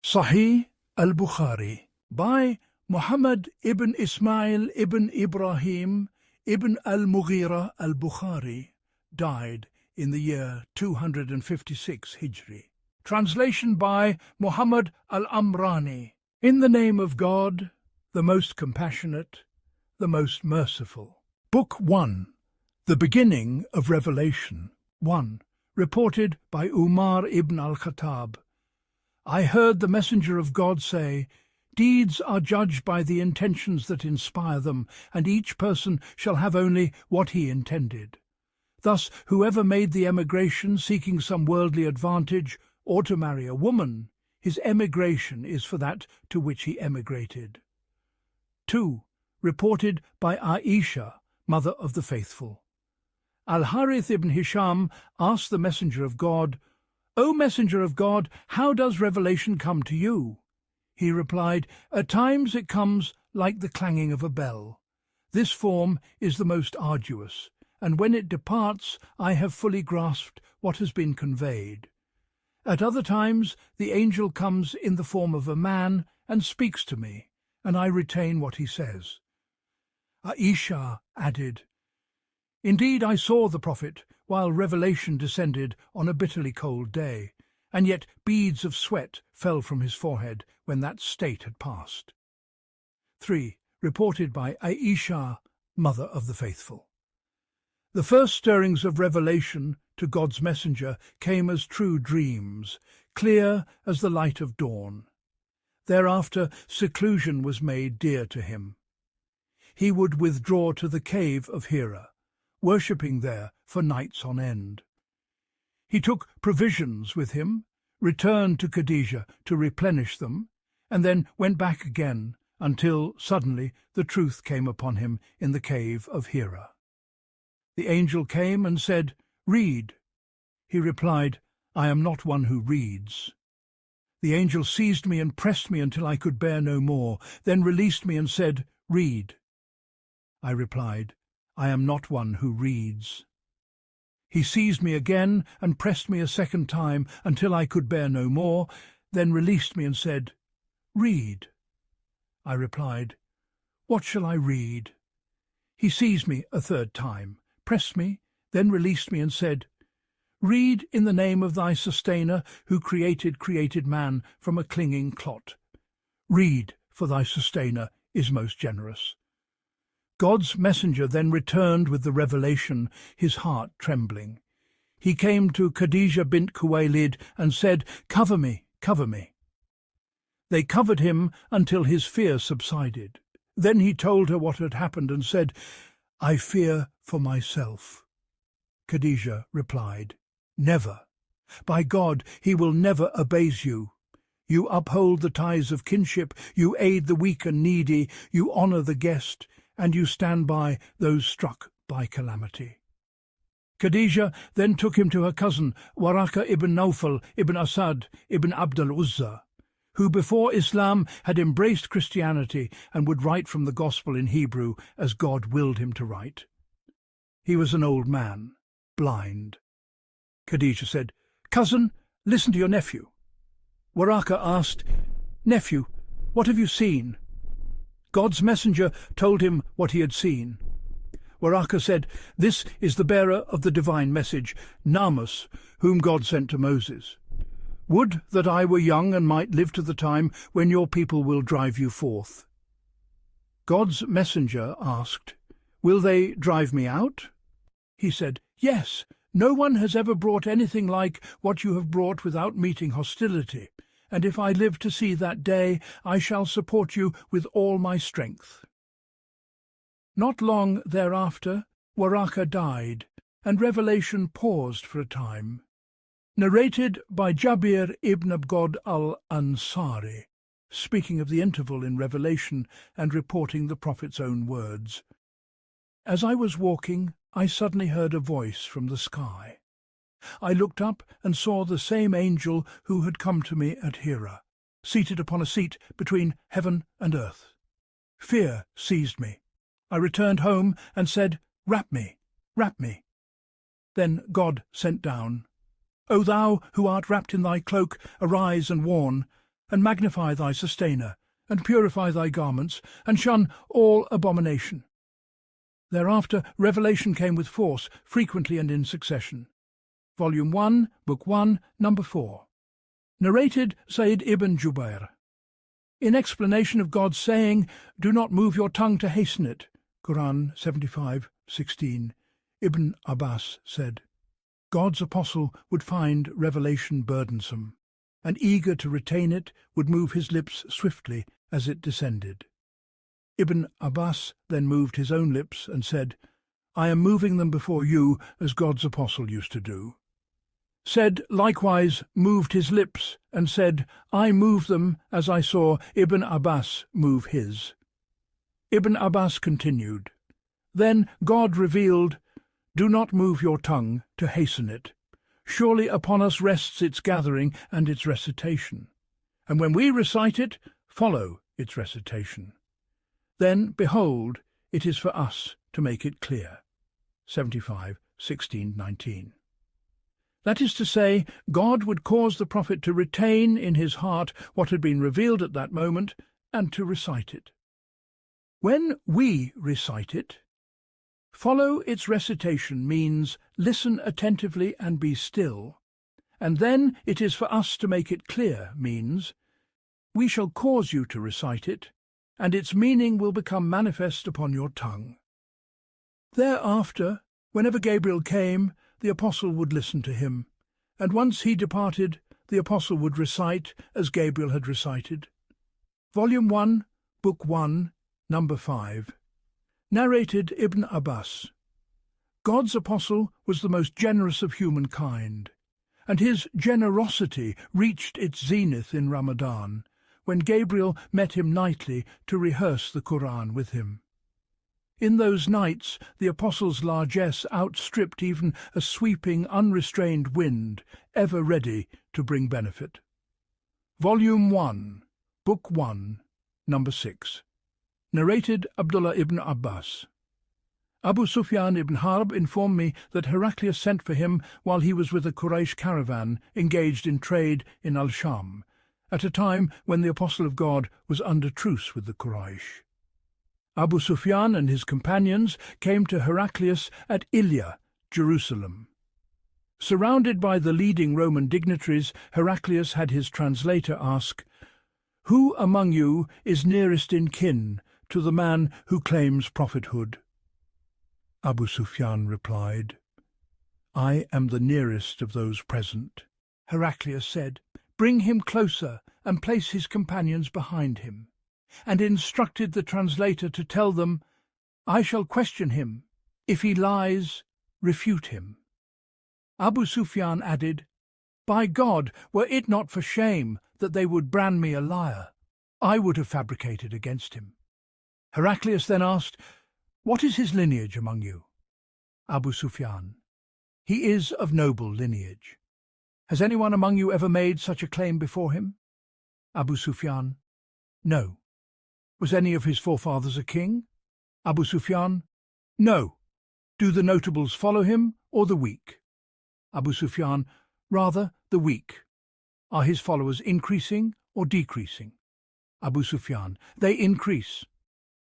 Sahih al-Bukhari by Muhammad ibn Ismail ibn Ibrahim ibn al-Mughirah al-Bukhari, died in the year 256 Hijri. Translation by Muhammad al-Amrani. In the name of God, the most compassionate, the most merciful. Book 1. The Beginning of Revelation. 1. Reported by Umar ibn al-Khattab. I heard the messenger of God say, "Deeds are judged by the intentions that inspire them, and each person shall have only what he intended. Thus, whoever made the emigration seeking some worldly advantage, or to marry a woman, his emigration is for that to which he emigrated." 2. Reported by Aisha, mother of the faithful. Al-Harith ibn Hisham asked the messenger of God, "O messenger of God, how does revelation come to you?" He replied, "At times it comes like the clanging of a bell. This form is the most arduous, and when it departs I have fully grasped what has been conveyed. At other times the angel comes in the form of a man and speaks to me, and I retain what he says." Aisha added, "Indeed I saw the Prophet while revelation descended on a bitterly cold day, and yet beads of sweat fell from his forehead when that state had passed." 3. Reported by Aisha, mother of the faithful. The first stirrings of revelation to God's messenger came as true dreams, clear as the light of dawn. Thereafter seclusion was made dear to him. He would withdraw to the cave of Hira, worshipping there for nights on end. He took provisions with him, returned to Khadijah to replenish them, and then went back again until suddenly the truth came upon him in the cave of Hira. The angel came and said, "Read." He replied, "I am not one who reads." The angel seized me and pressed me until I could bear no more, then released me and said, "Read." I replied, "I am not one who reads." He seized me again and pressed me a second time until I could bear no more, then released me and said, "Read." I replied, "What shall I read?" He seized me a third time, pressed me, then released me and said, "Read in the name of thy sustainer who created man from a clinging clot. Read, for thy sustainer is most generous." God's messenger then returned with the revelation, his heart trembling. He came to Khadijah bint Khuwaylid and said, "Cover me, cover me." They covered him until his fear subsided. Then he told her what had happened and said, "I fear for myself." Khadijah replied, "Never. By God, he will never abase you. You uphold the ties of kinship, you aid the weak and needy, you honor the guest, and you stand by those struck by calamity." Khadijah then took him to her cousin, Waraka ibn Nawfal ibn Asad ibn Abd al-Uzza, who before Islam had embraced Christianity and would write from the Gospel in Hebrew as God willed him to write. He was an old man, blind. Khadijah said, "Cousin, listen to your nephew." Waraka asked, "Nephew, what have you seen?" God's messenger told him what he had seen. Waraka said, "This is the bearer of the divine message, Namus, whom God sent to Moses. Would that I were young and might live to the time when your people will drive you forth." God's messenger asked, "Will they drive me out?" He said, "Yes, no one has ever brought anything like what you have brought without meeting hostility. And if I live to see that day, I shall support you with all my strength." Not long thereafter, Waraka died, and revelation paused for a time. Narrated by Jabir ibn Abgod al-Ansari, speaking of the interval in revelation and reporting the Prophet's own words. As I was walking, I suddenly heard a voice from the sky. I looked up and saw the same angel who had come to me at Hira, seated upon a seat between heaven and earth. Fear seized me. I returned home and said, "Wrap me, wrap me." Then God sent down, "O thou who art wrapped in thy cloak, arise and warn. and magnify thy sustainer, and purify thy garments, and shun all abomination. Thereafter revelation came with force, frequently and in succession. Volume 1, Book 1, Number 4. Narrated Sayyid ibn Jubair. In explanation of God's saying, "Do not move your tongue to hasten it," Qur'an 75:16, Ibn Abbas said, God's apostle would find revelation burdensome, and eager to retain it would move his lips swiftly as it descended. Ibn Abbas then moved his own lips and said, "I am moving them before you as God's apostle used to do." Said likewise moved his lips and said, "I move them as I saw Ibn Abbas move his." Ibn Abbas continued, "Then God revealed, 'Do not move your tongue to hasten it. Surely upon us rests its gathering and its recitation. And when we recite it, follow its recitation. Then, behold, it is for us to make it clear.'" 75:16-19. That is to say, God would cause the prophet to retain in his heart what had been revealed at that moment and to recite it. When we recite it, follow its recitation means listen attentively and be still, and then it is for us to make it clear means we shall cause you to recite it, and its meaning will become manifest upon your tongue. Thereafter, whenever Gabriel came, the apostle would listen to him, and once he departed, the apostle would recite as Gabriel had recited. Volume 1, Book 1, Number 5. Narrated Ibn Abbas. God's apostle was the most generous of humankind, and his generosity reached its zenith in Ramadan, when Gabriel met him nightly to rehearse the Qur'an with him. In those nights the apostle's largesse outstripped even a sweeping, unrestrained wind, ever ready to bring benefit. Volume 1, Book 1, Number 6. Narrated Abdullah ibn Abbas. Abu Sufyan ibn Harb informed me that Heraclius sent for him while he was with a Quraysh caravan engaged in trade in Al-Sham, at a time when the Apostle of God was under truce with the Quraysh. Abu Sufyan and his companions came to Heraclius at Ilya, Jerusalem. Surrounded by the leading Roman dignitaries, Heraclius had his translator ask, "Who among you is nearest in kin to the man who claims prophethood?" Abu Sufyan replied, "I am the nearest of those present." Heraclius said, "Bring him closer and place his companions behind him," and instructed the translator to tell them, "I shall question him. If he lies, refute him." Abu Sufyan added, "By God, were it not for shame that they would brand me a liar, I would have fabricated against him." Heraclius then asked, "What is his lineage among you?" Abu Sufyan, "He is of noble lineage." "Has anyone among you ever made such a claim before him?" Abu Sufyan, "No." "Was any of his forefathers a king?" Abu Sufyan, "No." "Do the notables follow him or the weak?" Abu Sufyan, "Rather the weak." "Are his followers increasing or decreasing?" Abu Sufyan, "They increase."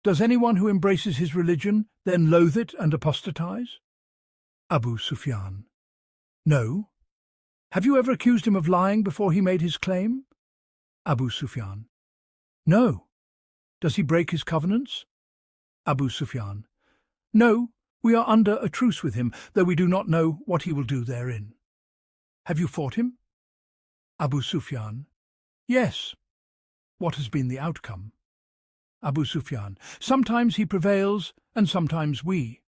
"Does anyone who embraces his religion then loathe it and apostatize?" Abu Sufyan, "No." "Have you ever accused him of lying before he made his claim?" Abu Sufyan, "No." "Does he break his covenants?" Abu Sufyan, "No, we are under a truce with him, though we do not know what he will do therein." "Have you fought him?" Abu Sufyan, "Yes." "What has been the outcome?" Abu Sufyan, "Sometimes he prevails, and sometimes we."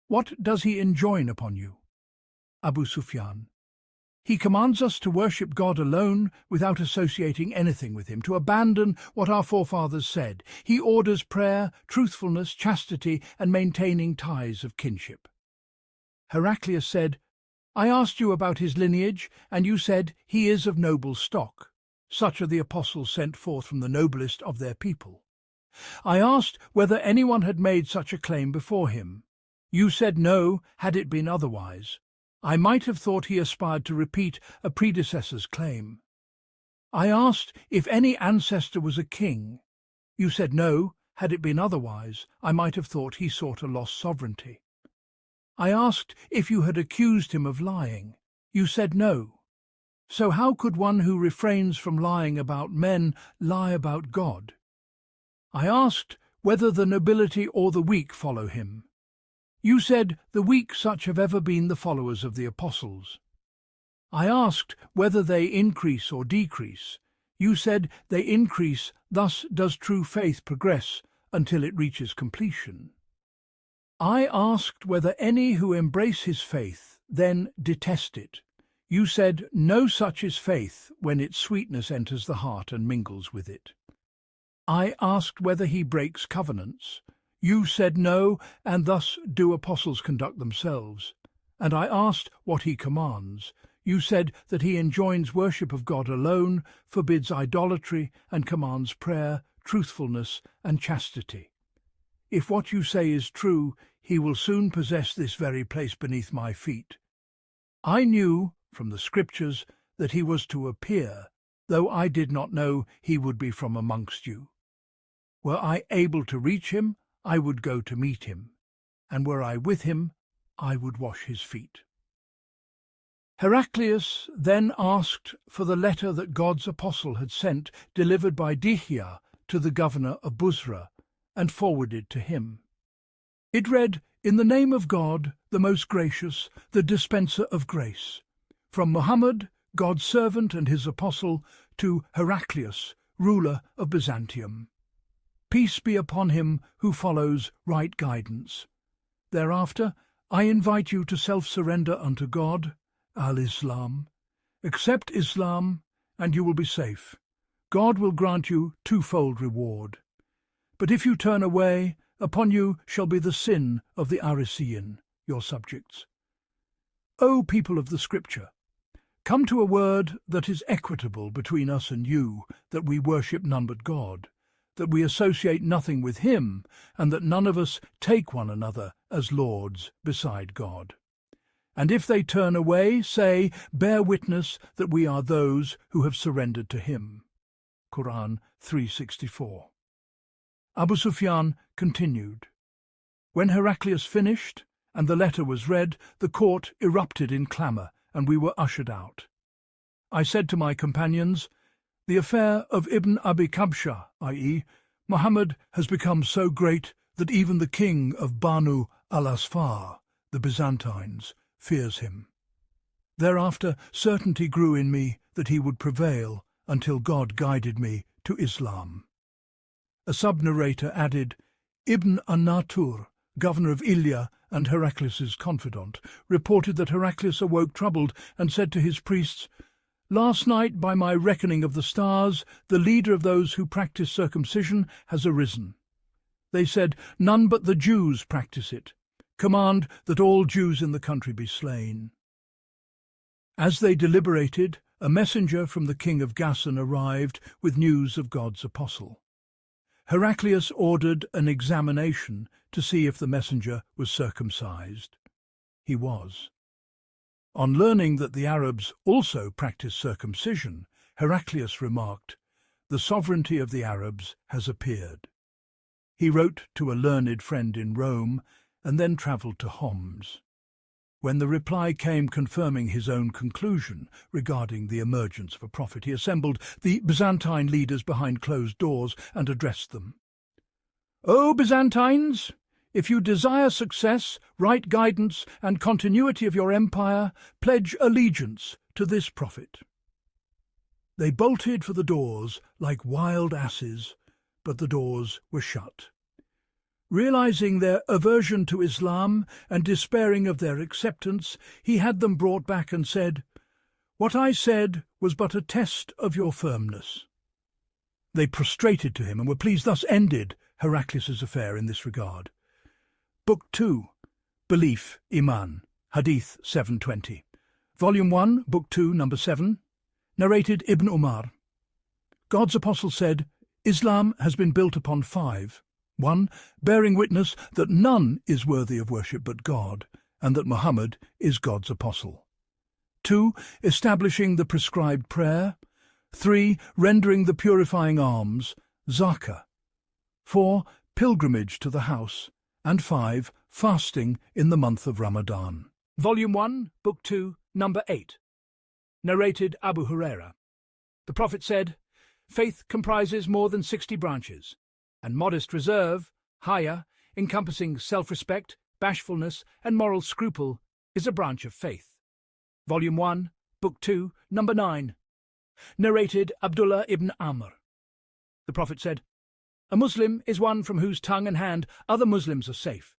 "What does he enjoin upon you?" Abu Sufyan, "He commands us to worship God alone without associating anything with him, to abandon what our forefathers said. He orders prayer, truthfulness, chastity, and maintaining ties of kinship." Heraclius said, "I asked you about his lineage, and you said he is of noble stock. Such are the apostles sent forth from the noblest of their people. I asked whether anyone had made such a claim before him. You said no, had it been otherwise. I might have thought he aspired to repeat a predecessor's claim." I asked if any ancestor was a king. You said no. Had it been otherwise, I might have thought he sought a lost sovereignty. I asked if you had accused him of lying. You said no. So how could one who refrains from lying about men lie about God? I asked whether the nobility or the weak follow him. You said the weak such have ever been the followers of the apostles. I asked whether they increase or decrease. You said they increase, thus does true faith progress until it reaches completion. I asked whether any who embrace his faith then detest it. You said no such is faith when its sweetness enters the heart and mingles with it. I asked whether he breaks covenants. You said no, and thus do apostles conduct themselves. And I asked what he commands. You said that he enjoins worship of God alone, forbids idolatry, and commands prayer, truthfulness, and chastity. If what you say is true, he will soon possess this very place beneath my feet. I knew, from the Scriptures, that he was to appear, though I did not know he would be from amongst you. Were I able to reach him, I would go to meet him, and were I with him, I would wash his feet. Heraclius then asked for the letter that God's apostle had sent, delivered by Dihya to the governor of Busra, and forwarded to him. It read, "In the name of God, the most gracious, the dispenser of grace, from Muhammad, God's servant and his apostle, to Heraclius, ruler of Byzantium. Peace be upon him who follows right guidance. Thereafter, I invite you to self-surrender unto God, al-Islam. Accept Islam, and you will be safe. God will grant you twofold reward. But if you turn away, upon you shall be the sin of the Arisian, your subjects. O people of the Scripture, come to a word that is equitable between us and you, that we worship none but God, that we associate nothing with him, and that none of us take one another as lords beside God. And if they turn away, say, bear witness that we are those who have surrendered to him." Qur'an 3:64. Abu Sufyan continued. When Heraclius finished, and the letter was read, the court erupted in clamour, and we were ushered out. I said to my companions, "The affair of Ibn Abi Kabsha, i.e., Muhammad, has become so great that even the king of Banu al-Asfar, the Byzantines, fears him." Thereafter certainty grew in me that he would prevail until God guided me to Islam. A sub-narrator added, Ibn an-Natur, governor of Ilya and Heraclius's confidant, reported that Heraclius awoke troubled and said to his priests, "Last night, by my reckoning of the stars, the leader of those who practice circumcision has arisen." They said, "None but the Jews practice it. Command that all Jews in the country be slain." As they deliberated, a messenger from the king of Ghassan arrived with news of God's apostle. Heraclius ordered an examination to see if the messenger was circumcised. He was. On learning that the Arabs also practiced circumcision, Heraclius remarked, "The sovereignty of the Arabs has appeared." He wrote to a learned friend in Rome and then travelled to Homs. When the reply came confirming his own conclusion regarding the emergence of a prophet, he assembled the Byzantine leaders behind closed doors and addressed them. "O Byzantines, if you desire success, right guidance, and continuity of your empire, pledge allegiance to this prophet." They bolted for the doors like wild asses, but the doors were shut. Realizing their aversion to Islam and despairing of their acceptance, he had them brought back and said, "What I said was but a test of your firmness." They prostrated to him and were pleased. Thus ended Heraclius's affair in this regard. Book 2, Belief, Iman, Hadith 720. Volume 1, Book 2, Number 7. Narrated Ibn Umar. God's apostle said, "Islam has been built upon 5. 1. Bearing witness that none is worthy of worship but God, and that Muhammad is God's apostle. 2. Establishing the prescribed prayer. 3. Rendering the purifying alms, zakah. 4. Pilgrimage to the house. And 5. Fasting in the month of Ramadan. Volume 1, Book 2, Number 8. Narrated Abu Huraira. The Prophet said, "Faith comprises more than 60 branches, and modest reserve, haya, encompassing self-respect, bashfulness, and moral scruple, is a branch of faith." Volume 1, Book 2, Number 9. Narrated Abdullah ibn Amr. The Prophet said, "A Muslim is one from whose tongue and hand other Muslims are safe,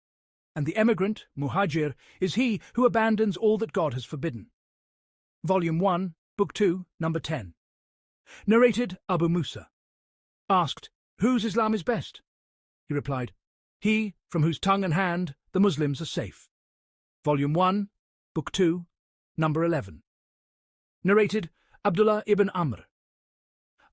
and the emigrant, muhajir, is he who abandons all that God has forbidden." Volume 1, Book 2, Number 10. Narrated Abu Musa. Asked, "Whose Islam is best?" He replied, "He from whose tongue and hand the Muslims are safe." Volume 1, Book 2, Number 11. Narrated Abdullah ibn Amr.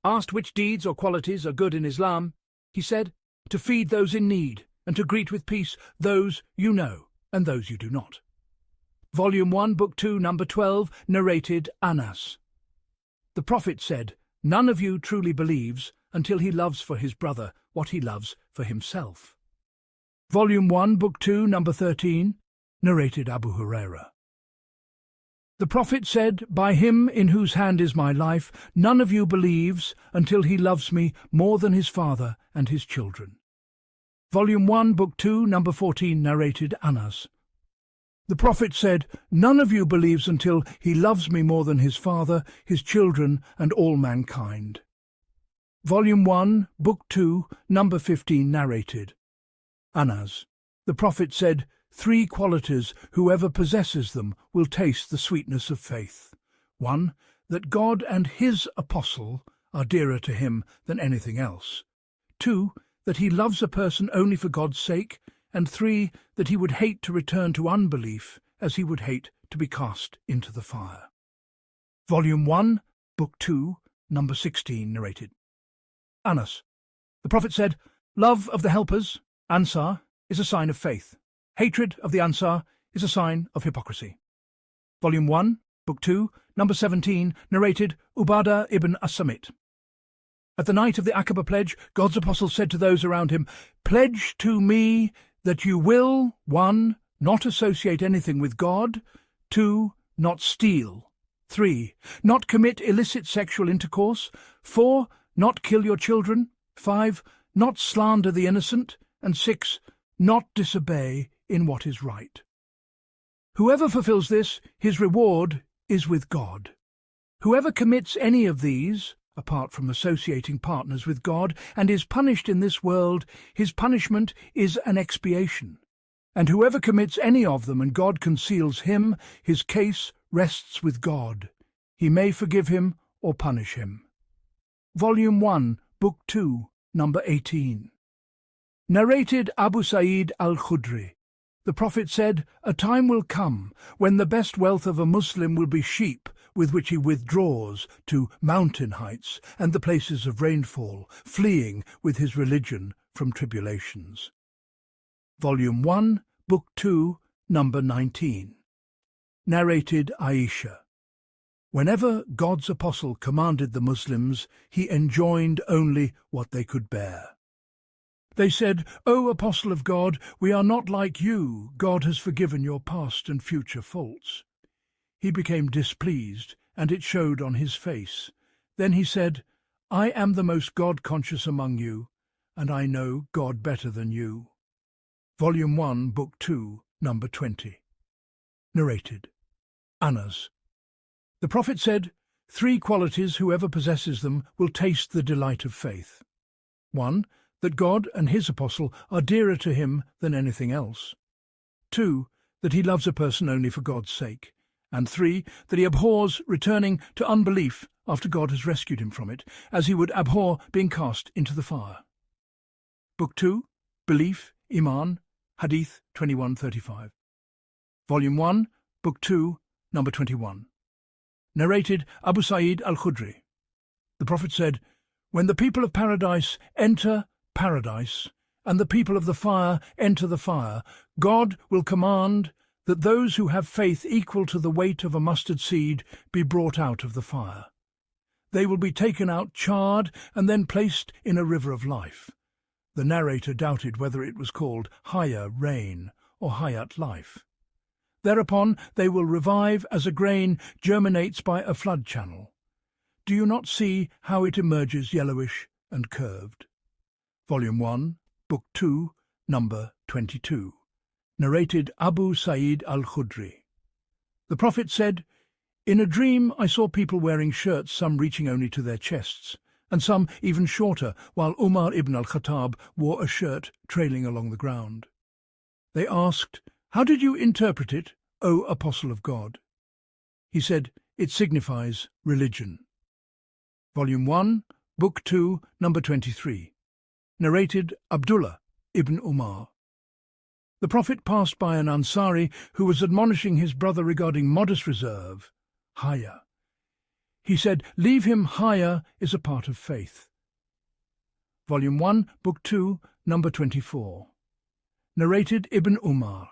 Asked which deeds or qualities are good in Islam, he said, "To feed those in need, and to greet with peace those you know and those you do not." Volume 1, Book 2, Number 12, narrated Anas. The Prophet said, "None of you truly believes until he loves for his brother what he loves for himself." Volume 1, Book 2, Number 13, narrated Abu Huraira. The Prophet said, "By him in whose hand is my life, none of you believes until he loves me more than his father and his children." Volume 1, Book 2, Number 14, narrated Anas. The Prophet said, "None of you believes until he loves me more than his father, his children, and all mankind." Volume 1, Book 2, Number 15, narrated Anas. The Prophet said, "Three qualities, whoever possesses them will taste the sweetness of faith. 1. That God and his apostle are dearer to him than anything else. 2. That he loves a person only for God's sake. And 3. That he would hate to return to unbelief as he would hate to be cast into the fire." Volume 1, Book 2, Number 16, narrated Anas. The Prophet said, "Love of the helpers, Ansar, is a sign of faith. Hatred of the Ansar is a sign of hypocrisy." Volume 1, Book 2, Number 17, narrated Ubadah ibn as-Samit. At the night of the Aqaba pledge, God's apostle said to those around him, "Pledge to me that you will, 1. Not associate anything with God, 2. Not steal, 3. Not commit illicit sexual intercourse, 4. Not kill your children, 5. Not slander the innocent, and 6. Not disobey in what is right. Whoever fulfills this, his reward is with God. Whoever commits any of these, apart from associating partners with God, and is punished in this world, his punishment is an expiation. And whoever commits any of them and God conceals him, his case rests with God. He may forgive him or punish him." Volume 1, Book 2, Number 18. Narrated Abu Sa'id al-Khudri. The Prophet said, "A time will come when the best wealth of a Muslim will be sheep, with which he withdraws to mountain heights and the places of rainfall, fleeing with his religion from tribulations." Volume 1, Book 2, Number 19. Narrated Aisha. Whenever God's apostle commanded the Muslims, he enjoined only what they could bear. They said, "O Apostle of God, we are not like you. God has forgiven your past and future faults." He became displeased, and it showed on his face. Then he said, "I am the most God-conscious among you, and I know God better than you." Volume 1, Book 2, Number 20. Narrated Anas. The Prophet said, "Three qualities, whoever possesses them will taste the delight of faith. 1. That God and his apostle are dearer to him than anything else. 2. That he loves a person only for God's sake. And 3. That he abhors returning to unbelief after God has rescued him from it, as he would abhor being cast into the fire." Book 2, Belief, Iman, Hadith 2135. Volume 1, Book 2, Number 21. Narrated Abu Sa'id al-Khudri. The Prophet said, "When the people of paradise enter paradise, and the people of the fire enter the fire, God will command that those who have faith equal to the weight of a mustard seed be brought out of the fire. They will be taken out charred and then placed in a river of life. The narrator doubted whether it was called Haya, rain, or Hayat, life. Thereupon they will revive as a grain germinates by a flood channel. Do you not see how it emerges yellowish and curved? Volume 1, Book 2, number 22. Narrated Abu Sa'id al-Khudri. The Prophet said, "In a dream I saw people wearing shirts, some reaching only to their chests, and some even shorter, while Umar ibn al-Khattab wore a shirt trailing along the ground. They asked, 'How did you interpret it, O Apostle of God?' He said, 'It signifies religion.'" Volume 1, Book 2, number 23. Narrated Abdullah ibn Umar. The Prophet passed by an Ansari who was admonishing his brother regarding modest reserve, Haya. He said, "Leave him, Haya is a part of faith." Volume 1, Book 2, number 24. Narrated Ibn Umar.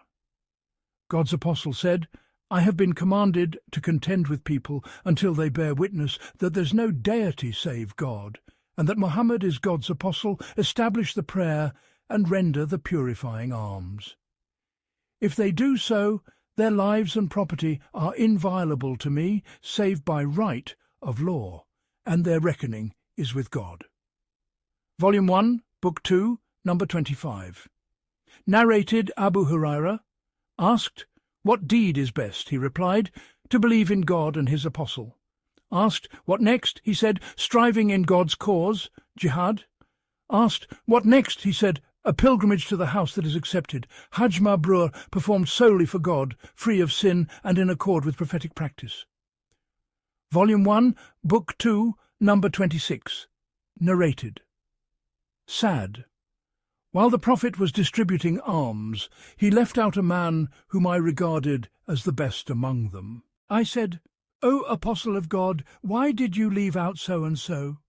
God's apostle said, "I have been commanded to contend with people until they bear witness that there's no deity save God, and that Muhammad is God's apostle, establish the prayer and render the purifying alms. If they do so, their lives and property are inviolable to me, save by right of law, and their reckoning is with God." Volume 1, Book 2, number 25. Narrated Abu Hurairah. Asked, "What deed is best?" He replied, "To believe in God and his apostle." Asked, "What next?" He said, "Striving in God's cause, jihad." Asked, "What next?" He said, "A pilgrimage to the house that is accepted, Hajj Mabrur, performed solely for God, free of sin and in accord with prophetic practice." Volume 1, Book 2, number 26. Narrated. Sad. While the Prophet was distributing alms, he left out a man whom I regarded as the best among them. I said, "O Apostle of God, why did you leave out so-and-so?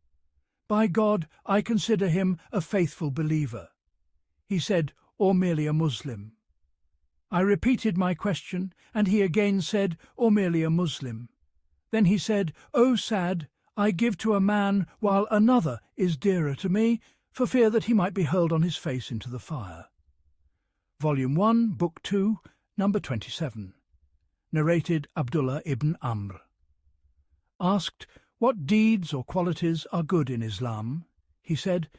By God, I consider him a faithful believer." He said, "Or merely a Muslim." I repeated my question, and he again said, "Or merely a Muslim." Then he said, "O Sad, I give to a man while another is dearer to me, for fear that he might be hurled on his face into the fire." Volume 1, Book 2, number 27. Narrated Abdullah ibn Amr. Asked, "What deeds or qualities are good in Islam?" He said,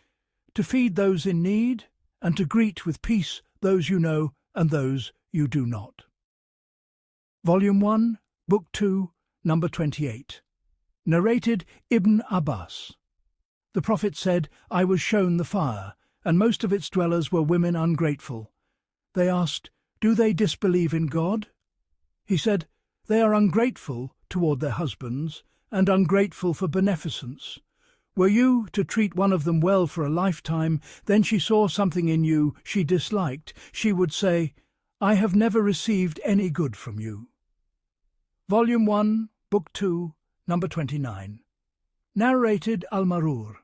"To feed those in need, and to greet with peace those you know and those you do not." Volume 1, Book 2, number 28. Narrated Ibn Abbas. The Prophet said, "I was shown the fire, and most of its dwellers were women ungrateful. They asked, 'Do they disbelieve in God?' He said, 'They are ungrateful toward their husbands, and ungrateful for beneficence. Were you to treat one of them well for a lifetime, then she saw something in you she disliked, she would say, 'I have never received any good from you.'" Volume 1, Book 2, number 29. Narrated Al-Marur.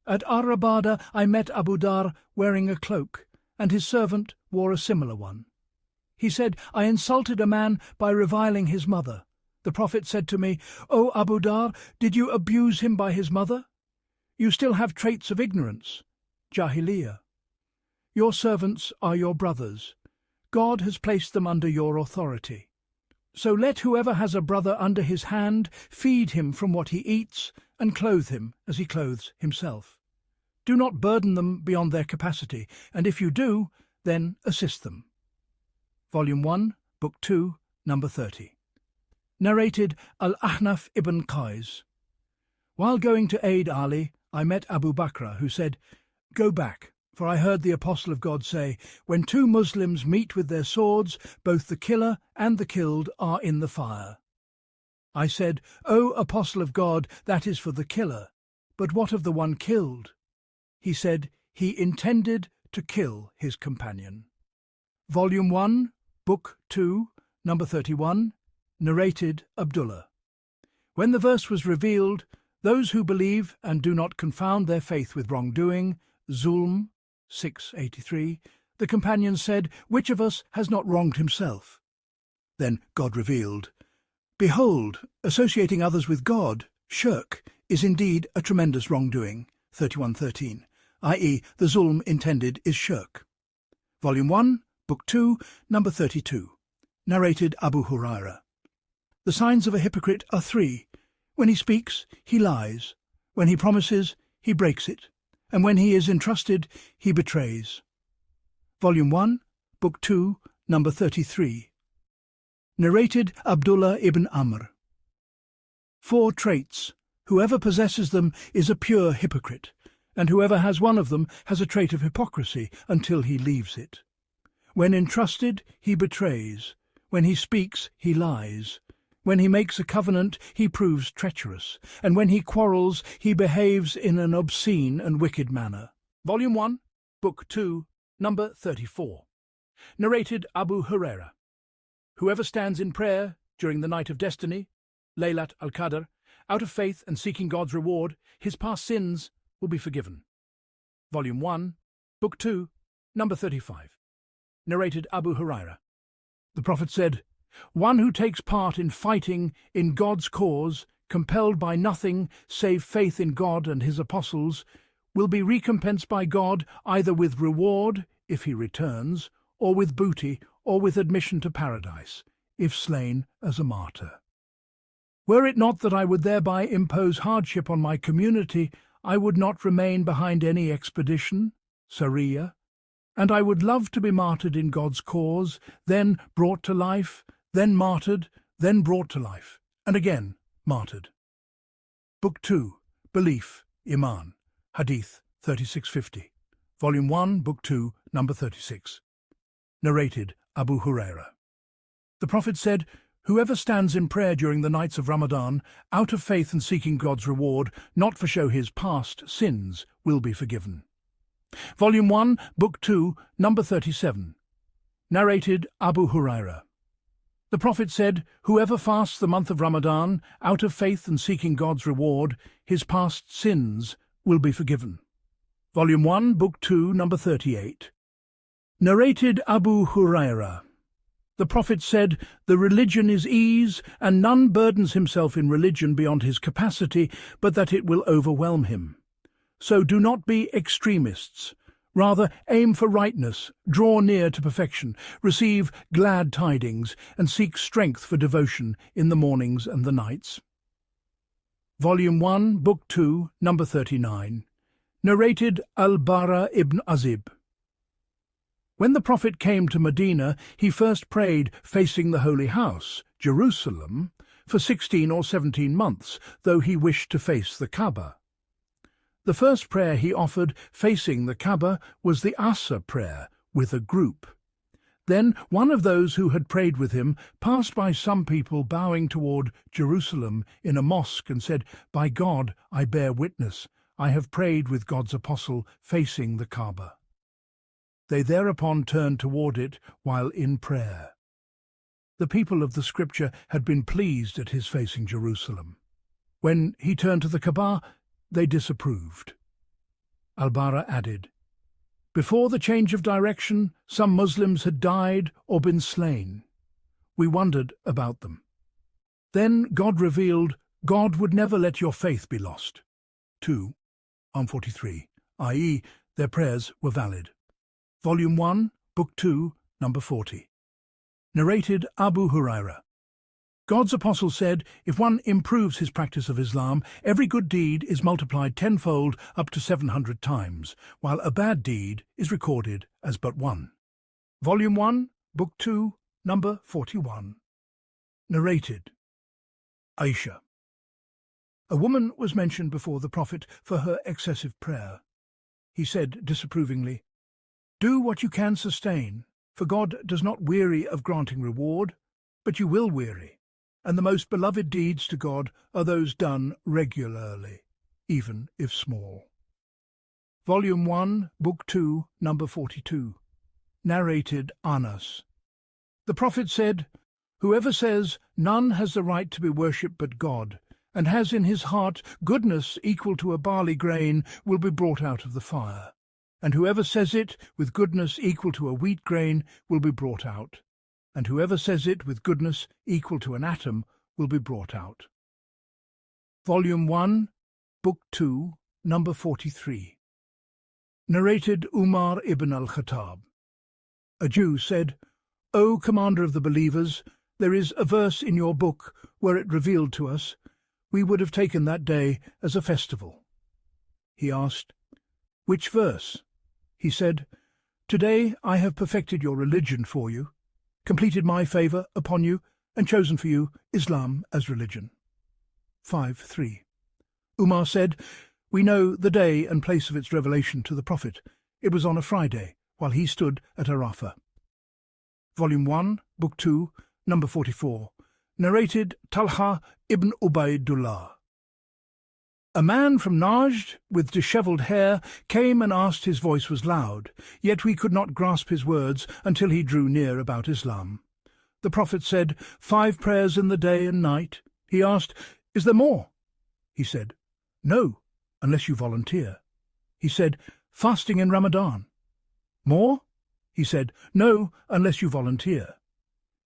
At Arabada I met Abu Dar wearing a cloak, and his servant wore a similar one. He said, "I insulted a man by reviling his mother. The Prophet said to me, 'O Abu Dar, did you abuse him by his mother? You still have traits of ignorance, Jahiliyyah. Your servants are your brothers. God has placed them under your authority. So let whoever has a brother under his hand feed him from what he eats and clothe him as he clothes himself. Do not burden them beyond their capacity, and if you do, then assist them." Volume 1, Book 2, number 30. Narrated Al-Ahnaf ibn Qais. While going to aid Ali, I met Abu Bakr, who said, "Go back, for I heard the Apostle of God say, 'When two Muslims meet with their swords, both the killer and the killed are in the fire.'" I said, "O Apostle of God, that is for the killer, but what of the one killed?" He said, "He intended to kill his companion." Volume 1, Book 2, number 31. Narrated Abdullah. When the verse was revealed, "Those who believe and do not confound their faith with wrongdoing," Zulm 683, the companions said, "Which of us has not wronged himself?" Then God revealed, "Behold, associating others with God Shirk is indeed a tremendous wrongdoing, 31:13, i.e. the zulm intended is shirk. Volume 1, Book 2, number 32. Narrated Abu Hurairah. The signs of a hypocrite are three. When he speaks, he lies. When he promises, he breaks it. And when he is entrusted, he betrays. Volume 1, Book 2, number 33. Narrated Abdullah ibn Amr. 4 traits. Whoever possesses them is a pure hypocrite, and whoever has one of them has a trait of hypocrisy until he leaves it. When entrusted, he betrays. When he speaks, he lies. When he makes a covenant, he proves treacherous, and when he quarrels, he behaves in an obscene and wicked manner. Volume 1, Book 2, number 34. Narrated Abu Hurairah. Whoever stands in prayer during the night of destiny, Laylat al-Qadr, out of faith and seeking God's reward, his past sins will be forgiven. Volume 1, Book 2, number 35. Narrated Abu Hurairah. The Prophet said, "One who takes part in fighting in God's cause, compelled by nothing save faith in God and his apostles, will be recompensed by God either with reward, if he returns, or with booty, or with admission to paradise, if slain as a martyr. Were it not that I would thereby impose hardship on my community, I would not remain behind any expedition, Sariyah, and I would love to be martyred in God's cause, then brought to life, then martyred, then brought to life, and again martyred." Book 2, Belief, Iman, Hadith 3650. Volume 1, Book 2, number 36. Narrated Abu Hurairah. The Prophet said, "Whoever stands in prayer during the nights of Ramadan, out of faith and seeking God's reward, not for show his past sins, will be forgiven." Volume 1, Book 2, number 37. Narrated Abu Hurairah. The Prophet said, "Whoever fasts the month of Ramadan, out of faith and seeking God's reward, his past sins will be forgiven." Volume 1, Book 2, number 38. Narrated Abu Hurairah. The Prophet said, "The religion is ease, and none burdens himself in religion beyond his capacity, but that it will overwhelm him. So do not be extremists. Rather, aim for rightness, draw near to perfection, receive glad tidings, and seek strength for devotion in the mornings and the nights." Volume 1, Book 2, number 39. Narrated al-Bara ibn Azib. When the Prophet came to Medina, he first prayed facing the Holy House, Jerusalem, for 16 or 17 months, though he wished to face the Kaaba. The first prayer he offered facing the Kaaba was the Asr prayer with a group. Then one of those who had prayed with him passed by some people bowing toward Jerusalem in a mosque and said, "By God, I bear witness, I have prayed with God's apostle facing the Kaaba." They thereupon turned toward it while in prayer. The people of the scripture had been pleased at his facing Jerusalem. When he turned to the Kaaba, they disapproved. Al-Bara added, "Before the change of direction, some Muslims had died or been slain. We wondered about them. Then God revealed, God would never let your faith be lost." 2, 43, i.e., their prayers were valid. Volume 1, Book 2, number 40. Narrated Abu Hurairah. God's apostle said, "If one improves his practice of Islam, every good deed is multiplied tenfold up to 700 times, while a bad deed is recorded as but one." Volume 1, Book 2, number 41. Narrated Aisha. A woman was mentioned before the Prophet for her excessive prayer. He said disapprovingly, "Do what you can sustain, for God does not weary of granting reward, but you will weary, and the most beloved deeds to God are those done regularly, even if small." Volume 1, Book 2, number 42. Narrated Anas. The Prophet said, "Whoever says none has the right to be worshipped but God, and has in his heart goodness equal to a barley grain, will be brought out of the fire. And whoever says it with goodness equal to a wheat grain will be brought out. And whoever says it with goodness equal to an atom will be brought out." Volume 1, Book 2, number 43. Narrated Umar ibn al-Khattab. A Jew said, "O Commander of the Believers, there is a verse in your book, were it revealed to us, we would have taken that day as a festival." He asked, "Which verse?" He said, "Today I have perfected your religion for you, completed my favour upon you, and chosen for you Islam as religion." 5:3. Umar said, "We know the day and place of its revelation to the Prophet. It was on a Friday, while he stood at Arafah." Volume 1, Book 2, number 44. Narrated Talha ibn Ubaydullah. A man from Najd, with dishevelled hair, came and asked. His voice was loud, yet we could not grasp his words until he drew near about Islam. The Prophet said, 5 prayers in the day and night. He asked, "Is there more?" He said, "No, unless you volunteer." He said, "Fasting in Ramadan." "More?" He said, "No, unless you volunteer."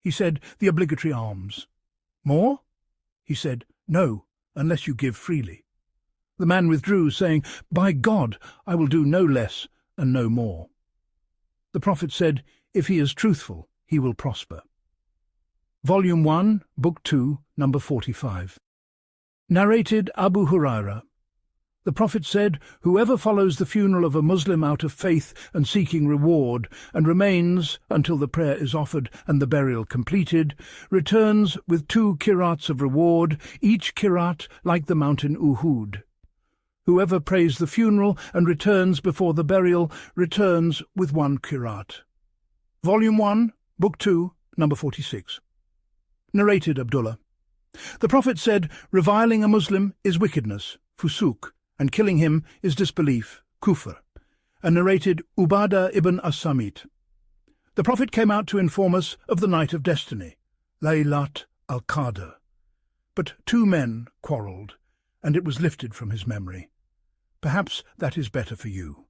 He said, "The obligatory alms." "More?" He said, "No, unless you give freely." The man withdrew, saying, "By God, I will do no less and no more." The Prophet said, "If he is truthful, he will prosper." Volume 1, Book 2, number 45. Narrated Abu Hurairah. The Prophet said, "Whoever follows the funeral of a Muslim out of faith and seeking reward, and remains until the prayer is offered and the burial completed, returns with 2 qirats of reward, each qirat like the mountain Uhud. Whoever prays the funeral and returns before the burial returns with 1 qirat." Volume 1, Book 2, number 46. Narrated Abdullah. The Prophet said, "Reviling a Muslim is wickedness, fusuk, and killing him is disbelief, kufr." And narrated Ubadah ibn as-Samit. The Prophet came out to inform us of the night of destiny, Laylat al-Qadr. But 2 men quarrelled, and it was lifted from his memory. Perhaps that is better for you.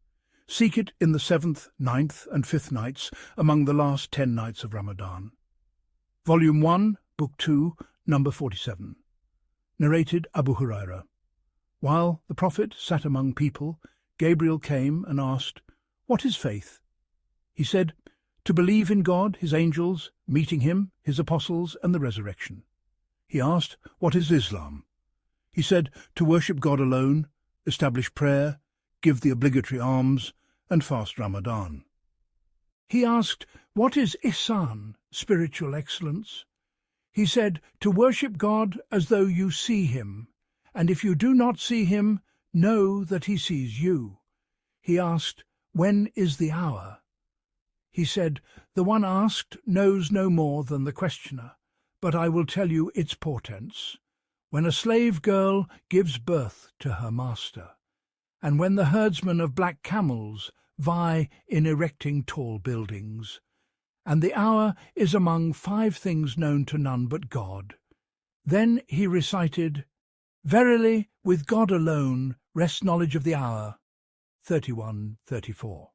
Seek it in the 7th, 9th, and 5th nights among the last 10 nights of Ramadan. Volume 1, Book 2, number 47. Narrated Abu Hurairah. While the Prophet sat among people, Gabriel came and asked, "What is faith?" He said, "To believe in God, his angels, meeting him, his apostles, and the resurrection." He asked, "What is Islam?" He said, "To worship God alone, establish prayer, give the obligatory alms, and fast Ramadan." He asked, "What is ihsan, spiritual excellence?" He said, "To worship God as though you see him, and if you do not see him, know that he sees you." He asked, "When is the hour?" He said, "The one asked knows no more than the questioner, but I will tell you its portents. When a slave girl gives birth to her master, and when the herdsmen of black camels vie in erecting tall buildings, and the hour is among 5 things known to none but God." Then he recited, "Verily, with God alone rests knowledge of the hour." 31:34.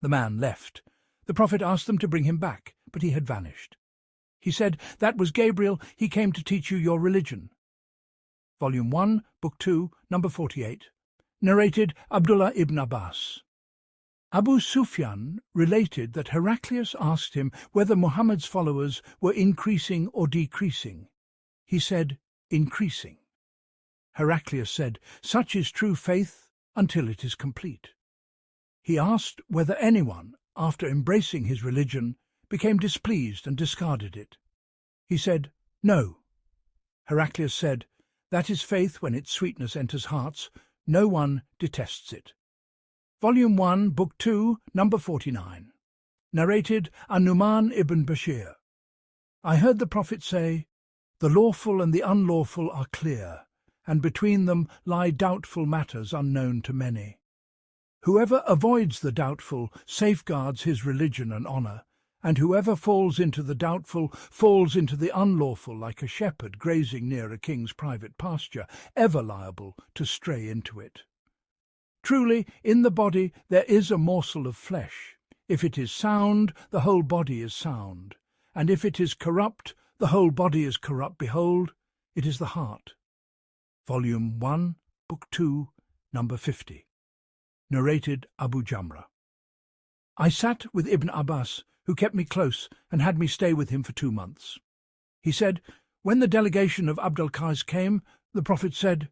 The man left. The Prophet asked them to bring him back, but he had vanished. He said, "That was Gabriel. He came to teach you your religion." Volume 1, Book 2, number 48. Narrated Abdullah ibn Abbas. Abu Sufyan related that Heraclius asked him whether Muhammad's followers were increasing or decreasing. He said, "Increasing." Heraclius said, "Such is true faith until it is complete." He asked whether anyone, after embracing his religion, became displeased and discarded it. He said, "No." Heraclius said, "That is faith when its sweetness enters hearts. No one detests it." Volume 1, Book 2, number 49. Narrated an-Nu'man ibn Bashir. I heard the Prophet say, "The lawful and the unlawful are clear, and between them lie doubtful matters unknown to many. Whoever avoids the doubtful safeguards his religion and honour, and whoever falls into the doubtful falls into the unlawful like a shepherd grazing near a king's private pasture, ever liable to stray into it. Truly, in the body there is a morsel of flesh. If it is sound, the whole body is sound, and if it is corrupt, the whole body is corrupt. Behold, it is the heart. Volume 1, Book 2, number 50. Narrated Abu Jamra. I sat with Ibn Abbas, who kept me close and had me stay with him for 2 months. He said, when the delegation of Abd al-Qais came, the Prophet said,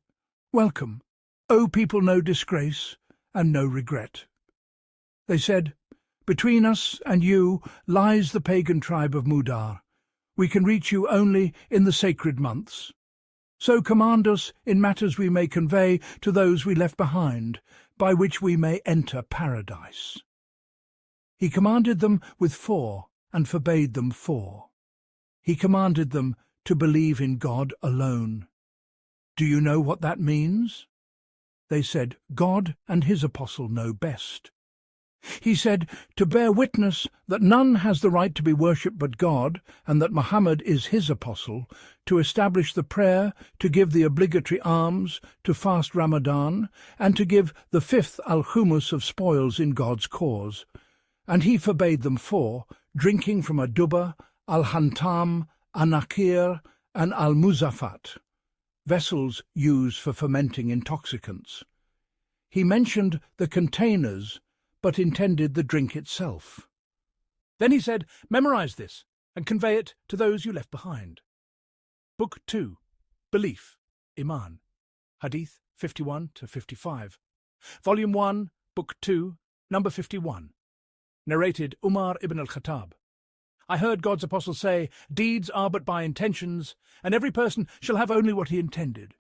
"Welcome, O people, no disgrace and no regret." They said, "Between us and you lies the pagan tribe of Mudar. We can reach you only in the sacred months. So command us in matters we may convey to those we left behind, by which we may enter paradise." He commanded them with 4 and forbade them 4. He commanded them to believe in God alone. Do you know what that means? They said, God and his apostle know best. He said, to bear witness that none has the right to be worshipped but God, and that Muhammad is his apostle, to establish the prayer, to give the obligatory alms, to fast Ramadan, and to give the 5th al-Khumus of spoils in God's cause. And he forbade them 4, drinking from a dubba, al-Hantam, an-Nakir, and al-Muzafat, vessels used for fermenting intoxicants. He mentioned the containers, but intended the drink itself. Then he said, memorize this and convey it to those you left behind. Book 2, Belief, Iman, Hadith 51 to 55. Volume 1, Book 2, number 51. Narrated Umar ibn al-Khattab. I heard God's apostle say, deeds are but by intentions, and every person shall have only what he intended.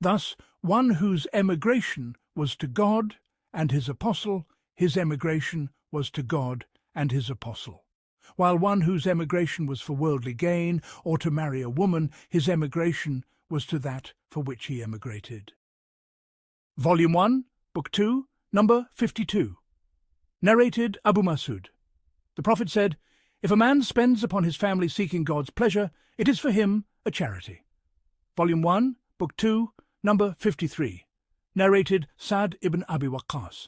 Thus, one whose emigration was to God and his apostle, his emigration was to God and his apostle. While one whose emigration was for worldly gain, or to marry a woman, his emigration was to that for which he emigrated. Volume 1, Book 2, number 52. Narrated Abu Masud. The Prophet said, if a man spends upon his family seeking God's pleasure, it is for him a charity. Volume 1, Book 2, number 53. Narrated Sa'd ibn Abi Waqqas.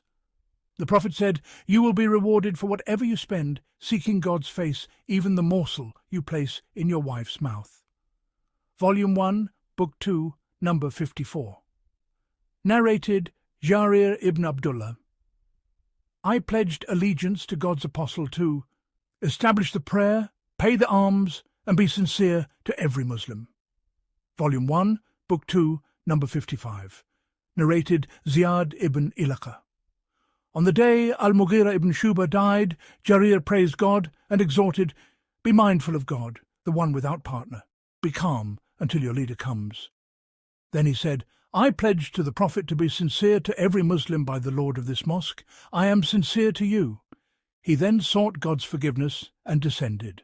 The Prophet said, you will be rewarded for whatever you spend, seeking God's face, even the morsel you place in your wife's mouth. Volume 1, Book 2, number 54. Narrated Jarir ibn Abdullah. I pledged allegiance to God's apostle to establish the prayer, pay the alms, and be sincere to every Muslim. Volume 1, Book 2, number 55. Narrated Ziyad ibn Ilaqa. On the day al-Mughirah ibn Shuba died, Jarir praised God and exhorted, be mindful of God, the one without partner. Be calm until your leader comes. Then he said, I pledge to the Prophet to be sincere to every Muslim by the Lord of this mosque. I am sincere to you. He then sought God's forgiveness and descended.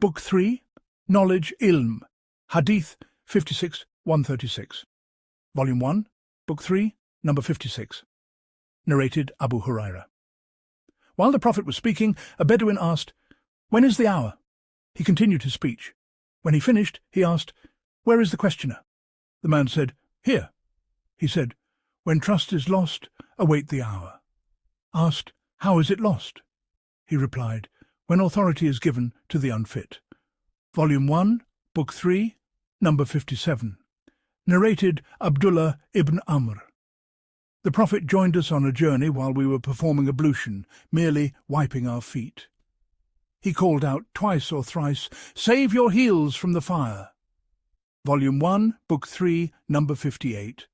Book 3, Knowledge Ilm, Hadith 56-136. Volume 1, Book 3, number 56. Narrated Abu Hurairah. While the Prophet was speaking, a Bedouin asked, when is the hour? He continued his speech. When he finished, he asked, where is the questioner? The man said, here. He said, when trust is lost, await the hour. Asked, how is it lost? He replied, when authority is given to the unfit. Volume 1, Book 3, number 57. Narrated Abdullah ibn Amr. The Prophet joined us on a journey while we were performing ablution, merely wiping our feet. He called out twice or thrice, save your heels from the fire. Volume 1, Book 3, number 58.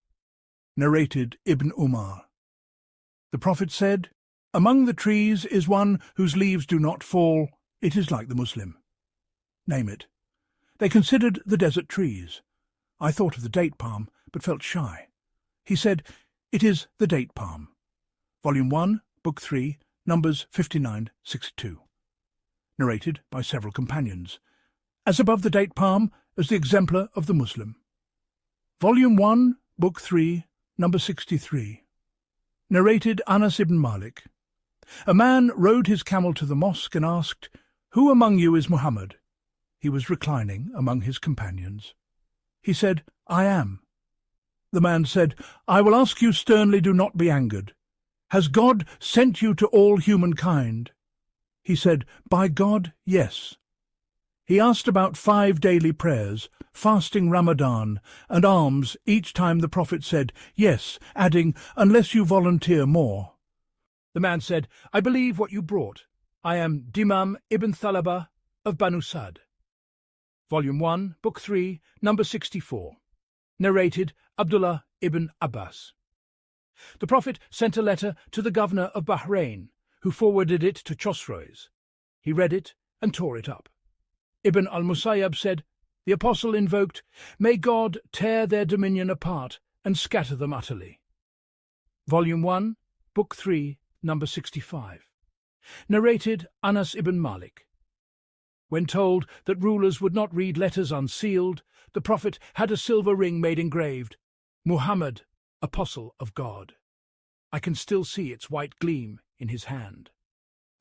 Narrated Ibn Umar. The Prophet said, among the trees is one whose leaves do not fall. It is like the Muslim. Name it. They considered the desert trees. I thought of the date palm, but felt shy. He said, it is the date palm. Volume 1, Book 3, numbers 59-62. Narrated by several companions. As above the date palm, as the exemplar of the Muslim. Volume 1, Book 3, number 63. Narrated Anas ibn Malik. A man rode his camel to the mosque and asked, who among you is Muhammad? He was reclining among his companions. He said, I am. The man said, I will ask you sternly, do not be angered. Has God sent you to all humankind? He said, by God, yes. He asked about 5 daily prayers, fasting Ramadan, and alms each time the Prophet said, "Yes," adding, "unless you volunteer more." The man said, "I believe what you brought. I am Dimam ibn Thalaba of Banu Sad." Volume 1, Book 3, number 64. Narrated Abdullah ibn Abbas. The Prophet sent a letter to the governor of Bahrain, who forwarded it to Chosroes. He read it and tore it up. Ibn al-Musayyab said, "The apostle invoked, 'May God tear their dominion apart and scatter them utterly.'" Volume 1, Book 3, number 65. Narrated Anas ibn Malik. When told that rulers would not read letters unsealed, the Prophet had a silver ring made engraved, "Muhammad, Apostle of God." I can still see its white gleam in his hand.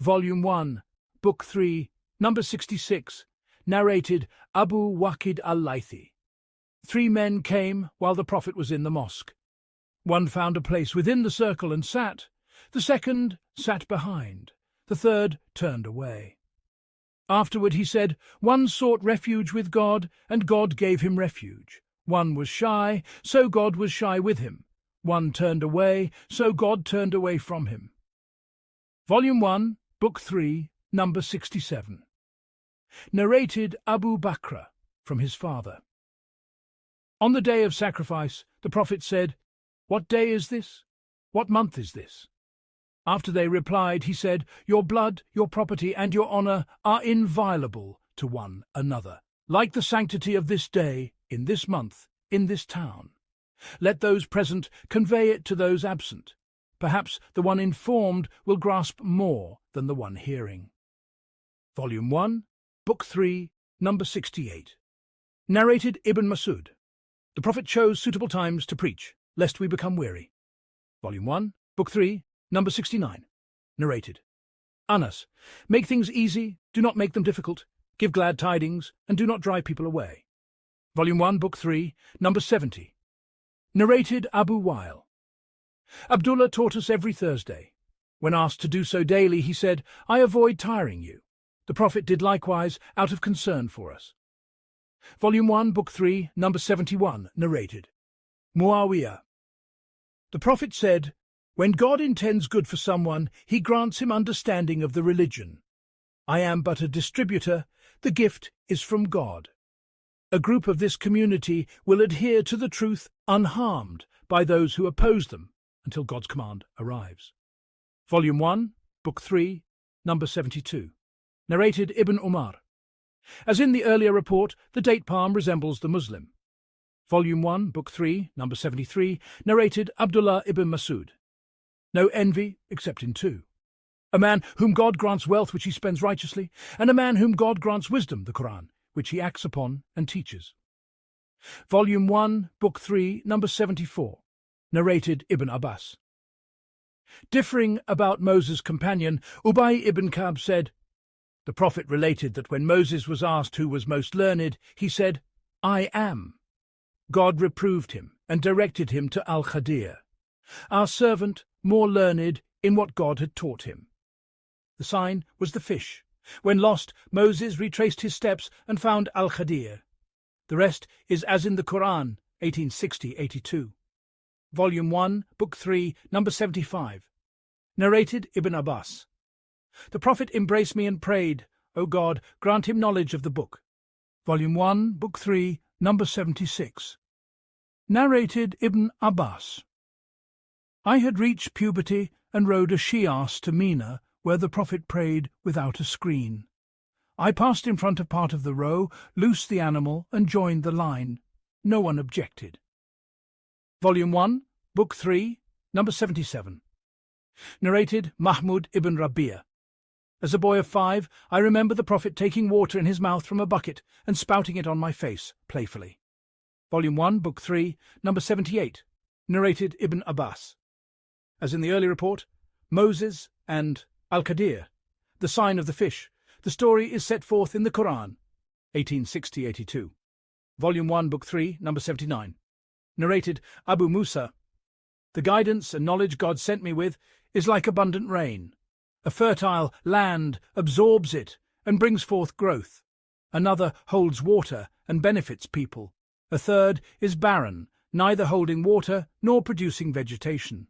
Volume 1, Book 3, number 66. Narrated Abu Waqid al-Laythi. 3 men came while the Prophet was in the mosque. One found a place within the circle and sat. The second sat behind. The third turned away. Afterward he said, "One sought refuge with God, and God gave him refuge. One was shy, so God was shy with him. One turned away, so God turned away from him." Volume 1, Book 3, number 67. Narrated Abu Bakr from his father. On the day of sacrifice, the Prophet said, "What day is this? What month is this?" After they replied, he said, "Your blood, your property, and your honor are inviolable to one another, like the sanctity of this day, in this month, in this town. Let those present convey it to those absent. Perhaps the one informed will grasp more than the one hearing." Volume 1, Book 3, number 68. Narrated Ibn Masud. The Prophet chose suitable times to preach, lest we become weary. Volume 1, Book 3, number 69. Narrated Anas. Make things easy, do not make them difficult. Give glad tidings, and do not drive people away. Volume 1, Book 3, number 70. Narrated Abu Wa'il. Abdullah taught us every Thursday. When asked to do so daily, he said, "I avoid tiring you." The Prophet did likewise out of concern for us. Volume 1, Book 3, number 71, narrated Muawiyah. The Prophet said, "When God intends good for someone, he grants him understanding of the religion. I am but a distributor, the gift is from God. A group of this community will adhere to the truth unharmed by those who oppose them until God's command arrives." Volume 1, Book 3, number 72. Narrated Ibn Umar. As in the earlier report, the date palm resembles the Muslim. Volume 1, Book 3, number 73, narrated Abdullah ibn Masud. No envy except in 2. A man whom God grants wealth which he spends righteously, and a man whom God grants wisdom, the Qur'an, which he acts upon and teaches. Volume 1, Book 3, number 74, narrated Ibn Abbas. Differing about Moses' companion, Ubay ibn Ka'b said, the Prophet related that when Moses was asked who was most learned, he said, "I am." God reproved him and directed him to al-Khadir, our servant more learned in what God had taught him. The sign was the fish. When lost, Moses retraced his steps and found al-Khadir. The rest is as in the Qur'an, 1860-82. Volume 1, Book 3, number 75. Narrated Ibn Abbas. The Prophet embraced me and prayed, "O God, grant him knowledge of the book." Volume 1, Book 3, number 76. Narrated Ibn Abbas. I had reached puberty and rode a she-ass to Mina, where the Prophet prayed without a screen. I passed in front of part of the row, loosed the animal, and joined the line. No one objected. Volume 1, Book 3, number 77. Narrated Mahmud ibn Rabi'a. As a boy of 5, I remember the Prophet taking water in his mouth from a bucket and spouting it on my face, playfully. Volume 1, Book 3, number 78. Narrated Ibn Abbas. As in the early report, Moses and al-Khadir, the sign of the fish. The story is set forth in the Qur'an, 1860-82. Volume 1, Book 3, number 79. Narrated Abu Musa. The guidance and knowledge God sent me with is like abundant rain. A fertile land absorbs it and brings forth growth. Another holds water and benefits people. A third is barren, neither holding water nor producing vegetation.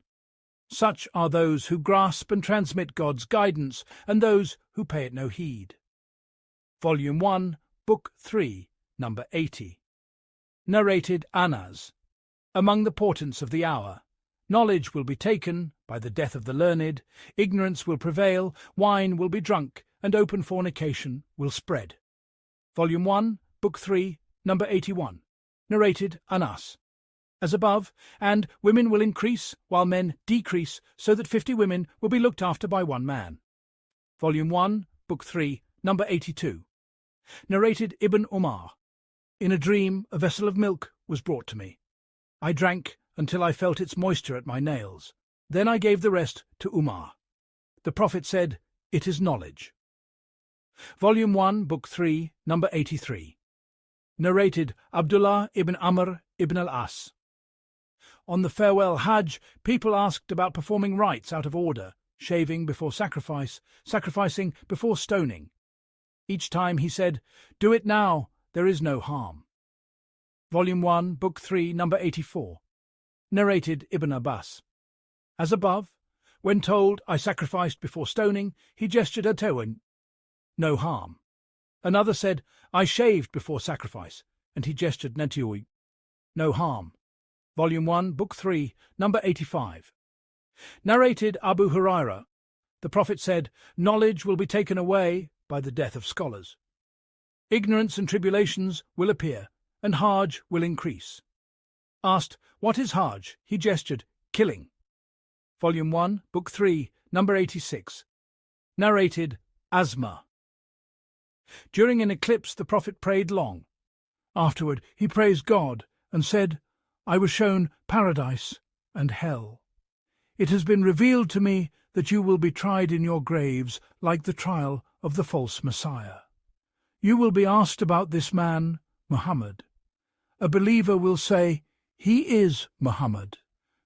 Such are those who grasp and transmit God's guidance, and those who pay it no heed. Volume 1, Book 3, number 80. Narrated Anas. Among the portents of the hour, knowledge will be taken by the death of the learned, ignorance will prevail, wine will be drunk, and open fornication will spread. Volume 1, Book 3, number 81. Narrated Anas. As above, and women will increase while men decrease, so that 50 women will be looked after by one man. Volume 1, Book 3, number 82. Narrated Ibn Umar. In a dream, a vessel of milk was brought to me. I drank until I felt its moisture at my nails. Then I gave the rest to Umar. The Prophet said, "It is knowledge." Volume 1, Book 3, number 83. Narrated Abdullah ibn Amr ibn al-As. On the farewell Hajj, people asked about performing rites out of order, shaving before sacrifice, sacrificing before stoning. Each time he said, "Do it now, there is no harm." Volume 1, Book 3, number 84. Narrated Ibn Abbas. As above, when told I sacrificed before stoning, he gestured at Tewin. No harm. Another said, I shaved before sacrifice, and he gestured Natiui. No harm. Volume 1, Book 3, number 85. Narrated Abu Hurairah. The Prophet said, knowledge will be taken away by the death of scholars. Ignorance and tribulations will appear, and Hajj will increase. Asked, what is Hajj? He gestured, killing. Volume 1, Book 3, number 86. Narrated Asma. During an eclipse the Prophet prayed long. Afterward he praised God and said, I was shown paradise and hell. It has been revealed to me that you will be tried in your graves like the trial of the false Messiah. You will be asked about this man, Muhammad. A believer will say, he is Muhammad,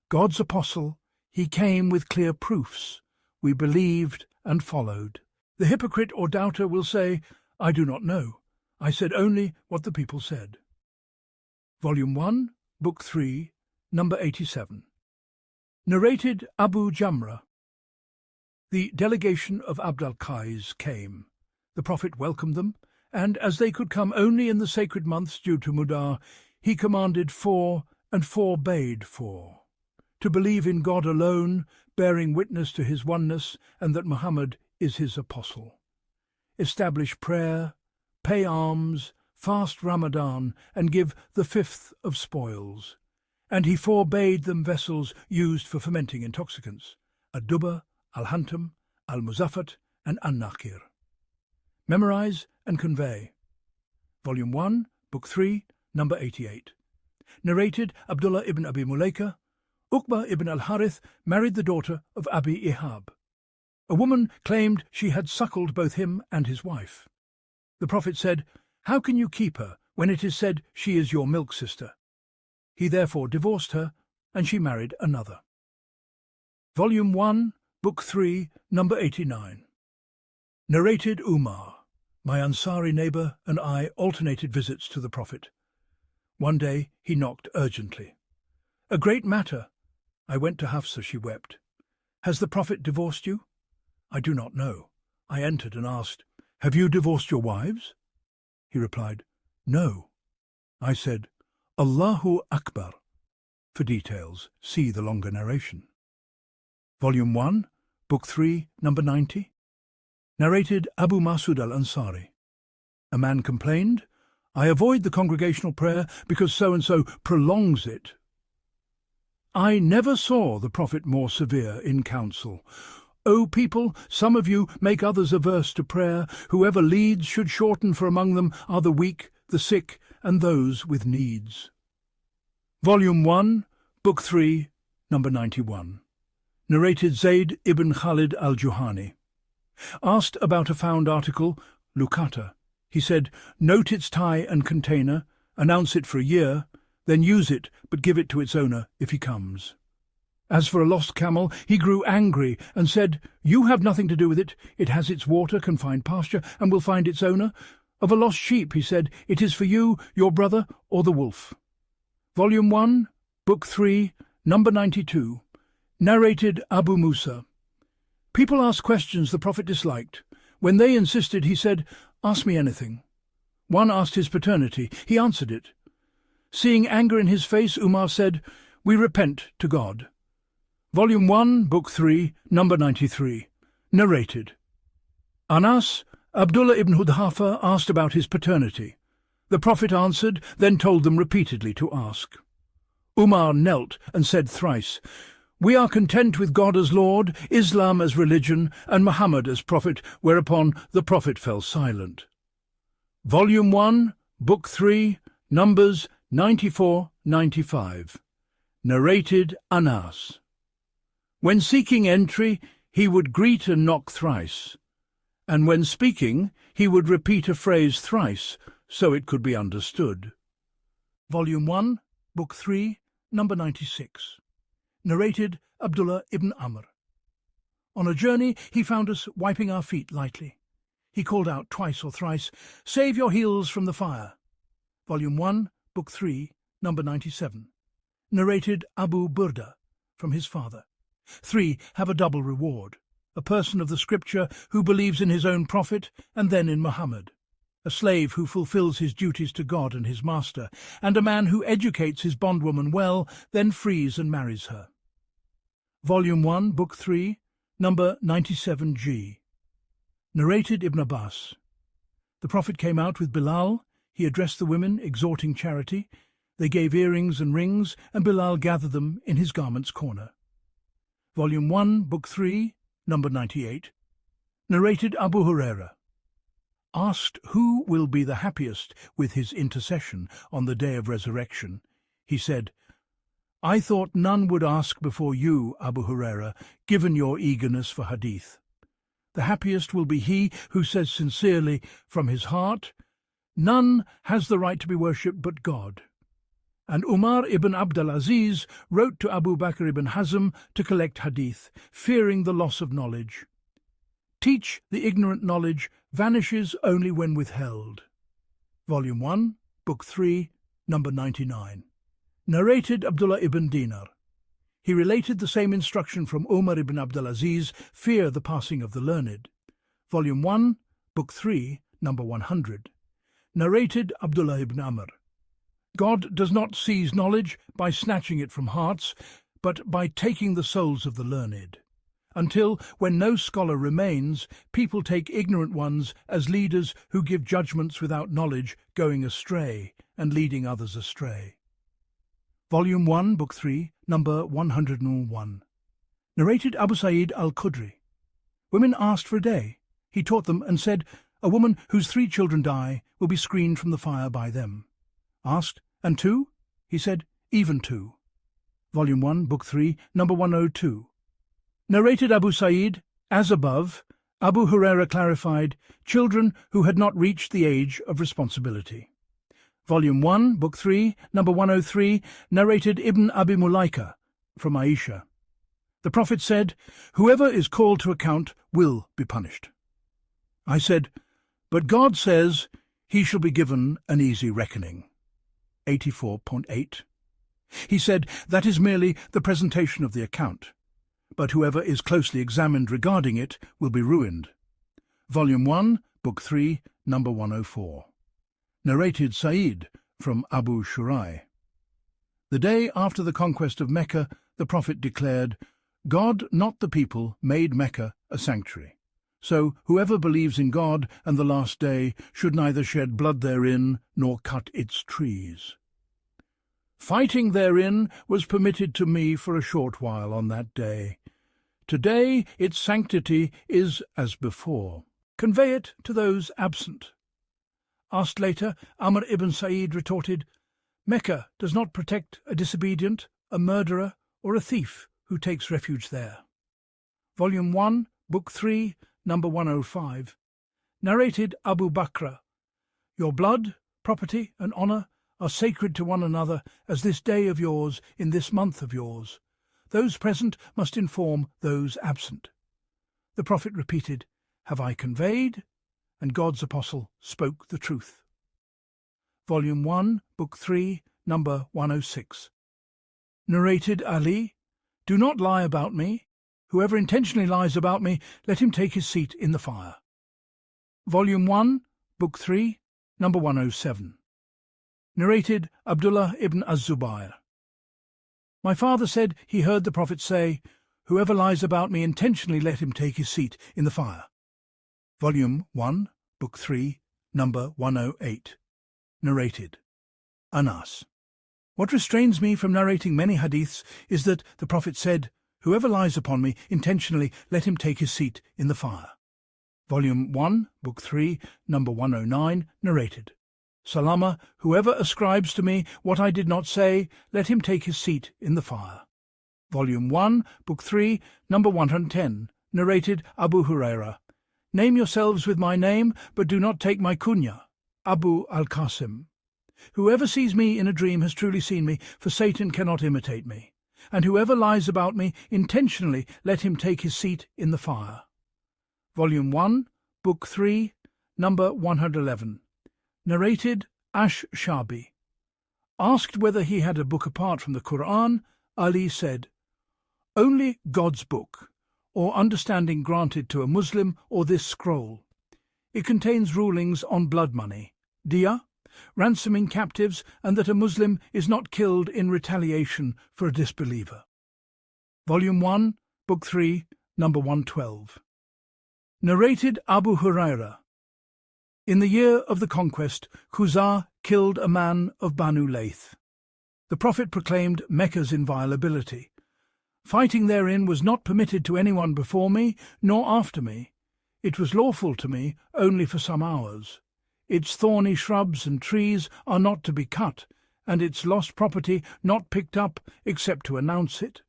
God's apostle. He came with clear proofs. We believed and followed. The hypocrite or doubter will say, I do not know. I said only what the people said. Volume 1, Book 3, number 87. Narrated Abu Jamra. The delegation of Abd al-Qais came. The Prophet welcomed them, and as they could come only in the sacred months due to Mudar, he commanded 4 and forbade 4. To believe in God alone, bearing witness to his oneness and that Muhammad is his apostle. Establish prayer, pay alms, fast Ramadan, and give the 5th of spoils. And he forbade them vessels used for fermenting intoxicants, ad-duba, al-hantam, al-muzaffat, and an-nakir. Memorize and convey. Volume 1, Book 3, number 88. Narrated Abdullah ibn Abi Mulaika. Uqba ibn al-Harith married the daughter of Abi Ihab. A woman claimed she had suckled both him and his wife. The Prophet said, how can you keep her when it is said she is your milk sister? He therefore divorced her, and she married another. Volume 1, Book 3, number 89. Narrated Umar. My Ansari neighbour and I alternated visits to the Prophet. One day he knocked urgently. A great matter. I went to Hafsa, she wept. Has the Prophet divorced you? I do not know. I entered and asked, have you divorced your wives? He replied, no. I said, Allahu Akbar. For details, see the longer narration. Volume 1, Book 3, number 90. Narrated Abu Masud al-Ansari. A man complained, I avoid the congregational prayer because so-and-so prolongs it. I never saw the Prophet more severe in counsel. O people, some of you make others averse to prayer. Whoever leads should shorten, for among them are the weak, the sick, and those with needs. Volume 1, Book 3, number 91. Narrated Zayd ibn Khalid al-Juhani. Asked about a found article, Lukata. He said, note its tie and container, announce it for a year, then use it, but give it to its owner if he comes. As for a lost camel, he grew angry and said, you have nothing to do with it. It has its water, can find pasture, and will find its owner. Of a lost sheep, he said, it is for you, your brother, or the wolf. Volume 1, Book 3, number 92. Narrated Abu Musa. People asked questions the Prophet disliked. When they insisted, he said, "Ask me anything." One asked his paternity. He answered it. Seeing anger in his face, Umar said, "We repent to God." Volume 1, Book 3, number 93. Narrated. Anas, Abdullah ibn Hudhafa asked about his paternity. The Prophet answered, then told them repeatedly to ask. Umar knelt and said thrice, "We are content with God as Lord, Islam as religion, and Muhammad as Prophet," whereupon the Prophet fell silent. Volume 1, Book 3, Numbers 94-95. Narrated Anas. When seeking entry, he would greet and knock thrice, and when speaking, he would repeat a phrase thrice, so it could be understood. Volume 1, Book 3, number 96. Narrated Abdullah ibn Amr. On a journey, he found us wiping our feet lightly. He called out twice or thrice, "Save your heels from the fire." Volume 1, Book 3, number 97. Narrated Abu Burda, from his father. 3 have a double reward: a person of the scripture who believes in his own prophet and then in Muhammad, a slave who fulfills his duties to God and his master, and a man who educates his bondwoman well, then frees and marries her. Volume 1, Book 3, number 97G. Narrated Ibn Abbas. The Prophet came out with Bilal. He addressed the women, exhorting charity. They gave earrings and rings, and Bilal gathered them in his garment's corner. Volume 1, Book 3, number 98. Narrated Abu Huraira. Asked who will be the happiest with his intercession on the day of resurrection, he said, "I thought none would ask before you, Abu Huraira, given your eagerness for hadith. The happiest will be he who says sincerely from his heart, 'None has the right to be worshipped but God.'" And Umar ibn Abdul Aziz wrote to Abu Bakr ibn Hazm to collect hadith, fearing the loss of knowledge. "Teach the ignorant knowledge vanishes only when withheld." Volume 1, Book 3, number 99. Narrated Abdullah ibn Dinar. He related the same instruction from Umar ibn Abdul Aziz, fear the passing of the learned. Volume 1, Book 3, number 100. Narrated Abdullah ibn Amr. God does not seize knowledge by snatching it from hearts, but by taking the souls of the learned, until, when no scholar remains, people take ignorant ones as leaders who give judgments without knowledge, going astray and leading others astray. Volume 1, Book 3, number 101. Narrated Abu Sa'id al-Khudri. Women asked for a day. He taught them and said, "A woman whose 3 children die will be screened from the fire by them." Asked, "And 2?" He said, "Even 2." Volume 1, Book 3, number 102. Narrated Abu Sa'id, as above, Abu Huraira clarified, children who had not reached the age of responsibility. Volume 1, Book 3, number 103, narrated Ibn Abi Mulaika, from Aisha. The Prophet said, "Whoever is called to account will be punished." I said, "But God says he shall be given an easy reckoning." 84.8. He said, "That is merely the presentation of the account, but whoever is closely examined regarding it will be ruined." Volume 1, Book 3, number 104. Narrated Sa'id, from Abu Shurai. The day after the conquest of Mecca, the Prophet declared, "God, not the people, made Mecca a sanctuary. So whoever believes in God and the last day should neither shed blood therein nor cut its trees. Fighting therein was permitted to me for a short while on that day. Today its sanctity is as before. Convey it to those absent." Asked later, Amr ibn Sa'id retorted, "Mecca does not protect a disobedient, a murderer, or a thief who takes refuge there." Volume 1, Book 3, number 105. Narrated Abu Bakr. "Your blood, property, and honour are sacred to one another as this day of yours in this month of yours. Those present must inform those absent." The Prophet repeated, "Have I conveyed?" and God's apostle spoke the truth. Volume 1, Book 3, number 106. Narrated Ali, do not lie about me. Whoever intentionally lies about me, let him take his seat in the fire. Volume 1, Book 3, number 107. Narrated Abdullah ibn az-Zubayr. My father said he heard the Prophet say, whoever lies about me intentionally, let him take his seat in the fire. Volume 1, Book 3, number 108. Narrated Anas. What restrains me from narrating many hadiths is that the Prophet said, whoever lies upon me intentionally, let him take his seat in the fire. Volume 1, Book 3, number 109, narrated. Salama, whoever ascribes to me what I did not say, let him take his seat in the fire. Volume 1, Book 3, number 110, narrated Abu Hurairah. Name yourselves with my name, but do not take my kunya, Abu al-Qasim. Whoever sees me in a dream has truly seen me, for Satan cannot imitate me. And whoever lies about me intentionally, let him take his seat in the fire. Volume 1, Book 3, number 111. Narrated Ash-Shabi. Asked whether he had a book apart from the Qur'an, Ali said, only God's book, or understanding granted to a Muslim, or this scroll. It contains rulings on blood money, diya, ransoming captives, and that a Muslim is not killed in retaliation for a disbeliever. Volume 1, Book 3, number 112. Narrated Abu Hurairah. In the year of the conquest, Khuzā killed a man of Banu Layth. The Prophet proclaimed Mecca's inviolability. Fighting therein was not permitted to anyone before me, nor after me. It was lawful to me only for some hours. Its thorny shrubs and trees are not to be cut, and its lost property not picked up except to announce it.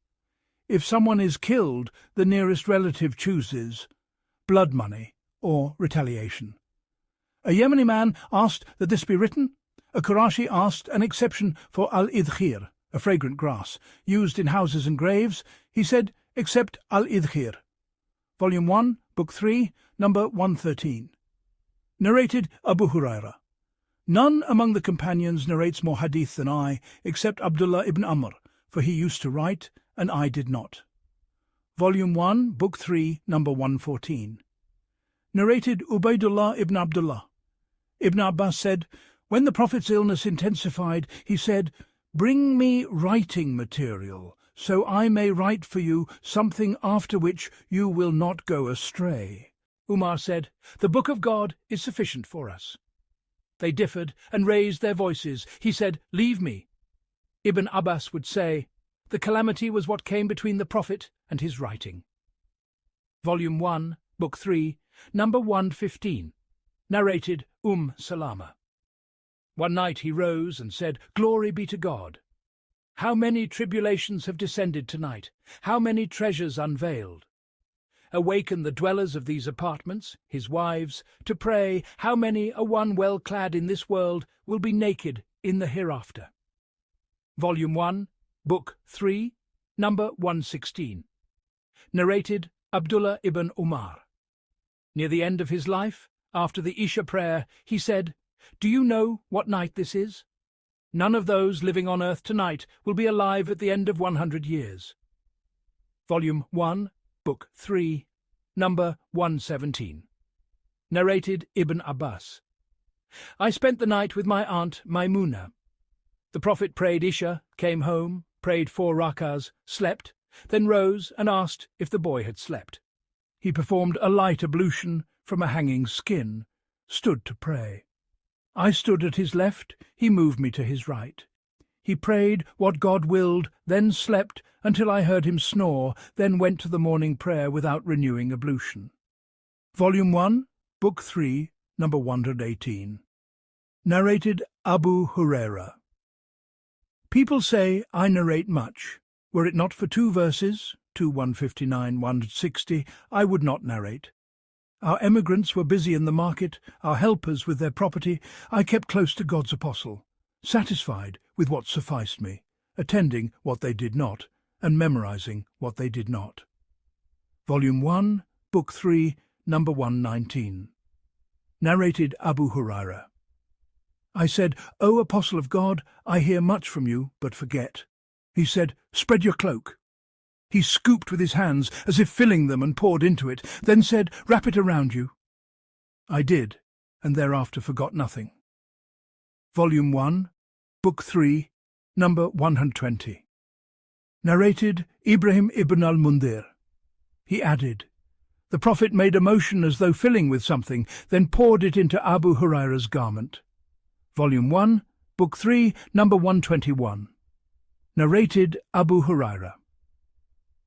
If someone is killed, the nearest relative chooses blood money or retaliation. A Yemeni man asked that this be written. A Qurashi asked an exception for al-Idkhir, a fragrant grass, used in houses and graves. He said, except al-Idkhir. Volume 1, Book 3, number 113. Narrated Abu Hurairah. None among the companions narrates more hadith than I, except Abdullah ibn Amr, for he used to write, and I did not. Volume 1, Book 3, number 114. Narrated Ubaydullah ibn Abdullah. Ibn Abbas said, when the Prophet's illness intensified, he said, bring me writing material, so I may write for you something after which you will not go astray. Umar said, the book of God is sufficient for us. They differed and raised their voices. He said, leave me. Ibn Abbas would say, the calamity was what came between the Prophet and his writing. Volume 1, Book 3, number 115. Narrated Salama. One night he rose and said, glory be to God. How many tribulations have descended tonight, how many treasures unveiled. Awaken the dwellers of these apartments, his wives, to pray how many a one well clad in this world will be naked in the hereafter. Volume 1, Book 3, number 116. Narrated Abdullah ibn Umar. Near the end of his life, after the Isha prayer, he said, do you know what night this is? None of those living on earth tonight will be alive at the end of 100 years. Volume 1, Book 3, number 117. Narrated Ibn Abbas. I spent the night with my aunt Maimuna. The Prophet prayed Isha, came home, prayed 4 rakahs, slept, then rose and asked if the boy had slept. He performed a light ablution from a hanging skin, stood to pray. I stood at his left, he moved me to his right. He prayed what God willed, then slept until I heard him snore, then went to the morning prayer without renewing ablution. Volume 1, Book 3, number 118. Narrated Abu Hurairah. People say I narrate much. Were it not for 2 verses, 159, 160, I would not narrate. Our emigrants were busy in the market, our helpers with their property. I kept close to God's apostle, satisfied with what sufficed me, attending what they did not, and memorizing what they did not. Volume 1, Book 3, number 119. Narrated Abu Hurairah. I said, "O Apostle of God, I hear much from you, but forget." He said, "Spread your cloak." He scooped with his hands, as if filling them, and poured into it, then said, "Wrap it around you." I did, and thereafter forgot nothing. Volume 1, Book 3, number 120. Narrated Ibrahim ibn al-Mundhir. He added, "The Prophet made a motion as though filling with something, then poured it into Abu Hurairah's garment." Volume 1, Book 3, number 121. Narrated Abu Hurairah.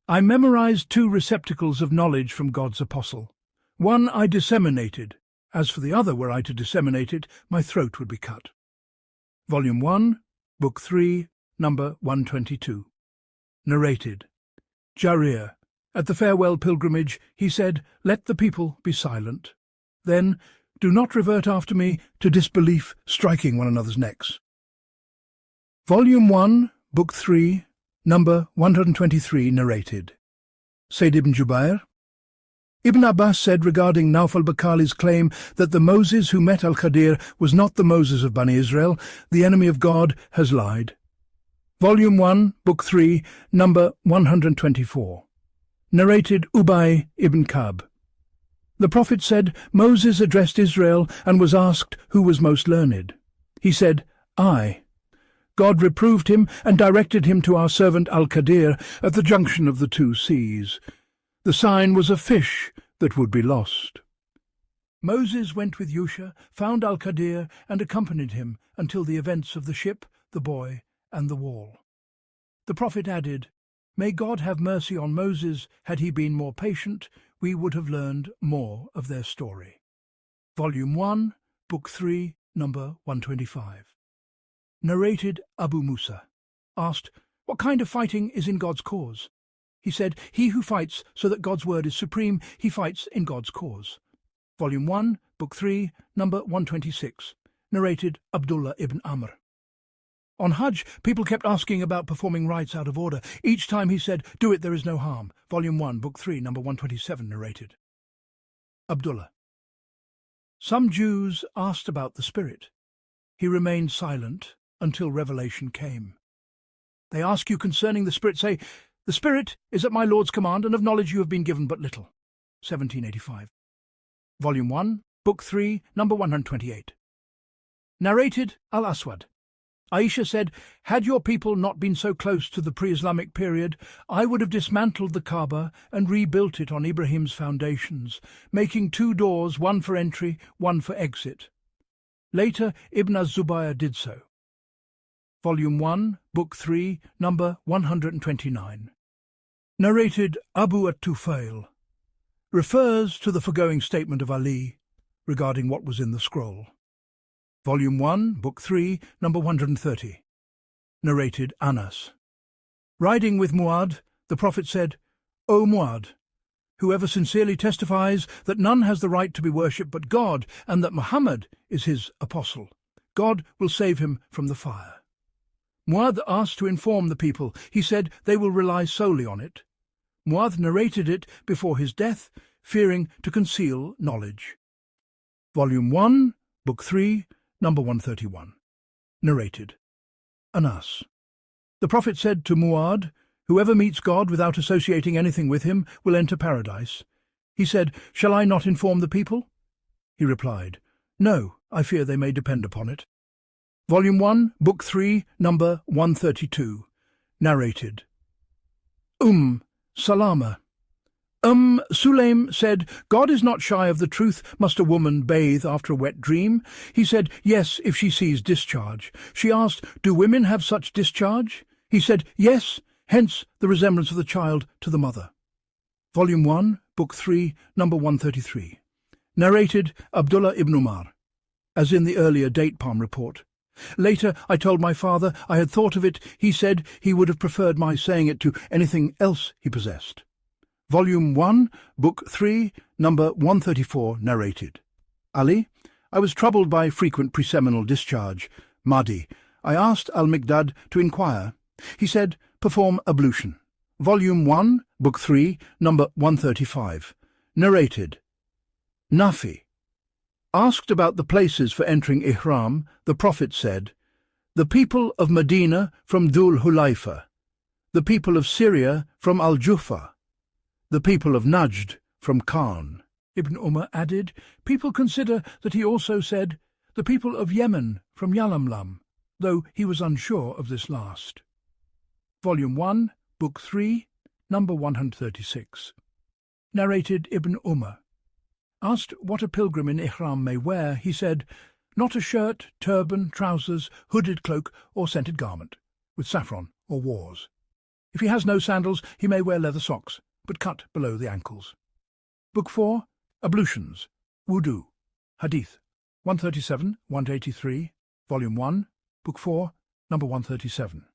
I memorized 2 receptacles of knowledge from God's apostle. One I disseminated. As for the other, were I to disseminate it, my throat would be cut. Volume 1, Book 3, number 122. Narrated Jarir. At the farewell pilgrimage, he said, "Let the people be silent. Then, do not revert after me to disbelief, striking one another's necks." Volume 1, Book 3, number 123, narrated Sayyid ibn Jubair. Ibn Abbas said regarding Nawf al-Bakali's claim that the Moses who met al-Khadir was not the Moses of Bani Israel, the enemy of God has lied. Volume 1, Book 3, number 124. Narrated Ubay ibn Ka'b. The Prophet said Moses addressed Israel and was asked who was most learned. He said, "I." God reproved him and directed him to our servant al-Khadir at the junction of the 2 seas. The sign was a fish that would be lost. Moses went with Yusha, found al-Khadir, and accompanied him until the events of the ship, the boy, and the wall. The Prophet added, "May God have mercy on Moses. Had he been more patient, we would have learned more of their story." Volume 1, Book 3, number 125. Narrated Abu Musa. Asked, "What kind of fighting is in God's cause?" He said, "He who fights so that God's word is supreme, he fights in God's cause." Volume 1, Book 3, number 126. Narrated Abdullah ibn Amr. On Hajj, people kept asking about performing rites out of order. Each time he said, "Do it, there is no harm." Volume 1, Book 3, number 127, narrated Abdullah. Some Jews asked about the Spirit. He remained silent until revelation came. They ask you concerning the Spirit, say, "The Spirit is at my Lord's command, and of knowledge you have been given but little." 1785. Volume 1, Book 3, number 128. Narrated Al-Aswad. Aisha said, "Had your people not been so close to the pre-Islamic period, I would have dismantled the Kaaba and rebuilt it on Ibrahim's foundations, making 2 doors, one for entry, one for exit." Later, Ibn az-Zubayr did so. Volume 1, Book 3, number 129. Narrated Abu at-Tufail. Refers to the foregoing statement of Ali regarding what was in the scroll. Volume 1, Book 3, number 130. Narrated Anas. Riding with Mu'adh, the Prophet said, "O Mu'adh, whoever sincerely testifies that none has the right to be worshipped but God, and that Muhammad is his apostle, God will save him from the fire." Mu'adh asked to inform the people. He said they will rely solely on it. Mu'adh narrated it before his death, fearing to conceal knowledge. Volume 1, Book 3, number 131. Narrated Anas. The Prophet said to Mu'adh, "Whoever meets God without associating anything with him will enter paradise." He said, "Shall I not inform the people?" He replied, "No, I fear they may depend upon it." Volume 1, Book 3, number 132. Narrated Salama. Sulaim said, "God is not shy of the truth. Must a woman bathe after a wet dream?" He said, "Yes, if she sees discharge." She asked, "Do women have such discharge?" He said, "Yes, hence the resemblance of the child to the mother." Volume 1, Book 3, number 133. Narrated Abdullah ibn Umar, as in the earlier date palm report. Later, I told my father I had thought of it. He said he would have preferred my saying it to anything else he possessed. Volume 1, Book 3, number 134, narrated Ali. I was troubled by frequent preseminal discharge. Mahdi. I asked al-Miqdad to inquire. He said, "Perform ablution." Volume 1, Book 3, number 135. Narrated Nafi. Asked about the places for entering Ihram, the Prophet said, "The people of Medina from Dhul Hulayfa, the people of Syria from Al-Jufa, the people of Najd from Khan." Ibn Umar added, "People consider that he also said, the people of Yemen from Yalamlam, though he was unsure of this last." Volume 1, Book 3, number 136. Narrated Ibn Umar. Asked what a pilgrim in Ihram may wear, he said, "Not a shirt, turban, trousers, hooded cloak, or scented garment, with saffron or wars. If he has no sandals, he may wear leather socks, but cut below the ankles." Book 4, Ablutions, Wudu, Hadith 137-183, Volume 1, Book 4, number 137.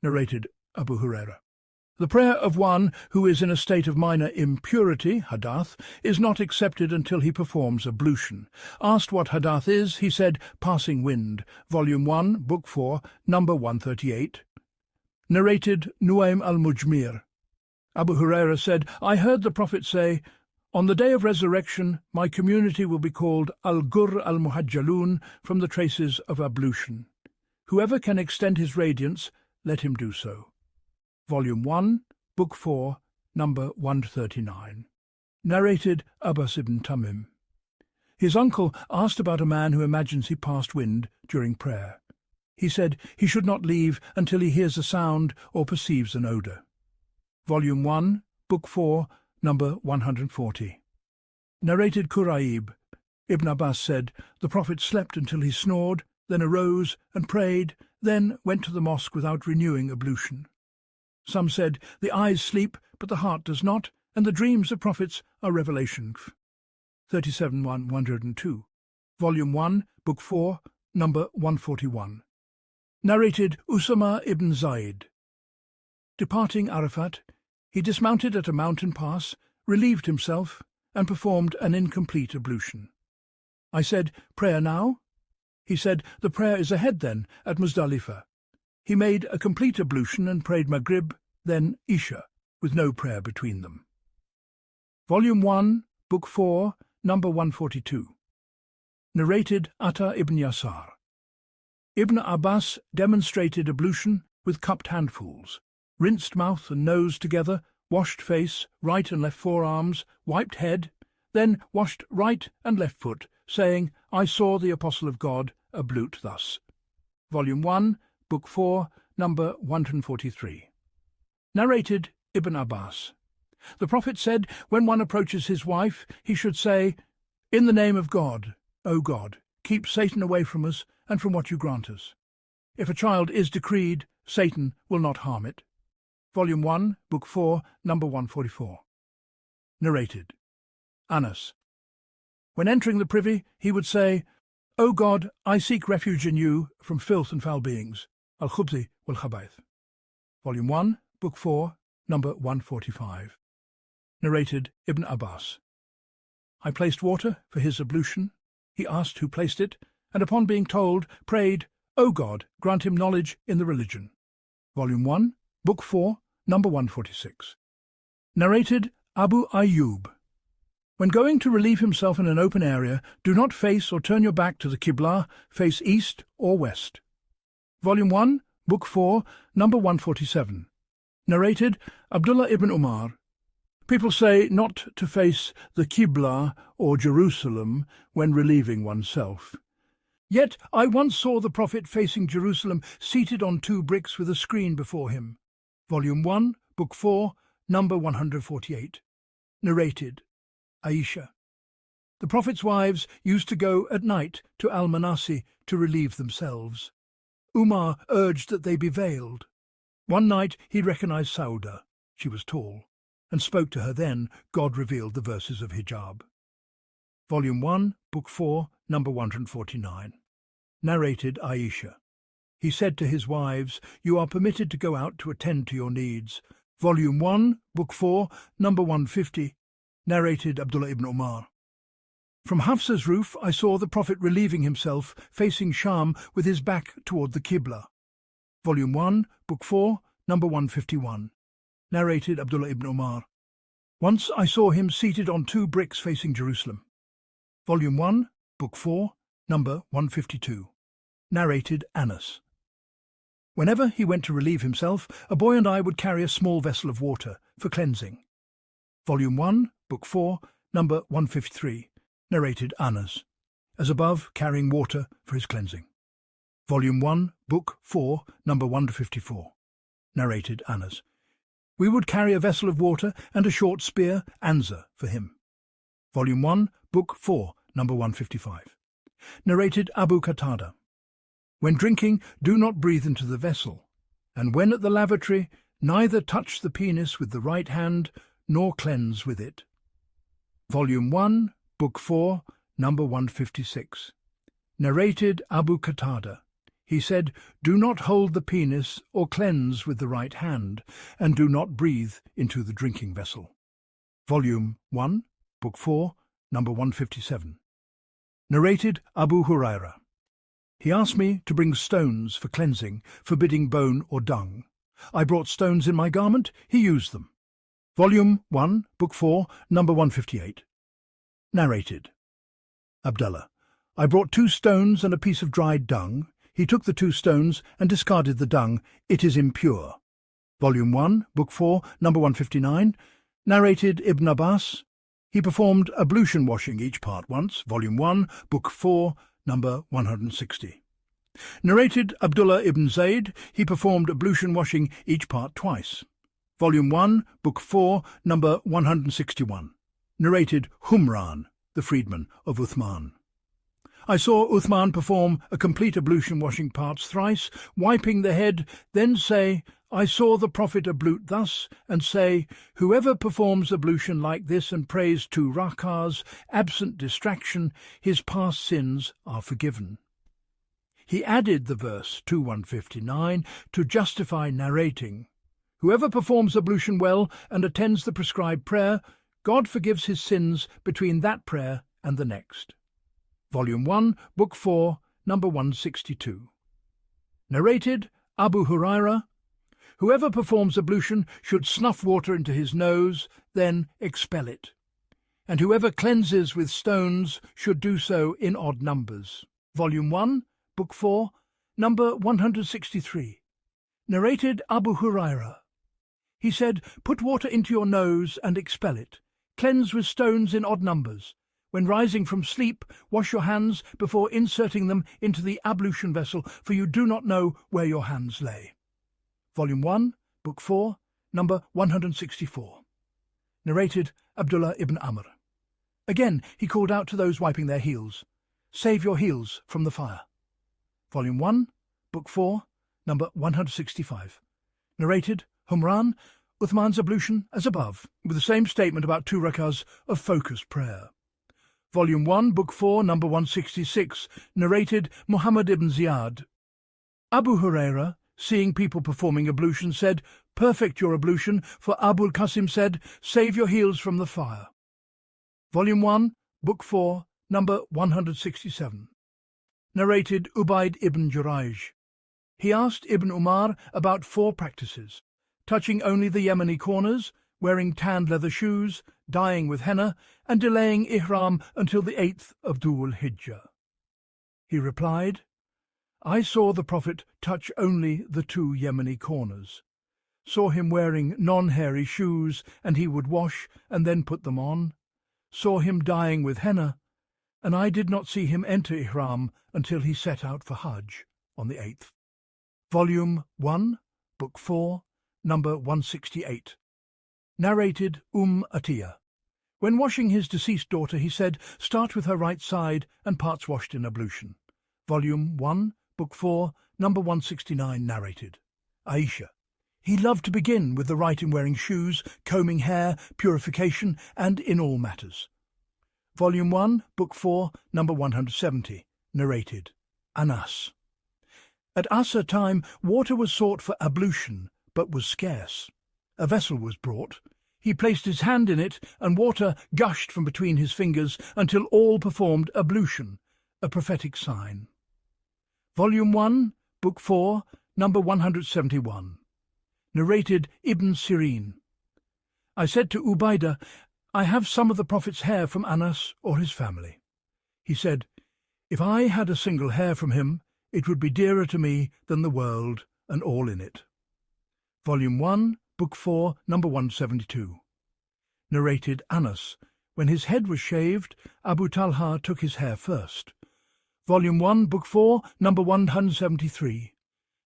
Narrated Abu Hurairah. The prayer of one who is in a state of minor impurity, hadath, is not accepted until he performs ablution. Asked what hadath is, he said, passing wind. Volume 1, Book 4, number 138. Narrated Nuaym al-Mujmir. Abu Hurairah said, "I heard the Prophet say, 'On the day of resurrection, my community will be called al-Ghurr al-Muhajjalun, from the traces of ablution. Whoever can extend his radiance, let him do so.'" Volume 1, Book 4, number 139. Narrated Abbas ibn Tamim. His uncle asked about a man who imagines he passed wind during prayer. He said he should not leave until he hears a sound or perceives an odour. Volume 1, Book 4, number 140. Narrated Quraib. Ibn Abbas said, "The Prophet slept until he snored, then arose and prayed, then went to the mosque without renewing ablution." Some said, "The eyes sleep, but the heart does not, and the dreams of prophets are revelation." 37-102. Volume 1, Book 4, number 141. Narrated Usama ibn Zayd. Departing Arafat, he dismounted at a mountain pass, relieved himself, and performed an incomplete ablution. I said, "Prayer now?" He said, "The prayer is ahead then, at Muzdalifah." He made a complete ablution and prayed Maghrib, then Isha, with no prayer between them. Volume 1, Book 4, number 142. Narrated Atta ibn Yasar. Ibn Abbas demonstrated ablution with cupped handfuls, rinsed mouth and nose together, washed face, right and left forearms, wiped head, then washed right and left foot, saying, "I saw the Apostle of God ablute thus." Volume 1, Book 4, number 143. Narrated Ibn Abbas. The Prophet said, when one approaches his wife, he should say, "In the name of God, O God, keep Satan away from us and from what you grant us." If a child is decreed, Satan will not harm it. Volume 1, Book 4, number 144. Narrated Anas. When entering the privy, he would say, "O God, I seek refuge in you from filth and foul beings." Al-Khubthi wal-Khabaith. Volume 1, Book 4, number 145. Narrated Ibn Abbas. I placed water for his ablution. He asked who placed it, and upon being told, prayed, "O God, grant him knowledge in the religion." Volume 1, Book 4, number 146. Narrated Abu Ayyub. When going to relieve himself in an open area, do not face or turn your back to the Qibla, face east or west. Volume 1, Book 4, number 147. Narrated Abdullah ibn Umar. People say not to face the Qibla or Jerusalem when relieving oneself. Yet I once saw the Prophet facing Jerusalem, seated on 2 bricks with a screen before him. Volume 1, Book 4, number 148. Narrated Aisha. The Prophet's wives used to go at night to al-Manasi to relieve themselves. Umar urged that they be veiled. One night he recognized Sauda. She was tall, and spoke to her then. God revealed the verses of hijab. Volume 1, Book 4, number 149. Narrated Aisha. He said to his wives, "You are permitted to go out to attend to your needs." Volume 1, Book 4, number 150. Narrated Abdullah ibn Umar. From Hafsa's roof I saw the Prophet relieving himself, facing Sham with his back toward the Qibla. Volume 1, Book 4, number 151. Narrated Abdullah ibn Umar. Once I saw him seated on 2 bricks facing Jerusalem. Volume 1, Book 4, number 152. Narrated Anas. Whenever he went to relieve himself, a boy and I would carry a small vessel of water for cleansing. Volume 1, Book 4, number 153. Narrated Anas. As above, carrying water for his cleansing. Volume 1, Book 4, number 154. Narrated Anas. We would carry a vessel of water and a short spear, anza, for him. Volume 1, Book 4, number 155. Narrated Abu Qatada. When drinking, do not breathe into the vessel, and when at the lavatory, neither touch the penis with the right hand, nor cleanse with it. Volume 1, Book 4, number 156. Narrated Abu Qatada. He said, do not hold the penis or cleanse with the right hand, and do not breathe into the drinking vessel. Volume 1, Book 4, number 157. Narrated Abu Hurairah. He asked me to bring stones for cleansing, forbidding bone or dung. I brought stones in my garment, he used them. Volume 1, Book 4, number 158. Narrated Abdullah. I brought 2 stones and a piece of dried dung. He took the 2 stones and discarded the dung. It is impure. Volume 1, Book 4, number 159. Narrated Ibn Abbas. He performed ablution washing each part once. Volume 1, Book 4, number 160. Narrated Abdullah ibn Zayd. He performed ablution washing each part twice. Volume 1, Book 4, number 161. Narrated Humran, the freedman of Uthman. I saw Uthman perform a complete ablution washing parts thrice, wiping the head, then say, I saw the Prophet ablute thus, and say, whoever performs ablution like this and prays 2 rakahs, absent distraction, his past sins are forgiven. He added the verse 2159 to justify narrating, whoever performs ablution well and attends the prescribed prayer, God forgives his sins between that prayer and the next. Volume 1, Book 4, number 162. Narrated Abu Hurairah. Whoever performs ablution should snuff water into his nose, then expel it. And whoever cleanses with stones should do so in odd numbers. Volume 1, Book 4, number 163. Narrated Abu Hurairah. He said, put water into your nose and expel it. Cleanse with stones in odd numbers. When rising from sleep, wash your hands before inserting them into the ablution vessel, for you do not know where your hands lay. Volume 1, Book 4, number 164. Narrated Abdullah ibn Amr. Again he called out to those wiping their heels, save your heels from the fire. Volume 1, Book 4, number 165. Narrated Humran, Uthman's ablution as above, with the same statement about 2 rakahs of focused prayer. Volume 1, Book 4, number 166, narrated Muhammad ibn Ziyad. Abu Hurairah, seeing people performing ablution, said, perfect your ablution, for Abu al-Qasim said, save your heels from the fire. Volume 1, Book 4, number 167. Narrated Ubayd ibn Jurayj. He asked Ibn Umar about 4 practices, touching only the Yemeni corners, wearing tanned leather shoes, dyeing with henna, and delaying ihram until the 8th of Dhul Hijjah. He replied, I saw the Prophet touch only the 2 Yemeni corners, saw him wearing non-hairy shoes, and he would wash and then put them on, saw him dyeing with henna, and I did not see him enter ihram until he set out for Hajj on the 8th. Volume 1, Book 4, number 168. Narrated Atiyah. When washing his deceased daughter, he said, start with her right side and parts washed in ablution. Volume 1, Book 4, number 169, narrated Aisha. He loved to begin with the right in wearing shoes, combing hair, purification, and in all matters. Volume 1, Book 4, number 170, narrated Anas. At Asr time, water was sought for ablution, but was scarce. A vessel was brought. He placed his hand in it, and water gushed from between his fingers until all performed ablution, a prophetic sign. Volume 1, Book 4, number 171. Narrated Ibn Sirin. I said to Ubaidah, I have some of the Prophet's hair from Anas or his family. He said, If I had a single hair from him, it would be dearer to me than the world and all in it. Volume 1, Book 4, number 172. Narrated Anas. When his head was shaved, Abu Talha took his hair first. Volume 1, Book 4, number 173.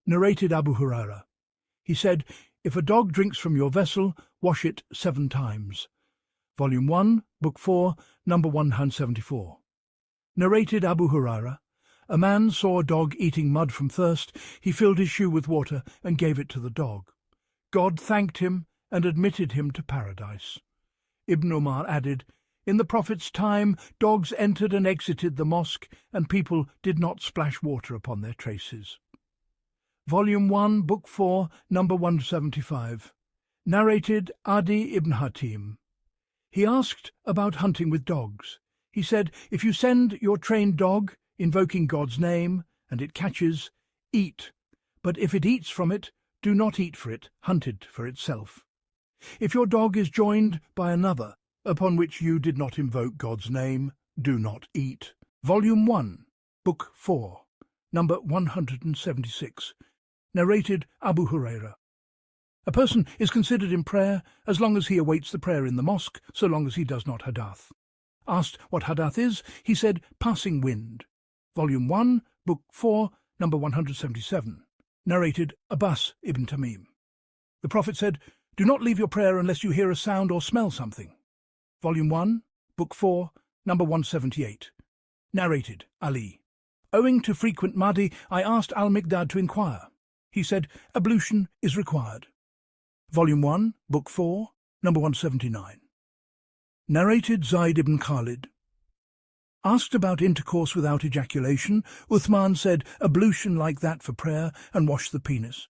Narrated Abu Hurairah. He said, "If a dog drinks from your vessel, wash it 7 times." Volume 1, Book 4, number 174. Narrated Abu Hurairah. A man saw a dog eating mud from thirst. He filled his shoe with water and gave it to the dog. God thanked him and admitted him to paradise. Ibn Umar added, "In the Prophet's time, dogs entered and exited the mosque, and people did not splash water upon their traces." Volume 1, Book 4, number 175. Narrated Adi ibn Hatim. He asked about hunting with dogs. He said, "If you send your trained dog, invoking God's name, and it catches, eat. But if it eats from it, do not eat for it, hunt it for itself. If your dog is joined by another, upon which you did not invoke God's name, do not eat." Volume 1, Book 4, number 176. Narrated Abu Hurairah. A person is considered in prayer as long as he awaits the prayer in the mosque, so long as he does not hadath. Asked what hadath is, he said, "Passing wind." Volume 1, Book 4, number 177. Narrated Abbas ibn Tamim. The Prophet said, "Do not leave your prayer unless you hear a sound or smell something." Volume 1, Book 4, number 178. Narrated Ali. Owing to frequent madi, I asked al-Miqdad to inquire. He said, "Ablution is required." Volume 1, Book 4, number 179. Narrated Zayd ibn Khalid. Asked about intercourse without ejaculation, Uthman said, "Ablution like that for prayer, and wash the penis."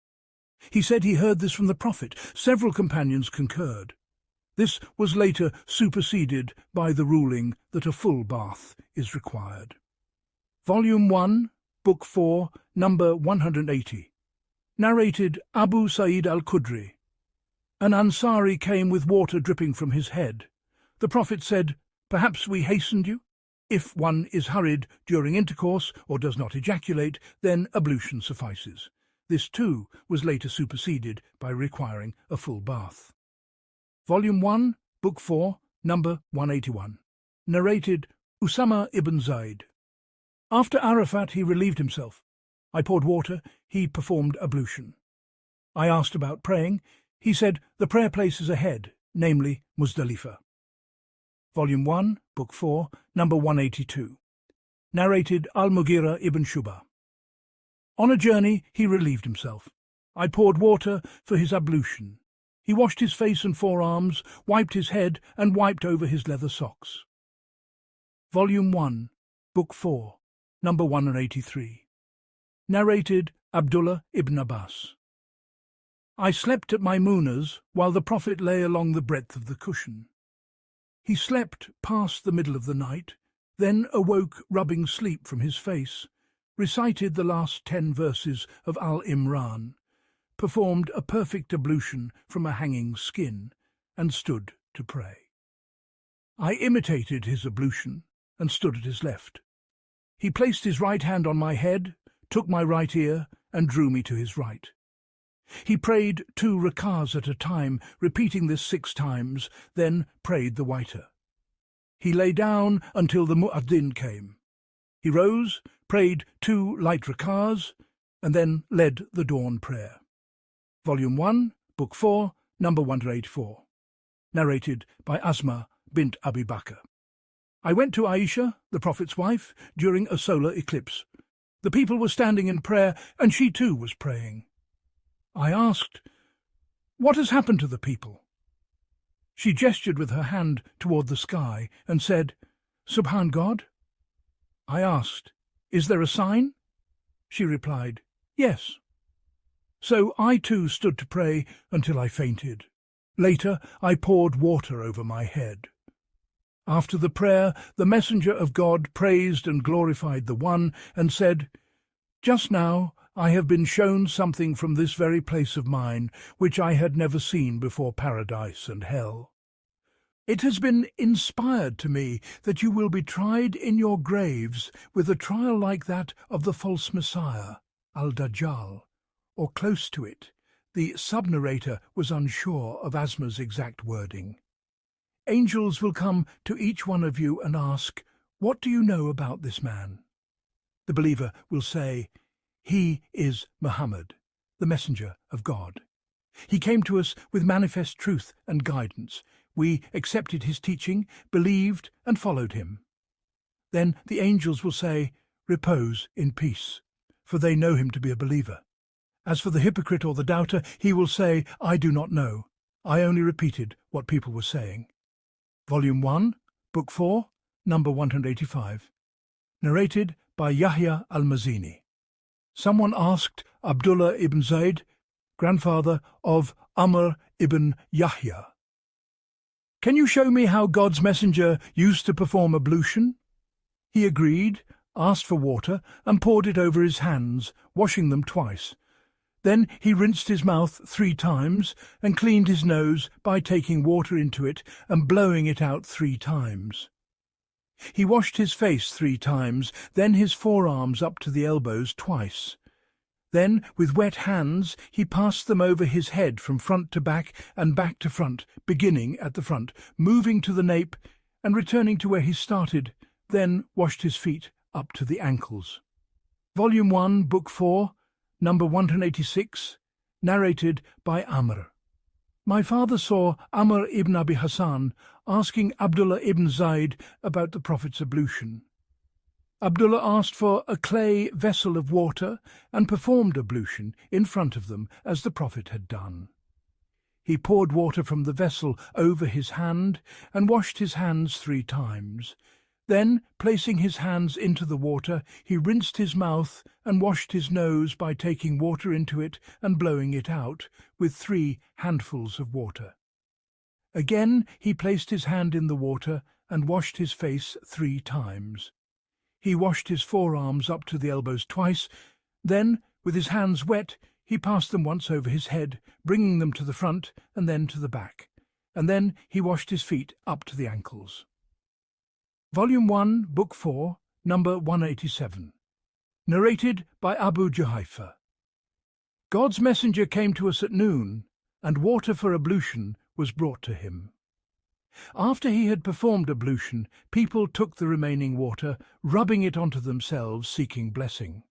He said he heard this from the Prophet. Several companions concurred. This was later superseded by the ruling that a full bath is required. Volume 1, Book 4, number 180. Narrated Abu Sa'id al-Khudri. An Ansari came with water dripping from his head. The Prophet said, "Perhaps we hastened you? If one is hurried during intercourse or does not ejaculate, then ablution suffices." This too was later superseded by requiring a full bath. Volume 1, Book 4, number 181. Narrated Usama ibn Zayd. After Arafat he relieved himself. I poured water, he performed ablution. I asked about praying. He said the prayer place is ahead, namely Muzdalifah. Volume 1, Book 4, number 182. Narrated al-Mughirah ibn Shuba. On a journey he relieved himself. I poured water for his ablution. He washed his face and forearms, wiped his head, and wiped over his leather socks. Volume 1, Book 4, number 183. Narrated Abdullah ibn Abbas. I slept at Maymuna's while the Prophet lay along the breadth of the cushion. He slept past the middle of the night, then awoke rubbing sleep from his face, recited the last 10 verses of Al-Amrani, performed a perfect ablution from a hanging skin, and stood to pray. I imitated his ablution and stood at his left. He placed his right hand on my head, took my right ear, and drew me to his right. He prayed 2 rak'ahs at a time, repeating this 6 times, then prayed the witr. He lay down until the mu'adhin came. He rose, prayed 2 light rak'ahs, and then led the dawn prayer. Volume 1, Book 4, number 184. Narrated by Asma bint Abi Bakr. I went to Aisha, the Prophet's wife, during a solar eclipse. The people were standing in prayer, and she too was praying. I asked, "What has happened to the people?" She gestured with her hand toward the sky and said, "Subhan God." I asked, "Is there a sign?" She replied, "Yes." So I too stood to pray until I fainted. Later I poured water over my head. After the prayer, the messenger of God praised and glorified the One and said, "Just now I have been shown something from this very place of mine, which I had never seen before paradise and hell. It has been inspired to me that you will be tried in your graves with a trial like that of the false Messiah, al-Dajjal, or close to it. The sub-narrator was unsure of Asma's exact wording. Angels will come to each one of you and ask, "What do you know about this man?" The believer will say, "He is Muhammad, the messenger of God. He came to us with manifest truth and guidance. We accepted his teaching, believed and followed him." Then the angels will say, "Repose in peace," for they know him to be a believer. As for the hypocrite or the doubter, he will say, "I do not know. I only repeated what people were saying." Volume 1, Book 4, number 185. Narrated by Yahya al-Mazini. Someone asked Abdullah ibn Zayd, grandfather of Amr ibn Yahya, "Can you show me how God's messenger used to perform ablution?" He agreed, asked for water, and poured it over his hands, washing them twice. Then he rinsed his mouth 3 times and cleaned his nose by taking water into it and blowing it out 3 times. He washed his face 3 times, then his forearms up to the elbows twice. Then, with wet hands, he passed them over his head from front to back and back to front, beginning at the front, moving to the nape and returning to where he started, then washed his feet up to the ankles. Volume 1, Book 4, number 186, narrated by Amr. My father saw Amr ibn Abi Hassan asking Abdullah ibn Zayd about the Prophet's ablution. Abdullah asked for a clay vessel of water and performed ablution in front of them as the Prophet had done. He poured water from the vessel over his hand and washed his hands 3 times. Then, placing his hands into the water, he rinsed his mouth and washed his nose by taking water into it and blowing it out with 3 handfuls of water. Again he placed his hand in the water and washed his face 3 times. He washed his forearms up to the elbows twice. Then, with his hands wet, he passed them once over his head, bringing them to the front and then to the back. And then he washed his feet up to the ankles. Volume 1, Book 4, number 187. Narrated by Abu Juhayfa. God's messenger came to us at noon, and water for ablution was brought to him. After he had performed ablution, people took the remaining water, rubbing it onto themselves, seeking blessing.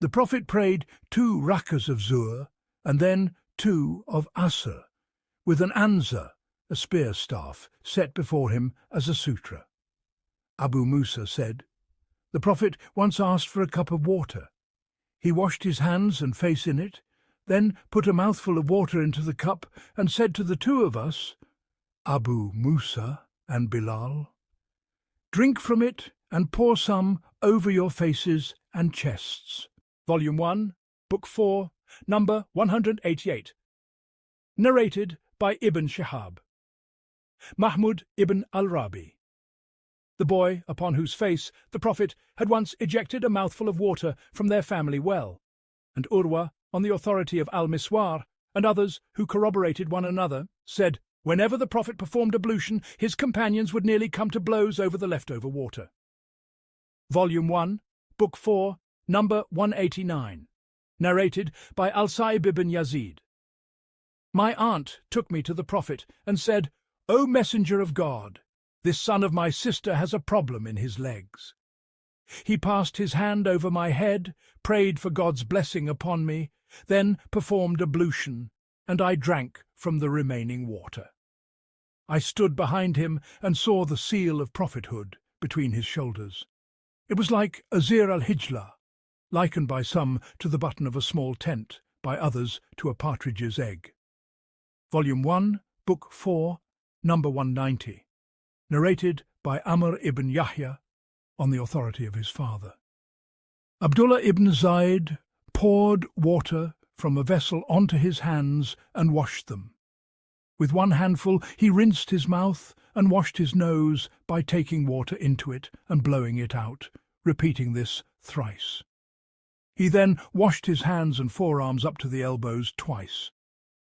The Prophet prayed 2 rakas of Zuhr, and then 2 of Asr, with an anza, a spear staff, set before him as a sutra. Abu Musa said, "The Prophet once asked for a cup of water. He washed his hands and face in it, then put a mouthful of water into the cup and said to the 2 of us, Abu Musa and Bilal, 'Drink from it and pour some over your faces and chests.'" Volume 1, Book 4, number 188. Narrated by Ibn Shihab. Mahmud ibn al-Rabi. The boy upon whose face the Prophet had once ejected a mouthful of water from their family well, and Urwa, on the authority of al-Miswar and others who corroborated one another, said, whenever the Prophet performed ablution, his companions would nearly come to blows over the leftover water. Volume 1, Book 4, number 189. Narrated by Al-Sa'ib ibn Yazid. My aunt took me to the Prophet and said, "O Messenger of God, this son of my sister has a problem in his legs." He passed his hand over my head, prayed for God's blessing upon me, then performed ablution, and I drank from the remaining water. I stood behind him and saw the seal of prophethood between his shoulders. It was like a zir al-hijla, likened by some to the button of a small tent, by others to a partridge's egg. Volume 1, Book 4, number 190. Narrated by Amr ibn Yahya, on the authority of his father. Abdullah ibn Zayd poured water from a vessel onto his hands and washed them. With one handful he rinsed his mouth and washed his nose by taking water into it and blowing it out, repeating this thrice. He then washed his hands and forearms up to the elbows twice.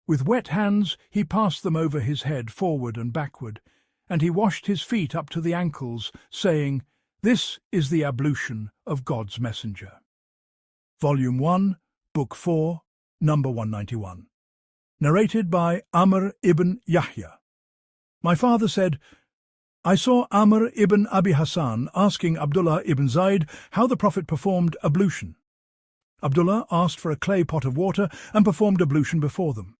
With wet hands he passed them over his head forward and backward, and he washed his feet up to the ankles, saying, "This is the ablution of God's messenger." Volume 1, Book 4, number 191. Narrated by Amr ibn Yahya. My father said, I saw Amr ibn Abi Hassan asking Abdullah ibn Zayd how the Prophet performed ablution. Abdullah asked for a clay pot of water and performed ablution before them.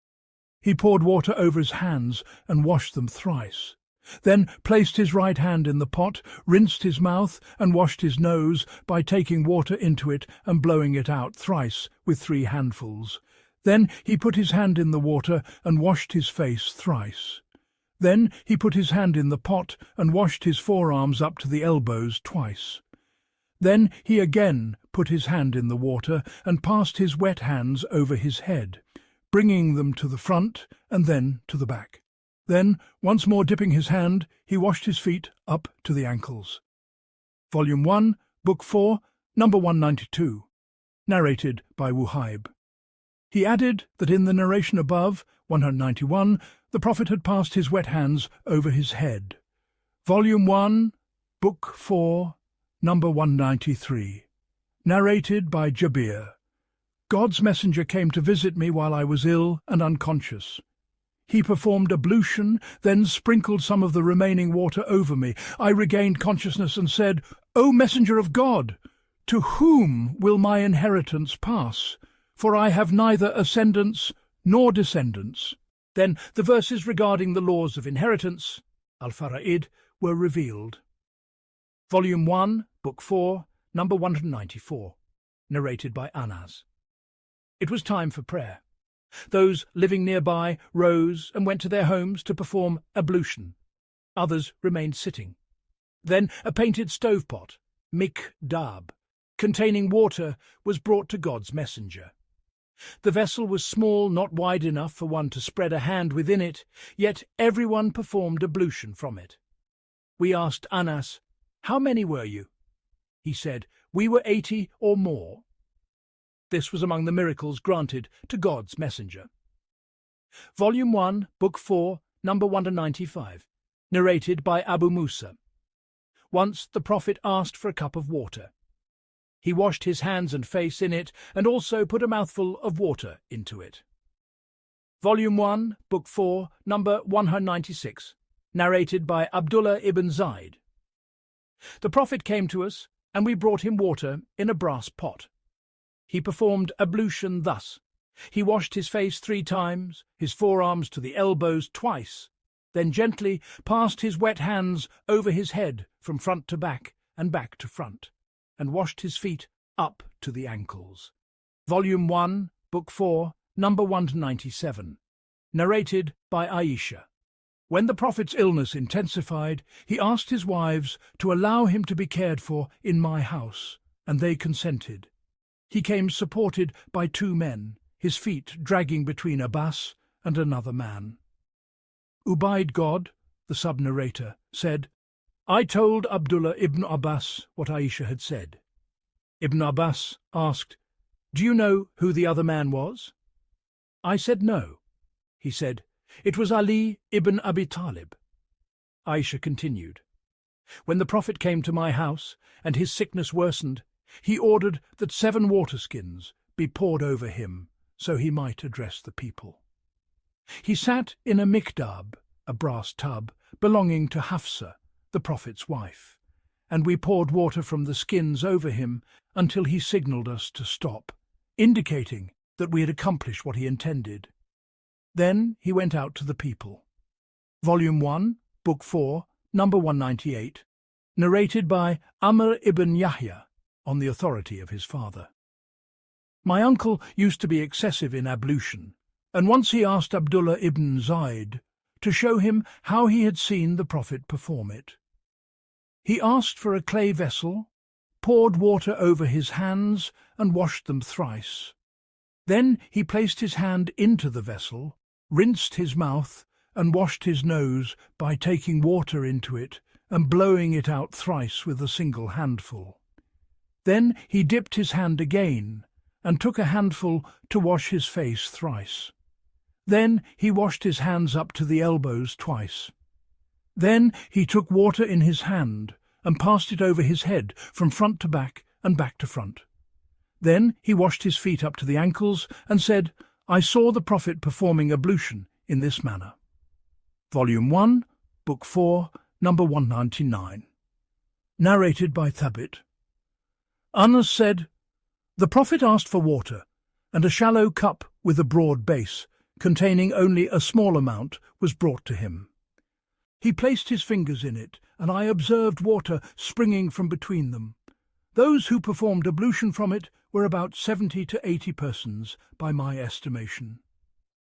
He poured water over his hands and washed them thrice, then placed his right hand in the pot, rinsed his mouth and washed his nose by taking water into it and blowing it out thrice with 3 handfuls. Then he put his hand in the water and washed his face thrice. Then he put his hand in the pot and washed his forearms up to the elbows twice. Then he again put his hand in the water and passed his wet hands over his head, bringing them to the front and then to the back. Then, once more dipping his hand, he washed his feet up to the ankles. Volume 1, Book 4, number 192. Narrated by Wuhaib. He added that in the narration above, 191, the Prophet had passed his wet hands over his head. Volume 1, Book 4, number 193. Narrated by Jabir. God's messenger came to visit me while I was ill and unconscious. He performed ablution, then sprinkled some of the remaining water over me. I regained consciousness and said, O messenger of God, to whom will my inheritance pass? For I have neither ascendants nor descendants. Then the verses regarding the laws of inheritance, al-Fara'id, were revealed. Volume 1, Book 4, number 194. Narrated by Anas. It was time for prayer. Those living nearby rose and went to their homes to perform ablution. Others remained sitting. Then a painted stovepot, mikdab, containing water, was brought to God's messenger. The vessel was small, not wide enough for one to spread a hand within it, yet everyone performed ablution from it. We asked Anas, "How many were you?" He said, "We were 80 or more." This was among the miracles granted to God's messenger. Volume 1, Book 4, number 195. Narrated by Abu Musa. Once the Prophet asked for a cup of water. He washed his hands and face in it, and also put a mouthful of water into it. Volume 1, Book 4, number 196. Narrated by Abdullah ibn Zayd. The Prophet came to us, and we brought him water in a brass pot. He performed ablution thus. He washed his face 3 times, his forearms to the elbows twice, then gently passed his wet hands over his head from front to back and back to front, and washed his feet up to the ankles. Volume 1, Book 4, number 197. Narrated by Aisha. When the Prophet's illness intensified, he asked his wives to allow him to be cared for in my house, and they consented. He came supported by 2 men, his feet dragging between Abbas and another man. Ubayd God, the sub-narrator, said, I told Abdullah ibn Abbas what Aisha had said. Ibn Abbas asked, Do you know who the other man was? I said no. He said, It was Ali ibn Abi Talib. Aisha continued, When the Prophet came to my house and his sickness worsened, he ordered that 7 waterskins be poured over him so he might address the people. He sat in a mikdab, a brass tub, belonging to Hafsa, the Prophet's wife, and we poured water from the skins over him until he signalled us to stop, indicating that we had accomplished what he intended. Then he went out to the people. Volume 1, Book 4, number 198, narrated by Amr ibn Yahya, on the authority of his father. My uncle used to be excessive in ablution, and once he asked Abdullah ibn Zayd to show him how he had seen the Prophet perform it. He asked for a clay vessel, poured water over his hands, and washed them thrice. Then he placed his hand into the vessel, rinsed his mouth, and washed his nose by taking water into it and blowing it out thrice with a single handful. Then he dipped his hand again and took a handful to wash his face thrice. Then he washed his hands up to the elbows twice. Then he took water in his hand and passed it over his head from front to back and back to front. Then he washed his feet up to the ankles and said, I saw the Prophet performing ablution in this manner. Volume 1, Book 4, number 199. Narrated by Thabit. Anas said, the Prophet asked for water, and a shallow cup with a broad base, containing only a small amount, was brought to him. He placed his fingers in it, and I observed water springing from between them. Those who performed ablution from it were about 70 to 80 persons, by my estimation.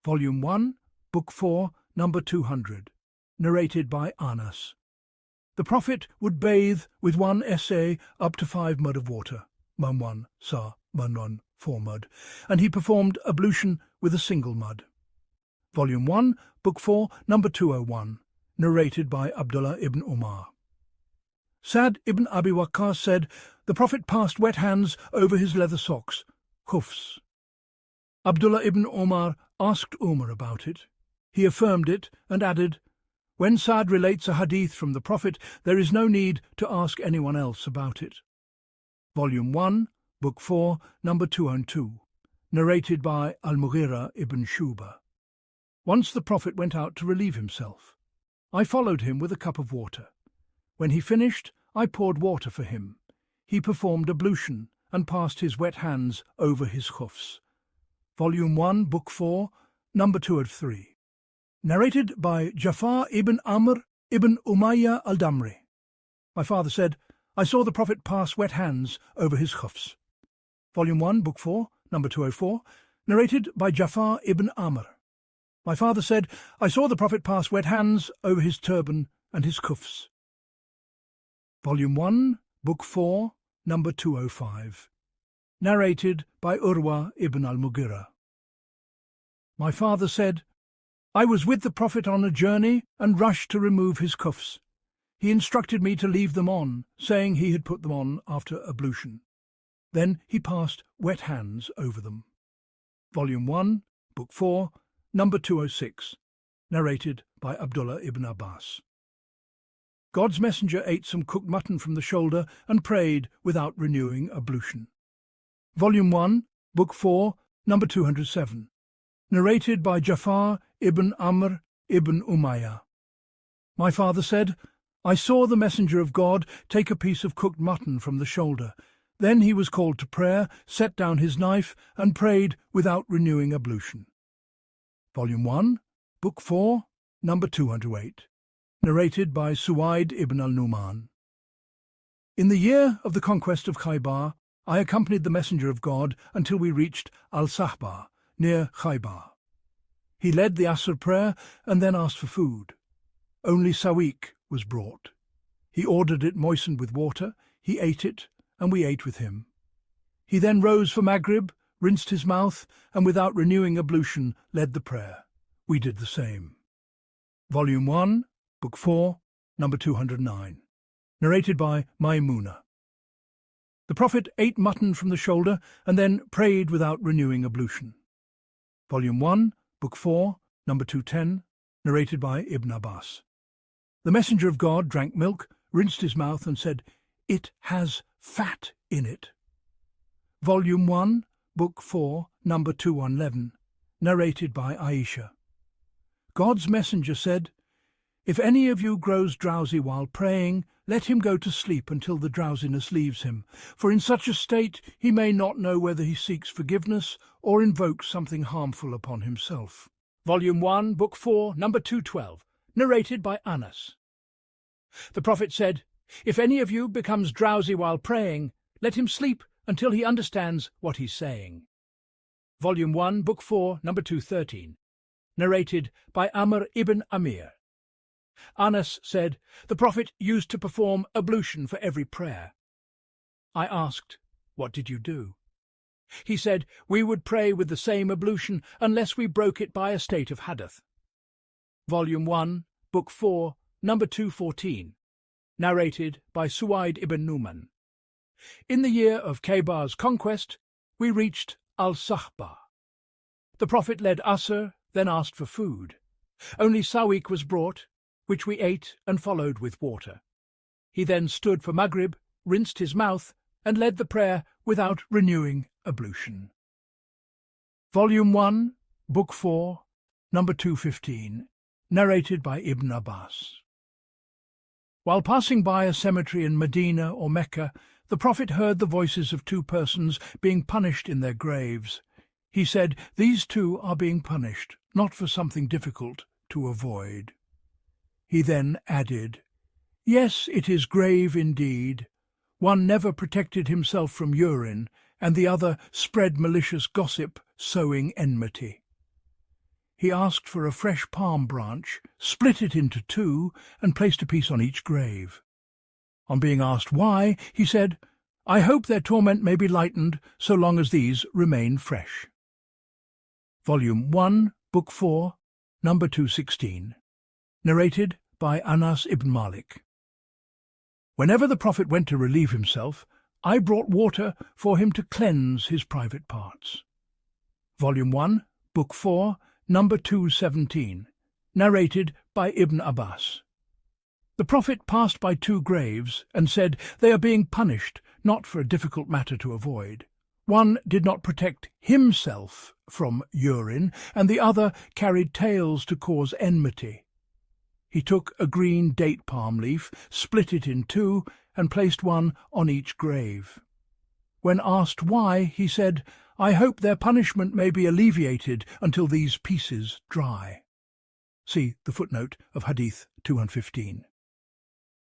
Volume 1, Book 4, number 200. Narrated by Anas. The Prophet would bathe with 1 essay up to 5 mud of water, man 1, sa, man 1, 4 mud, and he performed ablution with a single mud. Volume 1, Book 4, number 201. Narrated by Abdullah ibn Umar. Sa'd ibn Abi Waqqas said, the Prophet passed wet hands over his leather socks, khufs. Abdullah ibn Umar asked Umar about it. He affirmed it and added, when Sa'd relates a hadith from the Prophet, there is no need to ask anyone else about it. Volume 1, Book 4, number 202. Narrated by al-Mughirah ibn Shuba. Once the Prophet went out to relieve himself. I followed him with a cup of water. When he finished, I poured water for him. He performed ablution and passed his wet hands over his khufs. Volume 1, Book 4, number 203. Narrated by Ja'far ibn Amr ibn Umayyah al-Damri. My father said, I saw the Prophet pass wet hands over his khufs. Volume 1, Book 4, number 204. Narrated by Ja'far ibn Amr. My father said, I saw the Prophet pass wet hands over his turban and his khufs. Volume 1, Book 4, number 205. Narrated by Urwa ibn al-Mughirah. My father said, I was with the Prophet on a journey and rushed to remove his khufs. He instructed me to leave them on, saying he had put them on after ablution. Then he passed wet hands over them. Volume 1, Book 4, number 206. Narrated by Abdullah ibn Abbas. God's messenger ate some cooked mutton from the shoulder and prayed without renewing ablution. Volume 1, Book 4, number 207. Narrated by Ja'far ibn Amr ibn Umayyah. My father said, I saw the messenger of God take a piece of cooked mutton from the shoulder. Then he was called to prayer, set down his knife, and prayed without renewing ablution. Volume 1, Book 4, number 208. Narrated by Suwaid ibn al-Numan. In the year of the conquest of Khaybar, I accompanied the messenger of God until we reached al-Sahba, near Khaybar. He led the Asr prayer and then asked for food. Only sawiq was brought. He ordered it moistened with water, he ate it, and we ate with him. He then rose for Maghrib, rinsed his mouth, and without renewing ablution led the prayer. We did the same. Volume 1, Book 4, number 209. Narrated by Maimuna. The Prophet ate mutton from the shoulder and then prayed without renewing ablution. Volume 1, Book 4, number 210, narrated by Ibn Abbas. The messenger of God drank milk, rinsed his mouth and said, It has fat in it. Volume 1, Book 4, number 211, narrated by Aisha. God's messenger said, If any of you grows drowsy while praying, let him go to sleep until the drowsiness leaves him, for in such a state he may not know whether he seeks forgiveness or invokes something harmful upon himself. Volume 1, Book 4, number 212, narrated by Anas. The Prophet said, If any of you becomes drowsy while praying, let him sleep until he understands what he's saying. Volume 1, Book 4, number 213, narrated by Amr ibn Amir. Anas said, The Prophet used to perform ablution for every prayer. I asked, What did you do? He said, We would pray with the same ablution unless we broke it by a state of hadath. Volume 1, Book 4, number 214, narrated by Suwaid ibn Numan. In the year of Khaybar's conquest, we reached al-Sahba. The Prophet led Asr, then asked for food. Only sawiq was brought. which we ate and followed with water. He then stood for Maghrib, rinsed his mouth, and led the prayer without renewing ablution. Volume 1, Book 4, number 215, narrated by Ibn Abbas. While passing by a cemetery in Medina or Mecca, the Prophet heard the voices of two persons being punished in their graves. He said, "These two are being punished, not for something difficult to avoid." He then added, "Yes, it is grave indeed. One never protected himself from urine, and the other spread malicious gossip, sowing enmity." He asked for a fresh palm branch, split it into two, and placed a piece on each grave. On being asked why, he said, "I hope their torment may be lightened so long as these remain fresh." Volume 1, Book 4, number 216, narrated by Anas ibn Malik. Whenever the Prophet went to relieve himself, I brought water for him to cleanse his private parts. Volume 1, Book 4, number 217, narrated by Ibn Abbas. The Prophet passed by two graves and said, "They are being punished, not for a difficult matter to avoid. One did not protect himself from urine, and the other carried tales to cause enmity." He took a green date palm leaf, split it in two, and placed one on each grave. When asked why, he said, "I hope their punishment may be alleviated until these pieces dry." See the footnote of Hadith 215.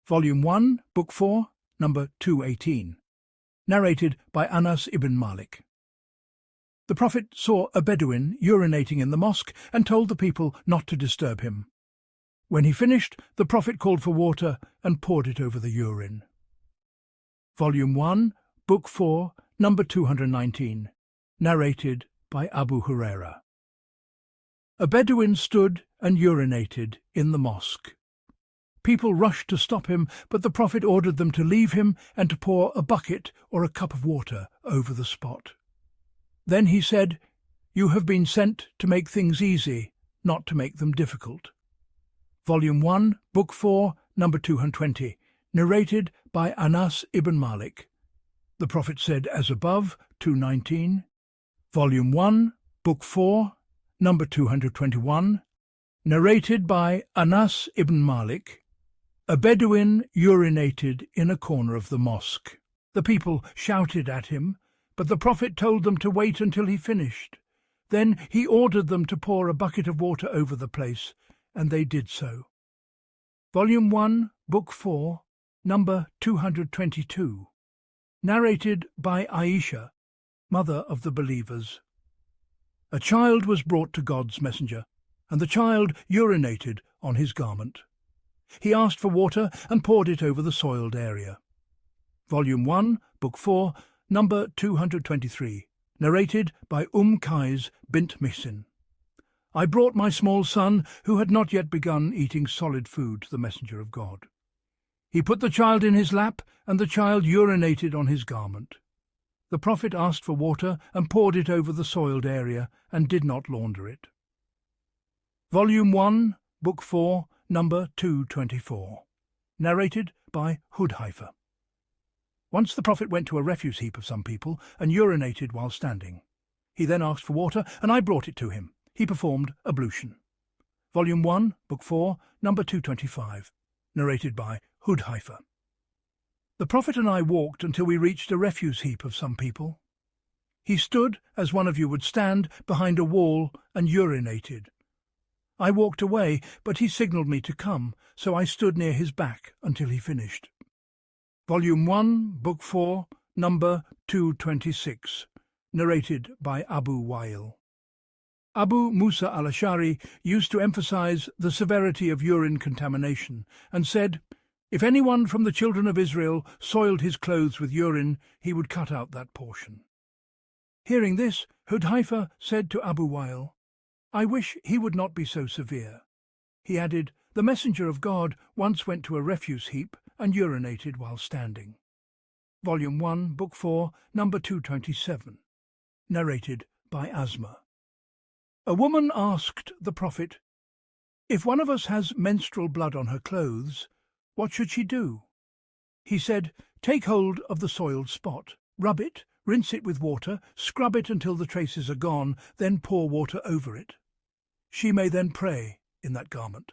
Volume 1, Book 4, number 218, narrated by Anas ibn Malik. The Prophet saw a Bedouin urinating in the mosque and told the people not to disturb him. When he finished, the Prophet called for water and poured it over the urine. Volume 1, Book 4, number 219, narrated by Abu Hurairah. A Bedouin stood and urinated in the mosque. People rushed to stop him, but the Prophet ordered them to leave him and to pour a bucket or a cup of water over the spot. Then he said, "You have been sent to make things easy, not to make them difficult." Volume 1, Book 4, number 220, narrated by Anas ibn Malik. The Prophet said as above, 219. Volume 1, Book 4, number 221, narrated by Anas ibn Malik. A Bedouin urinated in a corner of the mosque. The people shouted at him, but the Prophet told them to wait until he finished. Then he ordered them to pour a bucket of water over the place, and they did so. Volume 1, Book 4, number 222, narrated by Aisha, mother of the believers. A child was brought to God's messenger, and the child urinated on his garment. He asked for water and poured it over the soiled area. Volume 1, Book 4, number 223, narrated by Qais bint Mihsin. I brought my small son, who had not yet begun eating solid food, to the messenger of God. He put the child in his lap, and the child urinated on his garment. The Prophet asked for water and poured it over the soiled area and did not launder it. Volume 1, Book 4, number 224, narrated by Hudhaifa. Once the Prophet went to a refuse heap of some people and urinated while standing. He then asked for water, and I brought it to him. He performed ablution. Volume 1, Book 4, number 225, narrated by Hudhaifa. The Prophet and I walked until we reached a refuse heap of some people. He stood, as one of you would stand, behind a wall and urinated. I walked away, but he signalled me to come, so I stood near his back until he finished. Volume 1, Book 4, number 226, narrated by Abu Wa'il. Abu Musa al-Ash'ari used to emphasize the severity of urine contamination and said, "If anyone from the children of Israel soiled his clothes with urine, he would cut out that portion." Hearing this, Hudhaifa said to Abu Wa'il, "I wish he would not be so severe." He added, "The messenger of God once went to a refuse heap and urinated while standing." Volume 1, Book 4, number 227, narrated by Asma. A woman asked the Prophet, If one of us has menstrual blood on her clothes, what should she do? He said, take hold of the soiled spot, rub it, rinse it with water, scrub it until the traces are gone, then pour water over it. She may then pray in that garment.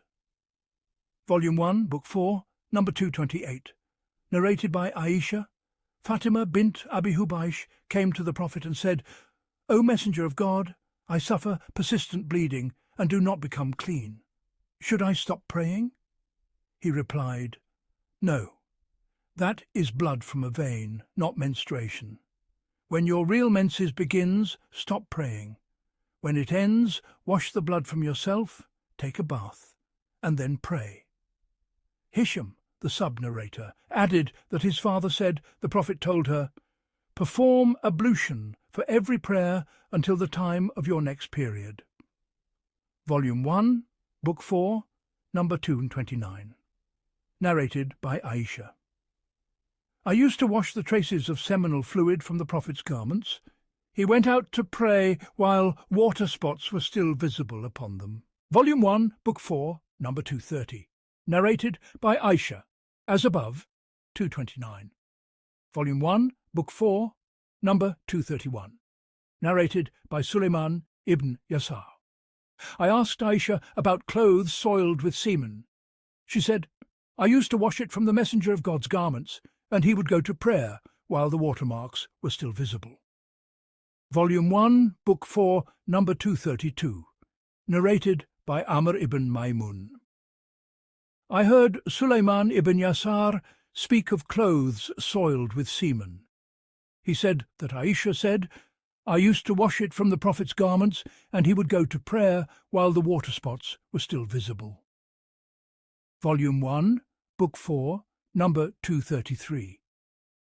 Volume 1, Book 4, number 228. Narrated by Aisha, Fatima bint Abi Hubaysh came to the Prophet and said, O Messenger of God, I suffer persistent bleeding and do not become clean. Should I stop praying? He replied, No. That is blood from a vein, not menstruation. When your real menses begins, stop praying. When it ends, wash the blood from yourself, take a bath, and then pray. Hisham, the sub-narrator, added that his father said the Prophet told her, Perform ablution for every prayer until the time of your next period. Volume 1, Book 4, number 229. Narrated by Aisha. I used to wash the traces of seminal fluid from the Prophet's garments. He went out to pray while water spots were still visible upon them. Volume 1, Book 4, number 230. Narrated by Aisha, as above, 229. Volume 1, Book 4, number 231. Narrated by Sulaiman ibn Yasar. I asked Aisha about clothes soiled with semen. She said, I used to wash it from the Messenger of God's garments, and he would go to prayer while the watermarks were still visible. Volume 1, Book 4, number 232. Narrated by Amr ibn Maymun. I heard Sulaiman ibn Yasar speak of clothes soiled with semen. He said that Aisha said, I used to wash it from the Prophet's garments, and he would go to prayer while the water spots were still visible. Volume 1, Book 4, number 233.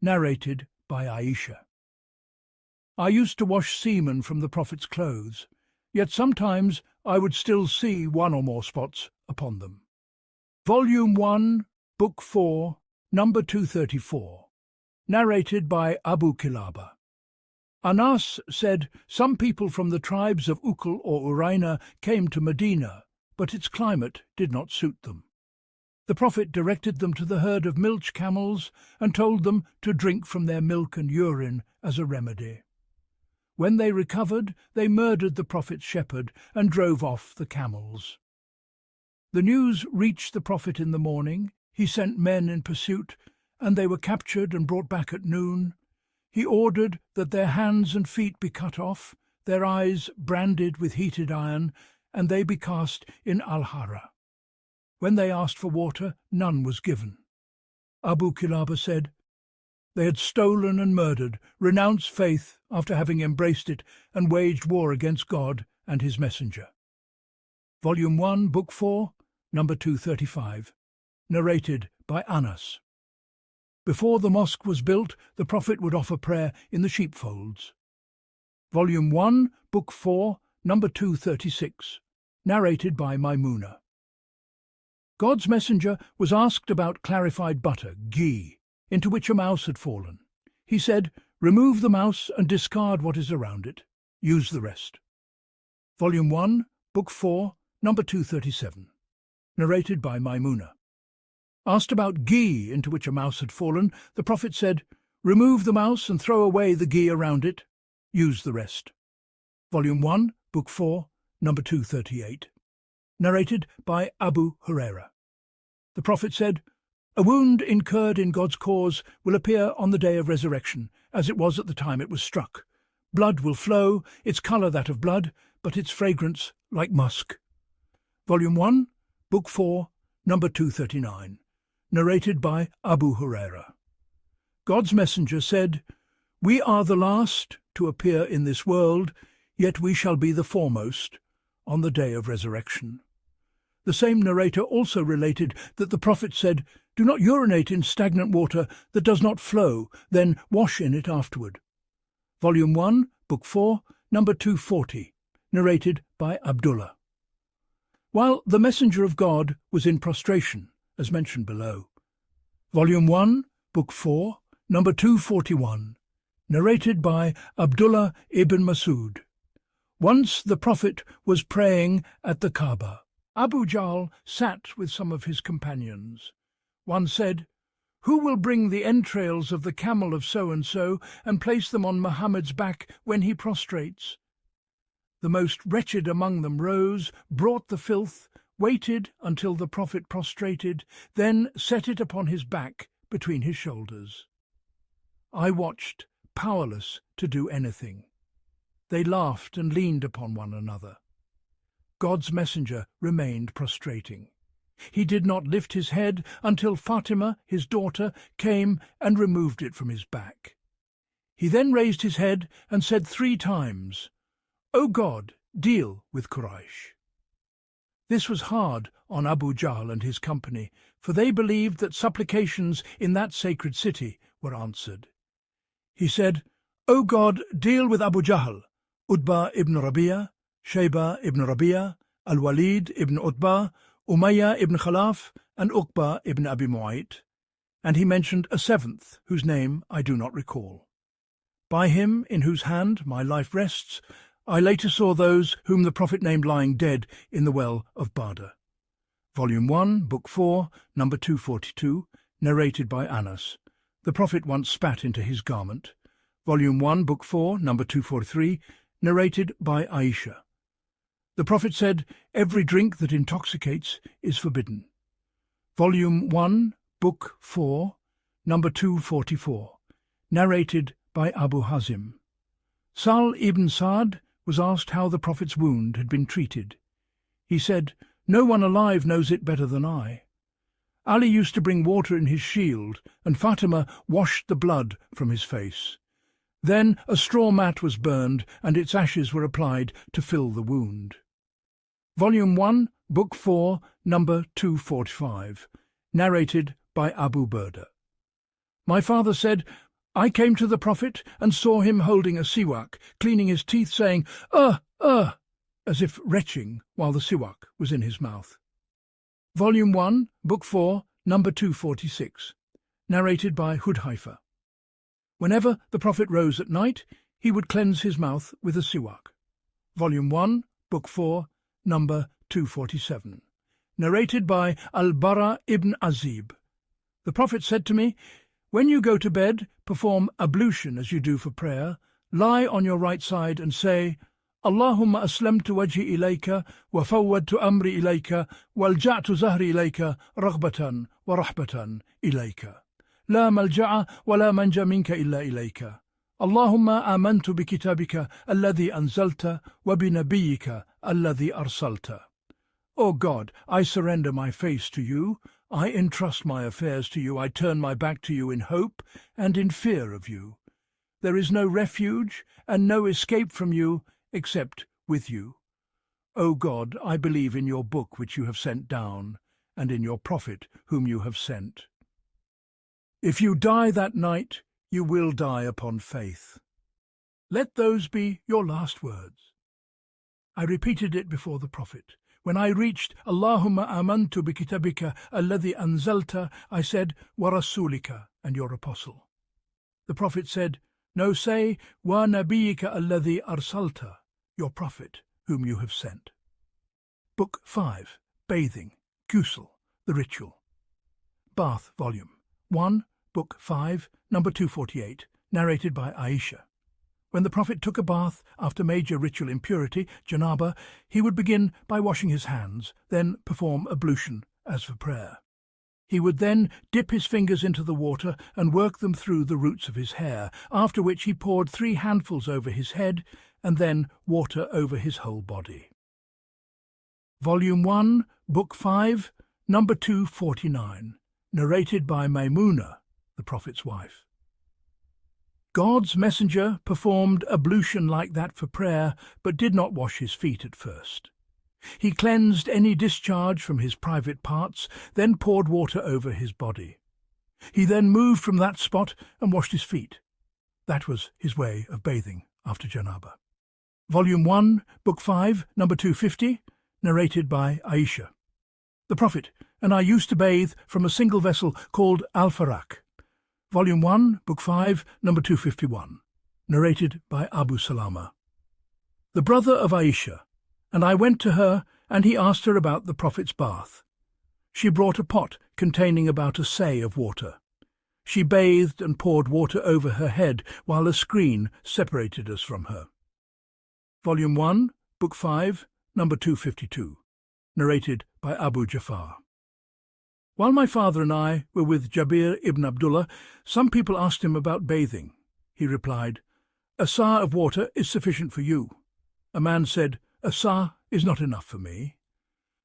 Narrated by Aisha. I used to wash semen from the Prophet's clothes, yet sometimes I would still see one or more spots upon them. Volume 1, Book 4, number 234. Narrated by Abu Kilaba. Anas said some people from the tribes of Ukul or Uraina came to Medina, but its climate did not suit them. The Prophet directed them to the herd of milch camels and told them to drink from their milk and urine as a remedy. When they recovered, they murdered the Prophet's shepherd and drove off the camels. The news reached the Prophet in the morning. He sent men in pursuit, and they were captured and brought back at noon. He ordered that their hands and feet be cut off, their eyes branded with heated iron, and they be cast in Al-Hara. When they asked for water, none was given. Abu Kilaba said, They had stolen and murdered, renounced faith after having embraced it, and waged war against God and his messenger. Volume 1, Book 4, number 235. Narrated by Anas. Before the mosque was built, the Prophet would offer prayer in the sheepfolds. Volume 1, Book 4, number 236. Narrated by Maimuna. God's messenger was asked about clarified butter, ghee, into which a mouse had fallen. He said, Remove the mouse and discard what is around it. Use the rest. Volume 1, Book 4, number 237. Narrated by Maimuna. Asked about ghee into which a mouse had fallen, the Prophet said, Remove the mouse and throw away the ghee around it. Use the rest. Volume 1, Book 4, number 238. Narrated by Abu Hurairah. The Prophet said, A wound incurred in God's cause will appear on the day of resurrection, as it was at the time it was struck. Blood will flow, its colour that of blood, but its fragrance like musk. Volume 1, Book 4, number 239. Narrated by Abu Hurairah. God's messenger said, We are the last to appear in this world, yet we shall be the foremost on the day of resurrection. The same narrator also related that the Prophet said, Do not urinate in stagnant water that does not flow, then wash in it afterward. Volume 1, Book 4, number 240. Narrated by Abdullah. While the Messenger of God was in prostration, as mentioned below. Volume 1, Book 4, number 241. Narrated by Abdullah ibn Masud. Once the Prophet was praying at the Kaaba. Abu Jahl sat with some of his companions. One said, "Who will bring the entrails of the camel of so-and-so and place them on Muhammad's back when he prostrates?" The most wretched among them rose, brought the filth, waited until the Prophet prostrated, then set it upon his back between his shoulders. I watched, powerless to do anything. They laughed and leaned upon one another. God's messenger remained prostrating. He did not lift his head until Fatima, his daughter, came and removed it from his back. He then raised his head and said 3 times, "O God, deal with Quraysh." This was hard on Abu Jahl and his company, for they believed that supplications in that sacred city were answered. He said, "O God, deal with Abu Jahl, Utbah ibn Rabi'ah, Shaybah ibn Rabi'ah, al-Walid ibn Utbah, Umayyah ibn Khalaf, and Uqbah ibn Abi Mu'ayt." And he mentioned a 7th, whose name I do not recall. By him, in whose hand my life rests, I later saw those whom the Prophet named lying dead in the well of Bada. Volume 1, Book 4, number 242, narrated by Anas. The Prophet once spat into his garment. Volume 1, Book 4, number 243, narrated by Aisha. The Prophet said, "Every drink that intoxicates is forbidden." Volume 1, Book 4, number 244, narrated by Abu Hazim. Sahl ibn Sa'd was asked how the Prophet's wound had been treated. He said, "No one alive knows it better than I." Ali used to bring water in his shield, and Fatima washed the blood from his face. Then a straw mat was burned, and its ashes were applied to fill the wound. Volume 1, Book 4, number 245, narrated by Abu Burda. My father said, "I came to the Prophet and saw him holding a siwak, cleaning his teeth, saying, 'as if retching while the siwak was in his mouth." Volume 1, Book 4, number 246, narrated by Hudhaifa. Whenever the Prophet rose at night, he would cleanse his mouth with a siwak. Volume 1, Book 4, number 247, narrated by al-Bara ibn Azib. The Prophet said to me, "When you go to bed, perform ablution as you do for prayer, lie on your right side and say, Allahumma aslamtu wajhi ilayka wa fawwadtu amri ilayka walja'tu zahri ilayka raghbatan wa rahbatan ilayka. لا ملجأ ولا منجا منك إلا إليك. اللهم آمنت بكتابك الذي أنزلت وبنبيك الذي أرسلت." O God, I surrender my face to you, I entrust my affairs to you, I turn my back to you in hope and in fear of you. There is no refuge and no escape from you except with you. O God, I believe in your book which you have sent down, and in your Prophet whom you have sent. If you die that night, you will die upon faith. Let those be your last words. I repeated it before the Prophet. When I reached Allahumma amantu bi kitabika alladhi anzalta, I said, wa rasulika, and your apostle. The Prophet said, "No, say, wa nabiyika alladhi arsalta, your Prophet, whom you have sent." Book 5, Bathing, Ghusl, the Ritual. Bath, Volume 1, Book 5, number 248, narrated by Aisha. When the Prophet took a bath after major ritual impurity, janaba, he would begin by washing his hands, then perform ablution as for prayer. He would then dip his fingers into the water and work them through the roots of his hair, after which he poured 3 handfuls over his head and then water over his whole body. Volume 1, Book 5, number 249, narrated by Maymuna, the Prophet's wife. God's messenger performed ablution like that for prayer, but did not wash his feet at first. He cleansed any discharge from his private parts, then poured water over his body. He then moved from that spot and washed his feet. That was his way of bathing after janaba. Volume 1, Book 5, number 250, narrated by Aisha. The Prophet and I used to bathe from a single vessel called al-Farak. Volume 1, Book 5, number 251, narrated by Abu Salama. The brother of Aisha, and I went to her and he asked her about the Prophet's bath. She brought a pot containing about a seah of water. She bathed and poured water over her head while a screen separated us from her. Volume 1, Book 5, number 252. Narrated by Abu Jafar. While my father and I were with Jabir ibn Abdullah, some people asked him about bathing. He replied, "A seah of water is sufficient for you." A man said, "A seah is not enough for me."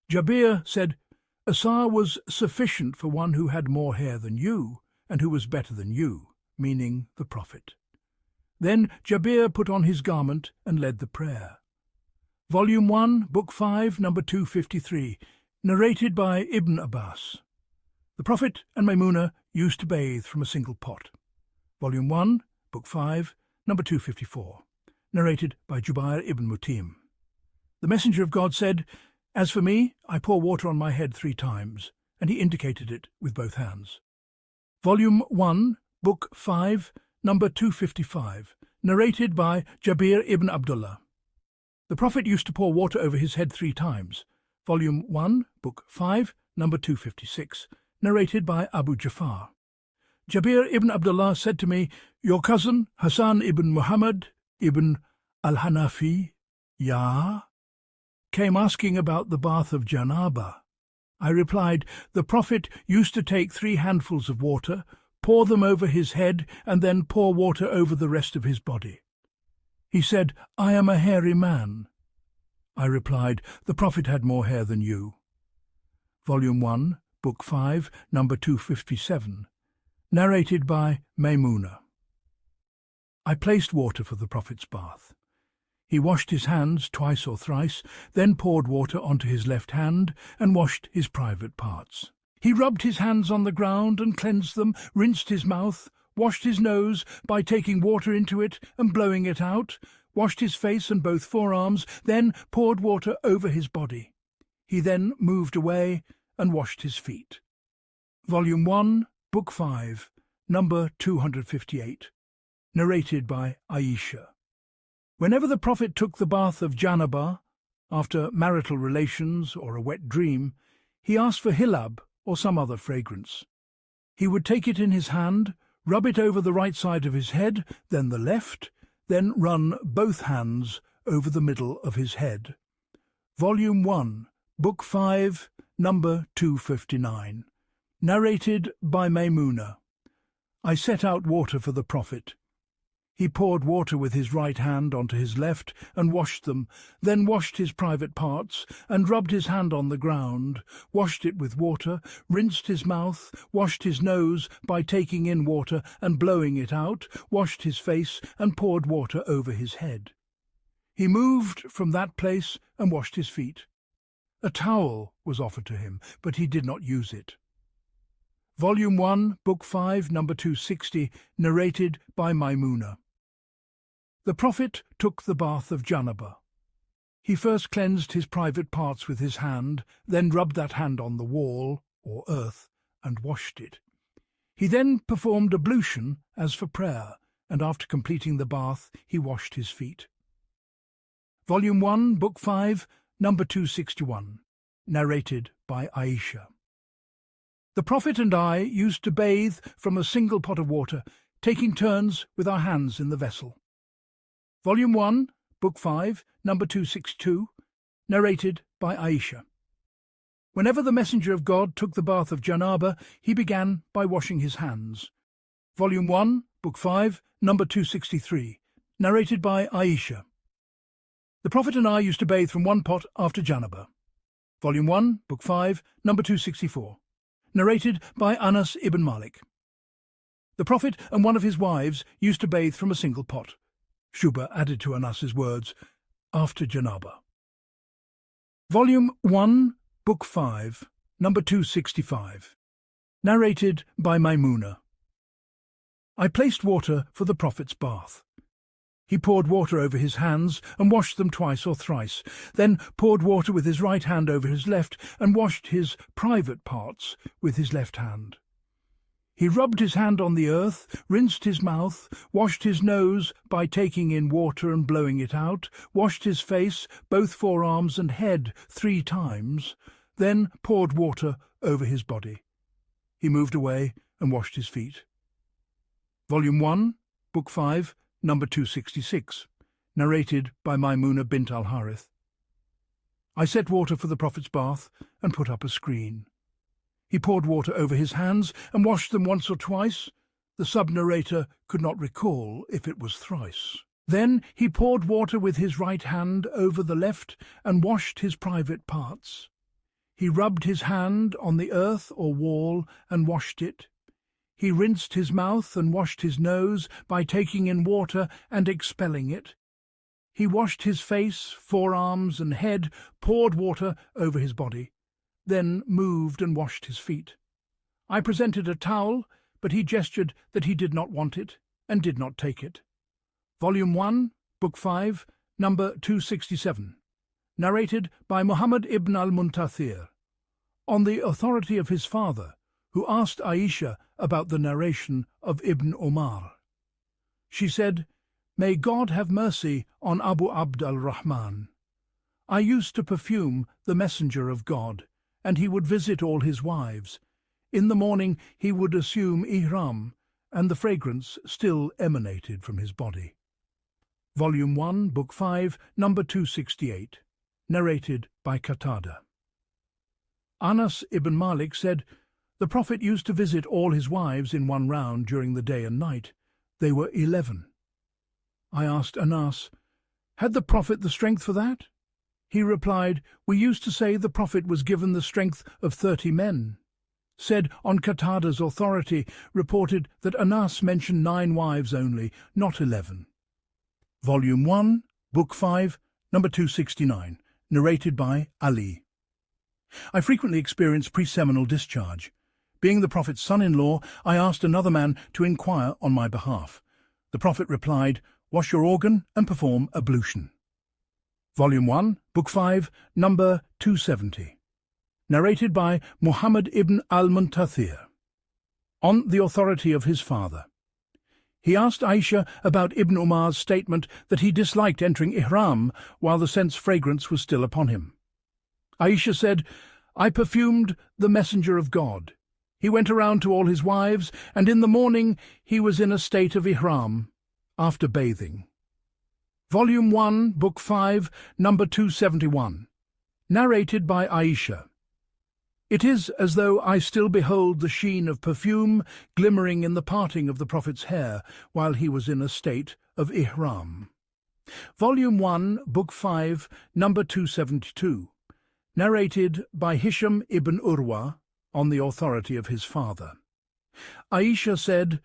Jabir said, "A seah was sufficient for one who had more hair than you, and who was better than you," meaning the Prophet. Then Jabir put on his garment and led the prayer. Volume 1, Book 5, number 253, narrated by Ibn Abbas. The Prophet and Maymunah used to bathe from a single pot. Volume 1, Book 5, number 254, narrated by Jubair ibn Mut'im. The Messenger of God said, "As for me, I pour water on my head 3 times," and he indicated it with both hands. Volume 1, Book 5, number 255, narrated by Jabir ibn Abdullah. The Prophet used to pour water over his head 3 times. Volume 1, Book 5, number 256, narrated by Abu Jafar. Jabir ibn Abdullah said to me, "Your cousin, Hassan ibn Muhammad ibn al-Hanafi, came asking about the bath of Janaba." I replied, "The Prophet used to take 3 handfuls of water, pour them over his head, and then pour water over the rest of his body." He said, "I am a hairy man." I replied, "The Prophet had more hair than you." Volume 1, Book 5, number 257, narrated by Maymunah. I placed water for the Prophet's bath. He washed his hands twice or thrice, then poured water onto his left hand and washed his private parts. He rubbed his hands on the ground and cleansed them, rinsed his mouth, washed his nose by taking water into it and blowing it out, washed his face and both forearms, then poured water over his body. He then moved away and washed his feet. Volume 1, Book 5, number 258, narrated by Aisha. Whenever the Prophet took the bath of Janaba, after marital relations or a wet dream, he asked for hilab or some other fragrance. He would take it in his hand, rub it over the right side of his head, then the left, then run both hands over the middle of his head. Volume 1, Book 5, number 259, narrated by Maymunah. I set out water for the Prophet. He poured water with his right hand onto his left and washed them, then washed his private parts and rubbed his hand on the ground, washed it with water, rinsed his mouth, washed his nose by taking in water and blowing it out, washed his face and poured water over his head. He moved from that place and washed his feet. A towel was offered to him, but he did not use it. Volume 1, Book 5, number 260, narrated by Maymunah. The Prophet took the bath of Janaba. He first cleansed his private parts with his hand, then rubbed that hand on the wall, or earth, and washed it. He then performed ablution as for prayer, and after completing the bath, he washed his feet. Volume 1, Book 5, number 261, narrated by Aisha. The Prophet and I used to bathe from a single pot of water, taking turns with our hands in the vessel. Volume 1, Book 5, number 262, narrated by Aisha. Whenever the Messenger of God took the bath of Janaba, he began by washing his hands. Volume 1, Book 5, number 263, narrated by Aisha. The Prophet and I used to bathe from one pot after Janaba. Volume 1, Book 5, number 264, narrated by Anas ibn Malik. The Prophet and one of his wives used to bathe from a single pot. Shuba added to Anas's words, after Janaba. Volume 1, Book 5, number 265, narrated by Maymunah. I placed water for the Prophet's bath. He poured water over his hands and washed them twice or thrice, then poured water with his right hand over his left and washed his private parts with his left hand. He rubbed his hand on the earth, rinsed his mouth, washed his nose by taking in water and blowing it out, washed his face, both forearms and head 3 times, then poured water over his body. He moved away and washed his feet. Volume 1, Book 5, number 266, narrated by Maimuna bint al-Harith. I set water for the Prophet's bath and put up a screen. He poured water over his hands and washed them once or twice. The sub-narrator could not recall if it was thrice. Then he poured water with his right hand over the left and washed his private parts. He rubbed his hand on the earth or wall and washed it. He rinsed his mouth and washed his nose by taking in water and expelling it. He washed his face, forearms and head, poured water over his body, then moved and washed his feet. I presented a towel, but he gestured that he did not want it and did not take it. Volume 1, Book 5, number 267, narrated by Muhammad ibn al-Muntathir, on the authority of his father, who asked Aisha about the narration of Ibn Umar. She said, "May God have mercy on Abu Abd al-Rahman. I used to perfume the messenger of God, and he would visit all his wives. In the morning he would assume ihram, and the fragrance still emanated from his body." Volume 1, Book 5, number 268, narrated by Qatada. Anas ibn Malik said, "The Prophet used to visit all his wives in one round during the day and night. They were 11. I asked Anas, "Had the Prophet the strength for that?" He replied, "We used to say the Prophet was given the strength of 30 men. Said on Qatada's authority, reported that Anas mentioned 9 wives only, not 11. Volume 1, Book 5, number 269, narrated by Ali. I frequently experience pre-seminal discharge. Being the Prophet's son-in-law, I asked another man to inquire on my behalf. The Prophet replied, "Wash your organ and perform ablution." Volume 1, Book 5, number 270. Narrated by Muhammad ibn al-Muntathir, on the authority of his father. He asked Aisha about Ibn Umar's statement that he disliked entering ihram while the scent's fragrance was still upon him. Aisha said, "I perfumed the messenger of God. He went around to all his wives, and in the morning he was in a state of ihram, after bathing." Volume 1, Book 5, number 271, narrated by Aisha. It is as though I still behold the sheen of perfume glimmering in the parting of the Prophet's hair while he was in a state of ihram. Volume 1, Book 5, number 272, narrated by Hisham ibn Urwa, on the authority of his father. Aisha said,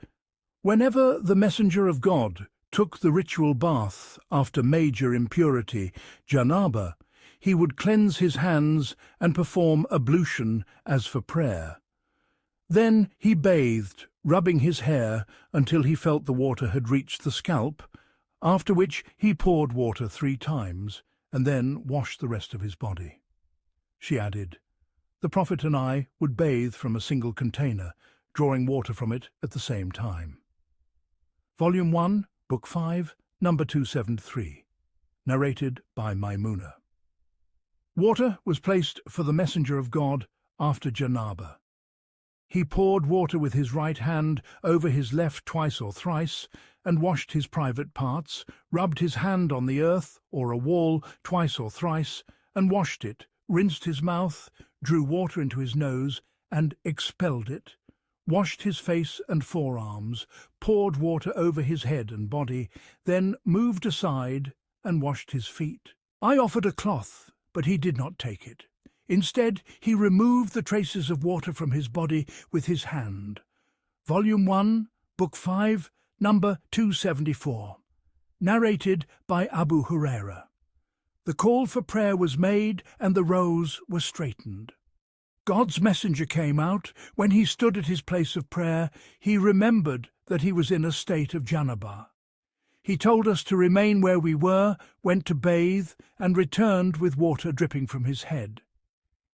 "Whenever the Messenger of God took the ritual bath after major impurity, janaba, he would cleanse his hands and perform ablution as for prayer. Then he bathed, rubbing his hair until he felt the water had reached the scalp, after which he poured water 3 times and then washed the rest of his body." She added, "The Prophet and I would bathe from a single container, drawing water from it at the same time." Volume 1, Book 5, number 273, narrated by Maimuna. Water was placed for the Messenger of God after janaba. He poured water with his right hand over his left twice or thrice, and washed his private parts, rubbed his hand on the earth or a wall twice or thrice, and washed it, rinsed his mouth, drew water into his nose, and expelled it, washed his face and forearms, poured water over his head and body, then moved aside and washed his feet. I offered a cloth, but he did not take it. Instead, he removed the traces of water from his body with his hand. Volume 1, Book 5, number 274, narrated by Abu Huraira. The call for prayer was made and the rows were straightened. God's messenger came out. When he stood at his place of prayer, he remembered that he was in a state of janaba. He told us to remain where we were, went to bathe, and returned with water dripping from his head.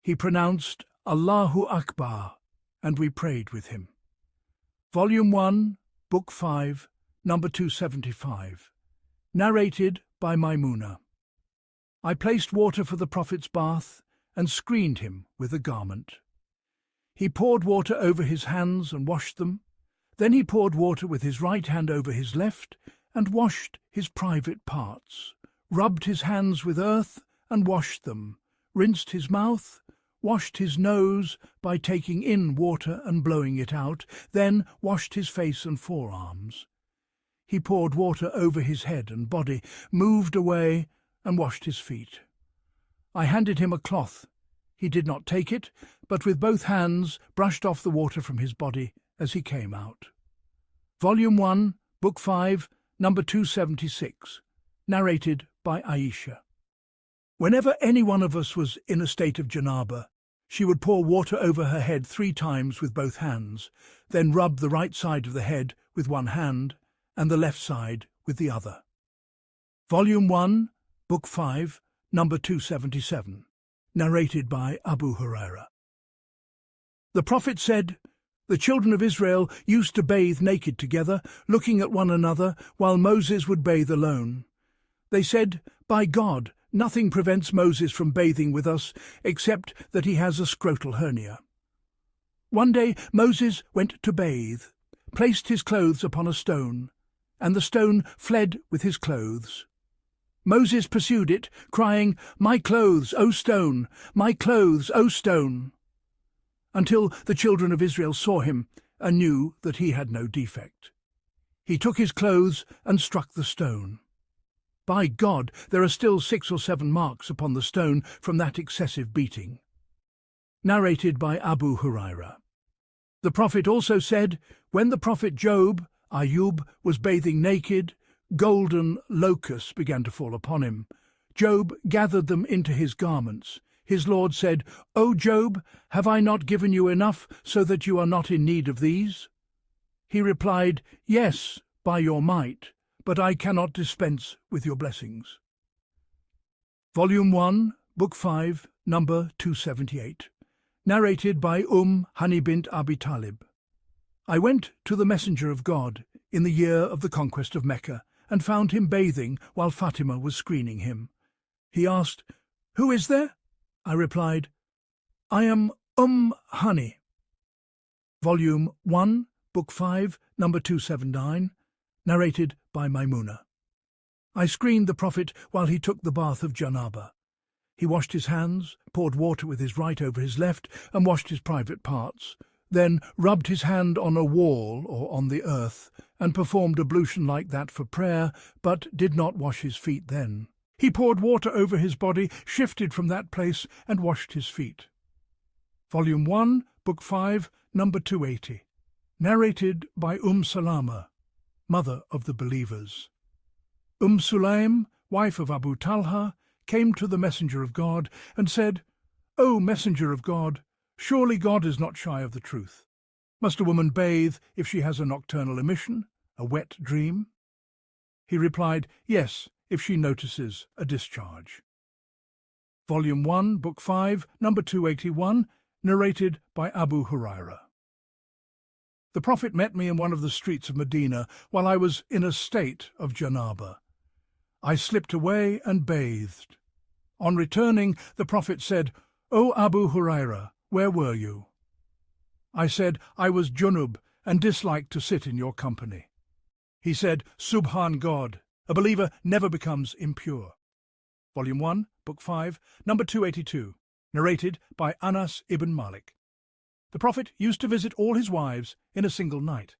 He pronounced Allahu Akbar, and we prayed with him. Volume 1, Book 5, number 275. Narrated by Maimuna. I placed water for the Prophet's bath and screened him with a garment. He poured water over his hands and washed them. Then he poured water with his right hand over his left and washed his private parts, rubbed his hands with earth and washed them, rinsed his mouth, washed his nose by taking in water and blowing it out, then washed his face and forearms. He poured water over his head and body, moved away and washed his feet. I handed him a cloth. He did not take it, but with both hands brushed off the water from his body as he came out. Volume 1, Book 5, number 276. Narrated by Aisha. Whenever any one of us was in a state of janaba, she would pour water over her head 3 times with both hands, then rub the right side of the head with one hand and the left side with the other. Volume 1, Book 5, number 277. Narrated by Abu Hurairah. The Prophet said, "The children of Israel used to bathe naked together, looking at one another, while Moses would bathe alone. They said, 'By God, nothing prevents Moses from bathing with us, except that he has a scrotal hernia.' One day Moses went to bathe, placed his clothes upon a stone, and the stone fled with his clothes. Moses pursued it, crying, 'My clothes, O stone! My clothes, O stone!' until the children of Israel saw him and knew that he had no defect. He took his clothes and struck the stone. By God, there are still 6 or 7 marks upon the stone from that excessive beating." Narrated by Abu Hurairah. The Prophet also said, when the Prophet Job, Ayub, was bathing naked, golden locusts began to fall upon him. Job gathered them into his garments. His Lord said, "O Job, have I not given you enough so that you are not in need of these?" He replied, "Yes, by your might, but I cannot dispense with your blessings." Volume 1, Book 5, number 278. Narrated by Hani bint Abi Talib. I went to the Messenger of God in the year of the conquest of Mecca and found him bathing while Fatima was screening him. He asked, "Who is there?" I replied, "I am Hani." Volume 1, Book 5, number 279. Narrated by Maimuna. I screened the Prophet while he took the bath of janaba. He washed his hands, poured water with his right over his left, and washed his private parts, then rubbed his hand on a wall or on the earth, and performed ablution like that for prayer, but did not wash his feet then. He poured water over his body, shifted from that place, and washed his feet. Volume 1, Book 5, number 280. Narrated by Salama, mother of the believers. Sulaim, wife of Abu Talha, came to the Messenger of God and said, "O Messenger of God, surely God is not shy of the truth. Must a woman bathe if she has a nocturnal emission, a wet dream?" He replied, "Yes, if she notices a discharge." Volume 1, Book 5, number 281, narrated by Abu Hurairah. The Prophet met me in one of the streets of Medina while I was in a state of janaba. I slipped away and bathed. On returning, the Prophet said, "O Abu Hurairah, where were you?" I said, "I was junub and disliked to sit in your company." He said, "Subhan God, a believer never becomes impure." Volume 1, Book 5, number 282, narrated by Anas ibn Malik. The Prophet used to visit all his wives in a single night,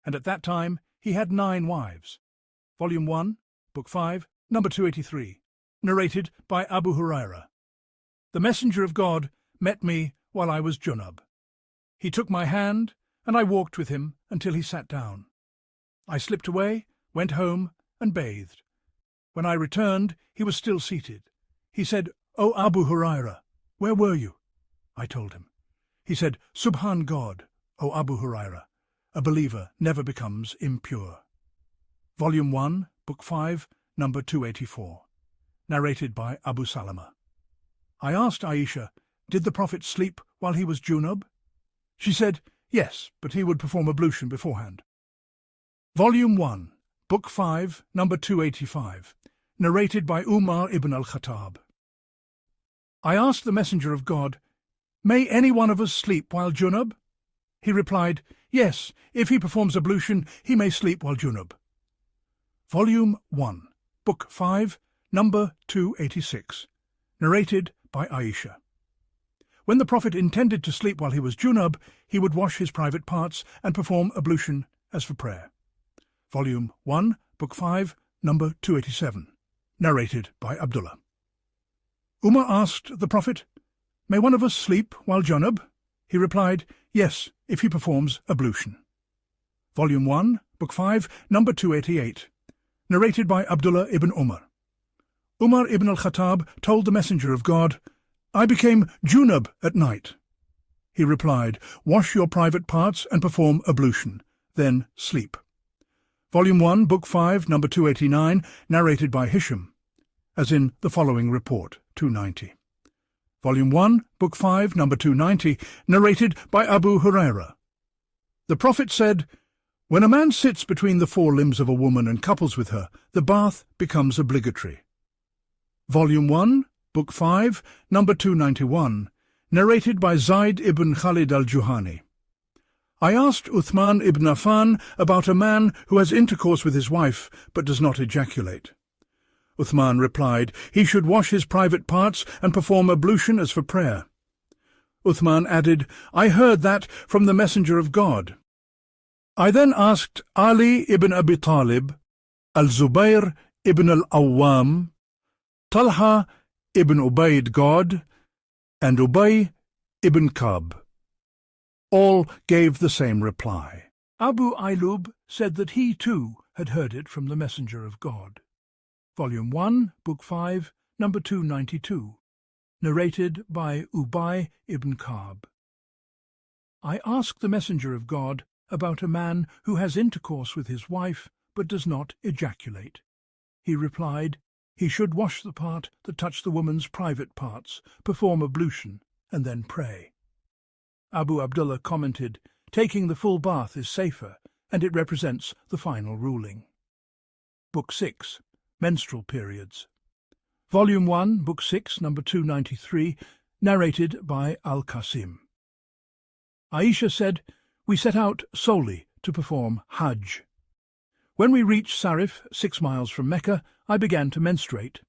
and at that time he had 9 wives. Volume 1, Book 5, number 283, narrated by Abu Hurairah. The Messenger of God met me while I was junub. He took my hand, and I walked with him until he sat down. I slipped away, went home, and bathed. When I returned, he was still seated. He said, "O Abu Hurairah, where were you?" I told him. He said, "Subhan God, O Abu Hurairah, a believer never becomes impure." Volume 1, Book 5, number 284, narrated by Abu Salama. I asked Aisha, "Did the Prophet sleep while he was junub?" She said, yes, but he would perform ablution beforehand. Volume 1, Book 5, number 285, narrated by Umar ibn al-Khattab. I asked the Messenger of God, "May any one of us sleep while junub?" He replied, "Yes, if he performs ablution, he may sleep while junub." Volume 1, Book 5, number 286, narrated by Aisha. When the Prophet intended to sleep while he was junub, he would wash his private parts and perform ablution as for prayer. Volume 1, Book 5, number 287, narrated by Abdullah. Umar asked the Prophet, "May one of us sleep while junub?" He replied, "Yes, if he performs ablution." Volume 1, Book 5, number 288, narrated by Abdullah ibn Umar. Umar ibn al-Khattab told the Messenger of God, "I became junub at night." He replied, "Wash your private parts and perform ablution, then sleep." Volume 1, Book 5, number 289, narrated by Hisham, as in the following report, 290. Volume 1, Book 5, number 290, narrated by Abu Hurairah. The Prophet said, "When a man sits between the forelimbs of a woman and couples with her, the bath becomes obligatory." Volume 1, Book 5, number 291, narrated by Zayd ibn Khalid al-Juhani. I asked Uthman ibn Affan about a man who has intercourse with his wife but does not ejaculate. Uthman replied, he should wash his private parts and perform ablution as for prayer. Uthman added, I heard that from the Messenger of God. I then asked Ali ibn Abi Talib, al-Zubayr ibn al-Awwam, Talha ibn Ubayd God, and Ubay ibn Kab. All gave the same reply. Abu Aylub said that he too had heard it from the Messenger of God. Volume 1, Book 5, number 292, narrated by Ubay ibn Kab. I asked the Messenger of God about a man who has intercourse with his wife but does not ejaculate. He replied, he should wash the part that touched the woman's private parts, perform ablution, and then pray. Abu Abdullah commented, taking the full bath is safer, and it represents the final ruling. Book 6, Menstrual Periods. Volume 1, Book 6, number 293, narrated by Al-Qasim. Aisha said, we set out solely to perform Hajj. When we reached Sarif, 6 miles from Mecca, I began to menstruate.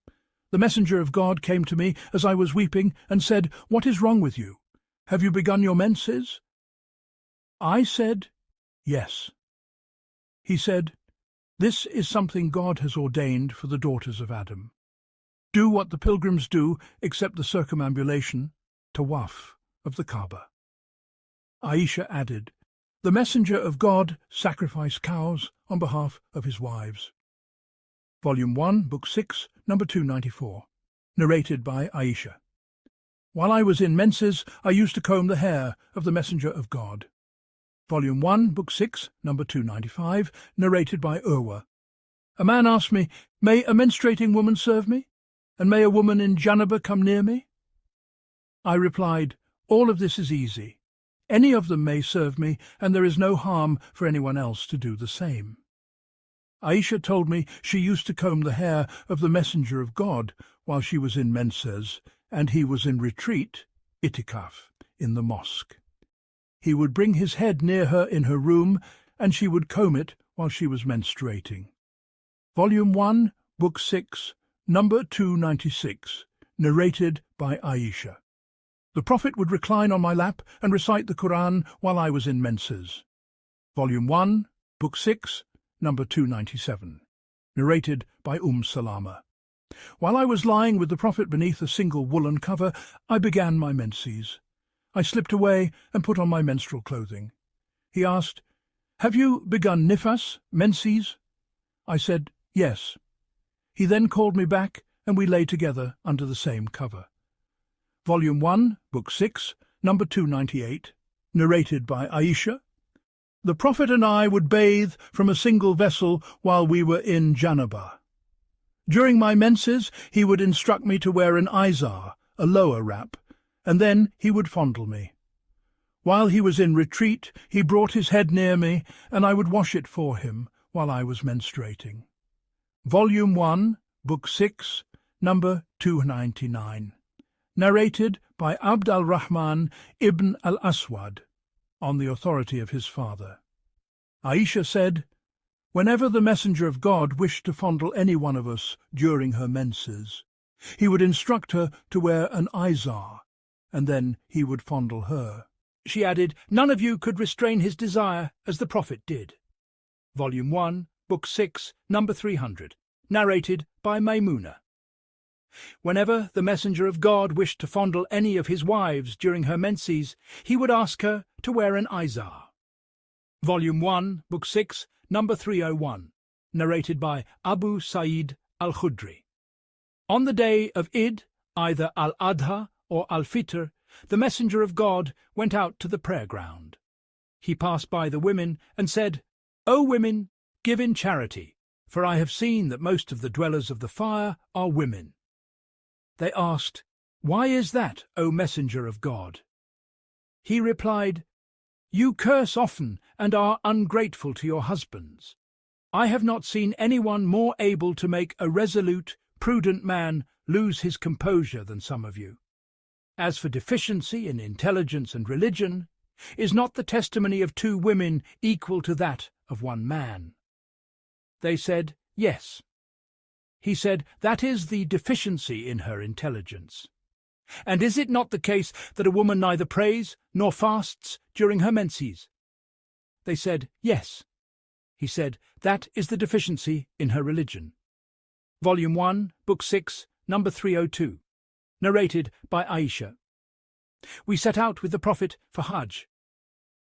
The Messenger of God came to me as I was weeping and said, what is wrong with you? Have you begun your menses? I said, yes. He said, this is something God has ordained for the daughters of Adam. Do what the pilgrims do except the circumambulation, tawaf, of the Kaaba. Aisha added, the Messenger of God sacrificed cows on behalf of his wives. Volume 1, Book 6, number 294, narrated by Aisha. While I was in menses, I used to comb the hair of the Messenger of God. Volume 1, Book 6, number 295, narrated by Urwa. A man asked me, may a menstruating woman serve me? And may a woman in janaba come near me? I replied, all of this is easy. Any of them may serve me, and there is no harm for anyone else to do the same. Aisha told me she used to comb the hair of the Messenger of God while she was in menses, and he was in retreat, itikaf, in the mosque. He would bring his head near her in her room, and she would comb it while she was menstruating. Volume 1, Book 6, number 296, narrated by Aisha. The Prophet would recline on my lap and recite the Qur'an while I was in menses. Volume 1, Book 6, number 297, narrated by Salama. While I was lying with the Prophet beneath a single woolen cover, I began my menses. I slipped away and put on my menstrual clothing. He asked, have you begun nifas, menses? I said, yes. He then called me back, and we lay together under the same cover. Volume 1, Book 6, number 298, narrated by Aisha. The Prophet and I would bathe from a single vessel while we were in janaba. During my menses, he would instruct me to wear an izar, a lower wrap, and then he would fondle me. While he was in retreat, he brought his head near me, and I would wash it for him while I was menstruating. Volume 1, Book 6, number 299. Narrated by Abd al-Rahman ibn al-Aswad, on the authority of his father. Aisha said, "Whenever the Messenger of God wished to fondle any one of us during her menses, he would instruct her to wear an izar, and then he would fondle her." She added, "None of you could restrain his desire as the Prophet did." Volume 1, Book 6, number 300. Narrated by Maymunah. Whenever the Messenger of God wished to fondle any of his wives during her menses, he would ask her to wear an izar. Volume 1, Book 6, number 301. Narrated by Abu Sa'id al-Khudri. On the day of Eid, either al-Adha or al-Fitr, the Messenger of God went out to the prayer ground. He passed by the women and said, "O women, give in charity, for I have seen that most of the dwellers of the fire are women." They asked, "Why is that, O Messenger of God?" He replied, "You curse often and are ungrateful to your husbands. I have not seen anyone more able to make a resolute, prudent man lose his composure than some of you. As for deficiency in intelligence and religion, is not the testimony of 2 women equal to that of 1 man?" They said, "Yes." He said, "That is the deficiency in her intelligence. And is it not the case that a woman neither prays nor fasts during her menses?" They said, "Yes." He said, "That is the deficiency in her religion." Volume 1, Book 6, number 302. Narrated by Aisha. We set out with the Prophet for Hajj.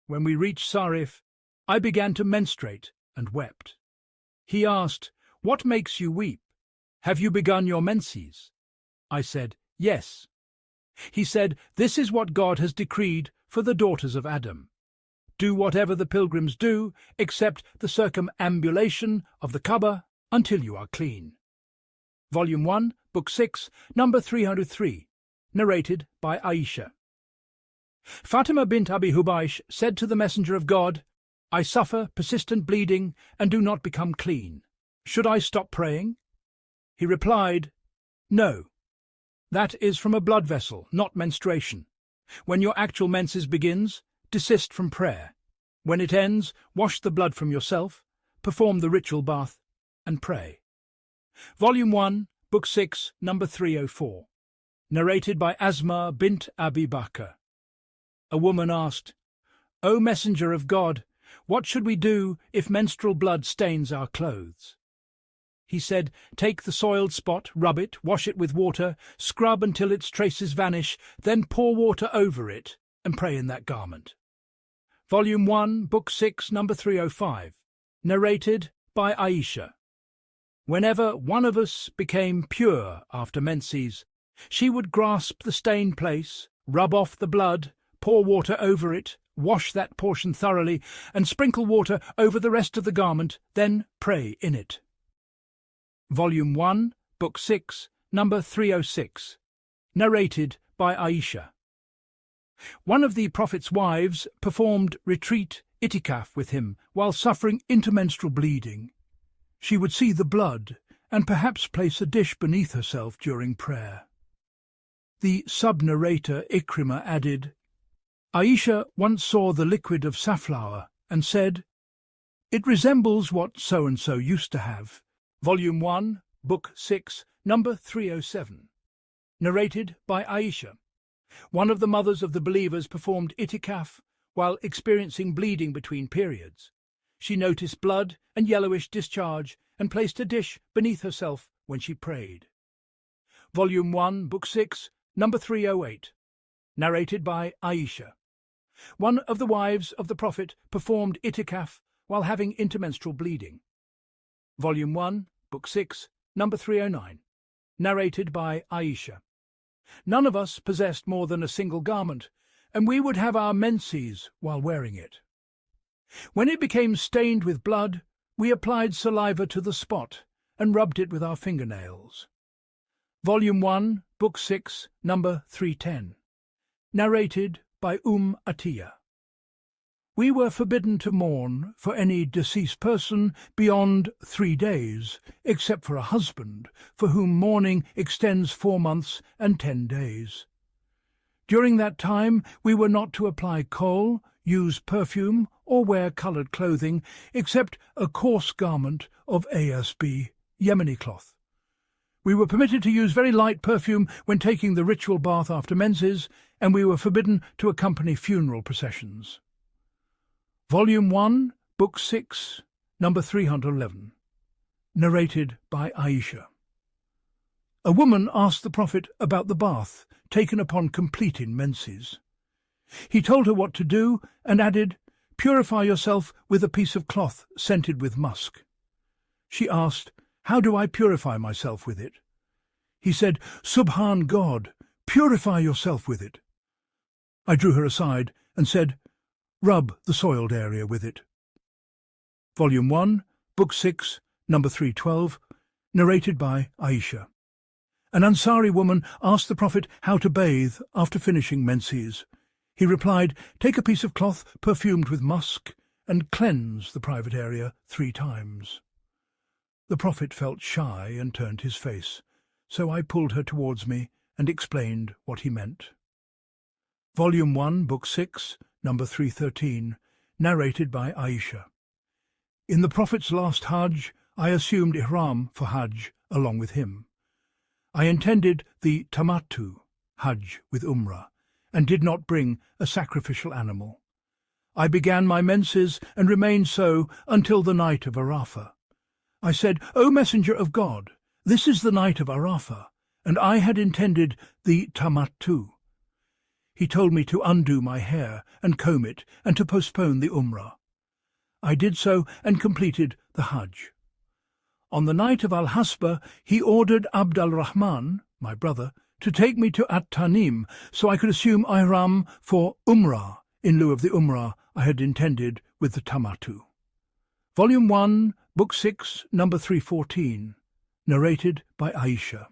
When we reached Sarif, I began to menstruate and wept. He asked, "What makes you weep? Have you begun your menses?" I said, "Yes." He said, "This is what God has decreed for the daughters of Adam. Do whatever the pilgrims do, except the circumambulation of the Kaaba, until you are clean." Volume 1, Book 6, number 303. Narrated by Aisha. Fatima bint Abi Hubaysh said to the Messenger of God, "I suffer persistent bleeding and do not become clean. Should I stop praying?" He replied, "No. That is from a blood vessel, not menstruation. When your actual menses begins, desist from prayer. When it ends, wash the blood from yourself, perform the ritual bath, and pray." Volume 1, Book 6, number 304. Narrated by Asma bint Abi Bakr. A woman asked, "O Messenger of God, what should we do if menstrual blood stains our clothes?" He said, "Take the soiled spot, rub it, wash it with water, scrub until its traces vanish, then pour water over it, and pray in that garment." Volume 1, Book 6, number 305. Narrated by Aisha. Whenever one of us became pure after menses, she would grasp the stained place, rub off the blood, pour water over it, wash that portion thoroughly, and sprinkle water over the rest of the garment, then pray in it. Volume 1, Book 6, number 306. Narrated by Aisha. One of the Prophet's wives performed retreat itikaf with him while suffering intermenstrual bleeding. She would see the blood and perhaps place a dish beneath herself during prayer. The sub-narrator Ikrimah added, "Aisha once saw the liquid of safflower and said, 'It resembles what so-and-so used to have.'" Volume 1, Book 6, number 307. Narrated by Aisha. One of the mothers of the believers performed itikaf while experiencing bleeding between periods. She noticed blood and yellowish discharge and placed a dish beneath herself when she prayed. Volume 1, Book 6, number 308. Narrated by Aisha. One of the wives of the Prophet performed itikaf while having intermenstrual bleeding. Volume 1, Book 6, number 309. Narrated by Aisha. None of us possessed more than a single garment, and we would have our menses while wearing it. When it became stained with blood, we applied saliva to the spot and rubbed it with our fingernails. Volume 1, Book 6, number 310. Narrated by Atiyah. We were forbidden to mourn for any deceased person beyond 3 days, except for a husband, for whom mourning extends 4 months and 10 days. During that time we were not to apply kohl, use perfume, or wear coloured clothing, except a coarse garment of ASB, Yemeni cloth. We were permitted to use very light perfume when taking the ritual bath after menses, and we were forbidden to accompany funeral processions. Volume 1, Book 6, number 311. Narrated by Aisha. A woman asked the Prophet about the bath taken upon completing menses. He told her what to do and added, "Purify yourself with a piece of cloth scented with musk." She asked, "How do I purify myself with it?" He said, "Subhan God, purify yourself with it." I drew her aside and said, "Rub the soiled area with it." Volume 1, Book 6, number 312, narrated by Aisha. An Ansari woman asked the Prophet how to bathe after finishing menses. He replied, "Take a piece of cloth perfumed with musk and cleanse the private area 3 times. The Prophet felt shy and turned his face, so I pulled her towards me and explained what he meant. Volume 1, Book 6, number 313, narrated by Aisha. In the Prophet's last Hajj, I assumed ihram for Hajj along with him. I intended the tamattu, Hajj with Umrah, and did not bring a sacrificial animal. I began my menses and remained so until the night of Arafah. I said, "O Messenger of God, this is the night of Arafah, and I had intended the tamattu." He told me to undo my hair and comb it and to postpone the Umrah. I did so and completed the Hajj. On the night of Al-Hasba, he ordered Abd al-Rahman, my brother, to take me to At-Tanim so I could assume ihram for Umrah in lieu of the Umrah I had intended with the tamattu. Volume 1, Book 6, number 314, narrated by Aisha.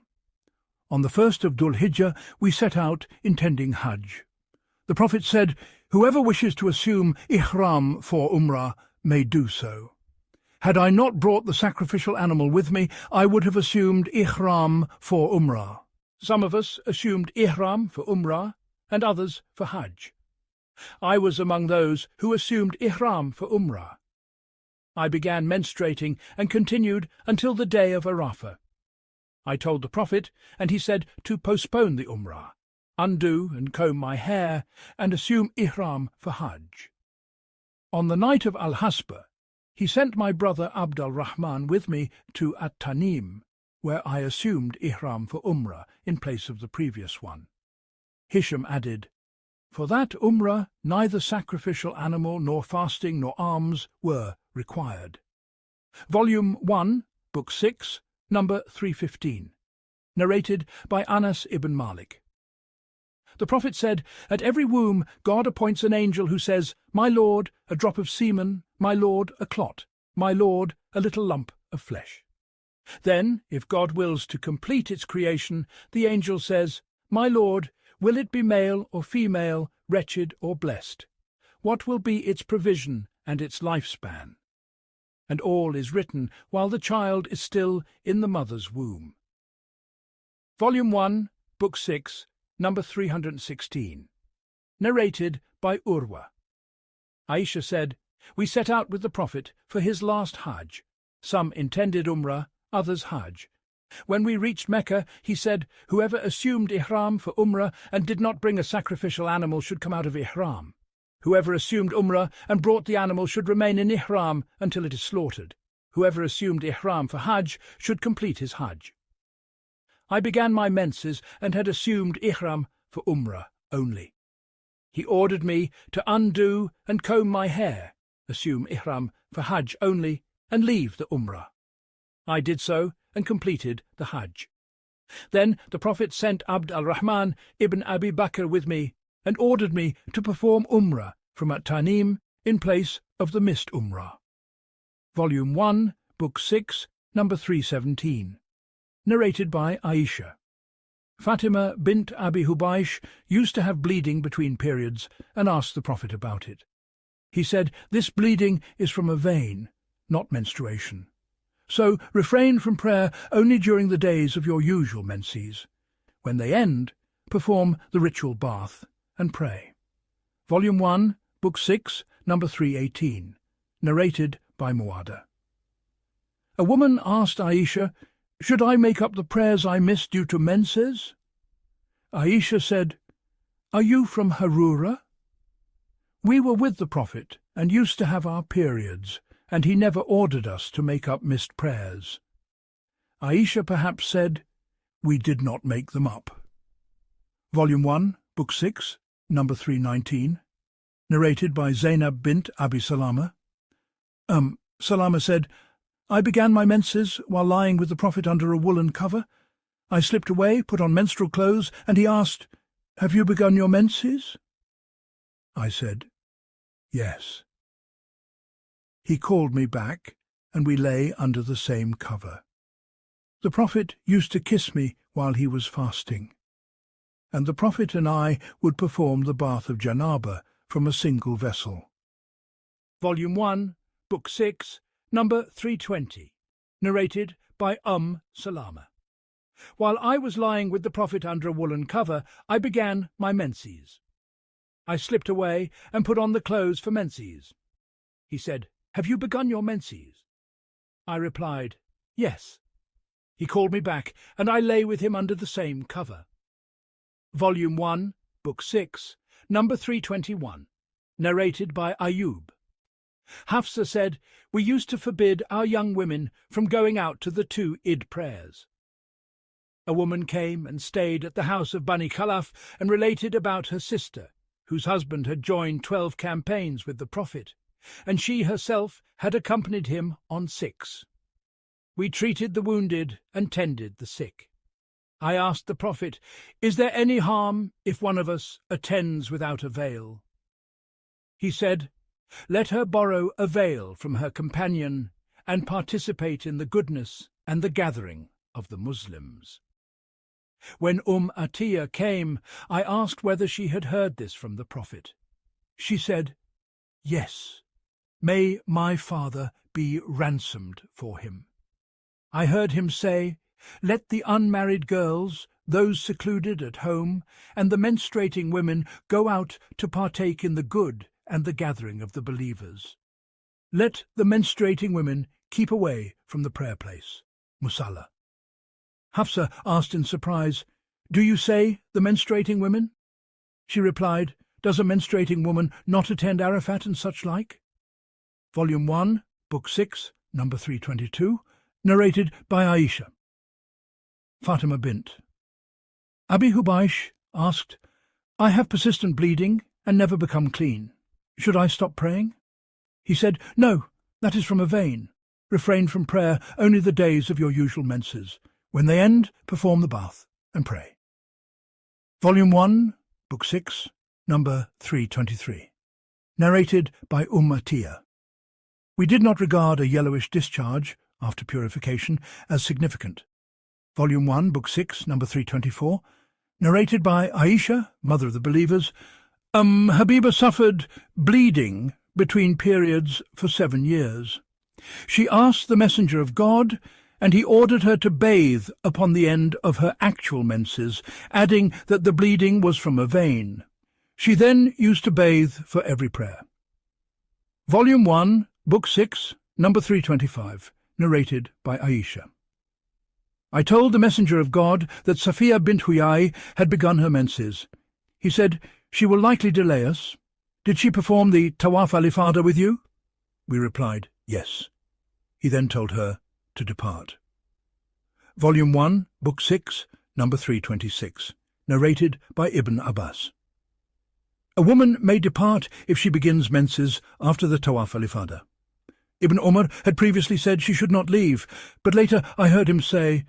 On the 1st of Dhul Hijjah, we set out intending Hajj. The Prophet said, "Whoever wishes to assume ihram for Umrah may do so." Had I not brought the sacrificial animal with me, I would have assumed ihram for Umrah. Some of us assumed ihram for Umrah and others for Hajj. I was among those who assumed ihram for Umrah. I began menstruating and continued until the day of Arafah. I told the Prophet, and he said to postpone the Umrah, undo and comb my hair, and assume ihram for Hajj. On the night of Al-Hasba, he sent my brother Abd al-Rahman with me to At-Tanim, where I assumed ihram for Umrah in place of the previous one. Hisham added, "For that Umrah neither sacrificial animal nor fasting nor alms were required." Volume 1, Book 6, number 315, narrated by Anas ibn Malik. The Prophet said, "At every womb God appoints an angel who says, 'My Lord, a drop of semen, my Lord, a clot, my Lord, a little lump of flesh.' Then, if God wills to complete its creation, the angel says, 'My Lord, will it be male or female, wretched or blessed? What will be its provision and its lifespan?' And all is written while the child is still in the mother's womb." Volume 1, Book 6, number 316, narrated by Urwa. Aisha said, "We set out with the Prophet for his last Hajj. Some intended Umrah, others Hajj. When we reached Mecca, he said, 'Whoever assumed ihram for Umrah and did not bring a sacrificial animal should come out of ihram. Whoever assumed Umrah and brought the animal should remain in ihram until it is slaughtered. Whoever assumed ihram for Hajj should complete his Hajj.' I began my menses and had assumed ihram for Umrah only. He ordered me to undo and comb my hair, assume ihram for Hajj only, and leave the Umrah. I did so and completed the Hajj. Then the Prophet sent Abd al-Rahman ibn Abi Bakr with me and ordered me to perform Umrah from At-Tanim in place of the missed Umrah. Volume 1, Book 6, number 317, narrated by Aisha. Fatima bint Abi Hubaysh used to have bleeding between periods and asked the Prophet about it. He said, "This bleeding is from a vein, not menstruation. So refrain from prayer only during the days of your usual menses. When they end, perform the ritual bath and pray." Volume 1, Book 6, number 318. Narrated by Muada. A woman asked Aisha, "Should I make up the prayers I missed due to menses?" Aisha said, "Are you from Harura?" "We were with the Prophet and used to have our periods, and he never ordered us to make up missed prayers." Aisha perhaps said, "We did not make them up." Volume 1, Book 6, number 319. Narrated by Zainab bint Abi Salama. Salama said, "I began my menses while lying with the Prophet under a woolen cover. I slipped away, put on menstrual clothes, and he asked, 'Have you begun your menses?' I said, 'Yes.' He called me back, and we lay under the same cover. The Prophet used to kiss me while he was fasting, and the Prophet and I would perform the bath of Janaba from a single vessel." Volume 1, Book 6, number 320. Narrated by Salama. "While I was lying with the Prophet under a woolen cover, I began my menses. I slipped away and put on the clothes for menses. He said, 'Have you begun your menses?' I replied, 'Yes.' He called me back, and I lay with him under the same cover." Volume 1, Book 6, number 321. Narrated by Ayub. Hafsa said, "We used to forbid our young women from going out to the 2 Eid prayers. A woman came and stayed at the house of Bani Khalaf and related about her sister, whose husband had joined 12 campaigns with the Prophet, and she herself had accompanied him on 6. We treated the wounded and tended the sick. I asked the Prophet, 'Is there any harm if one of us attends without a veil?' He said, 'Let her borrow a veil from her companion and participate in the goodness and the gathering of the Muslims.' When Atiyah came, I asked whether she had heard this from the Prophet. She said, 'Yes, may my father be ransomed for him. I heard him say, let the unmarried girls, those secluded at home, and the menstruating women go out to partake in the good and the gathering of the believers. Let the menstruating women keep away from the prayer place, Musalla.' Hafsa asked in surprise, 'Do you say the menstruating women?' She replied, 'Does a menstruating woman not attend Arafat and such like?' Volume 1, Book 6, number 322, narrated by Aisha. Fatima bint. Abi Hubaysh asked, 'I have persistent bleeding and never become clean. Should I stop praying?' He said, 'No, that is from a vein. Refrain from prayer only the days of your usual menses. When they end, perform the bath and pray.' Volume 1, Book 6, number 323. Narrated by Atiyah. We did not regard a yellowish discharge, after purification, as significant. Volume 1, Book 6, number 324. Narrated by Aisha, mother of the believers. Habiba suffered bleeding between periods for 7 years. She asked the Messenger of God, and he ordered her to bathe upon the end of her actual menses, adding that the bleeding was from a vein. She then used to bathe for every prayer. Volume 1, Book 6, number 325, narrated by Aisha. I told the Messenger of God that Safiya bint Huyai had begun her menses. He said, 'She will likely delay us. Did she perform the Tawaf al-Ifada with you?' We replied, 'Yes.' He then told her to depart. Volume 1, Book 6, number 326, narrated by Ibn Abbas. A woman may depart if she begins menses after the Tawaf al-Ifada. Ibn Umar had previously said she should not leave, but later I heard him say,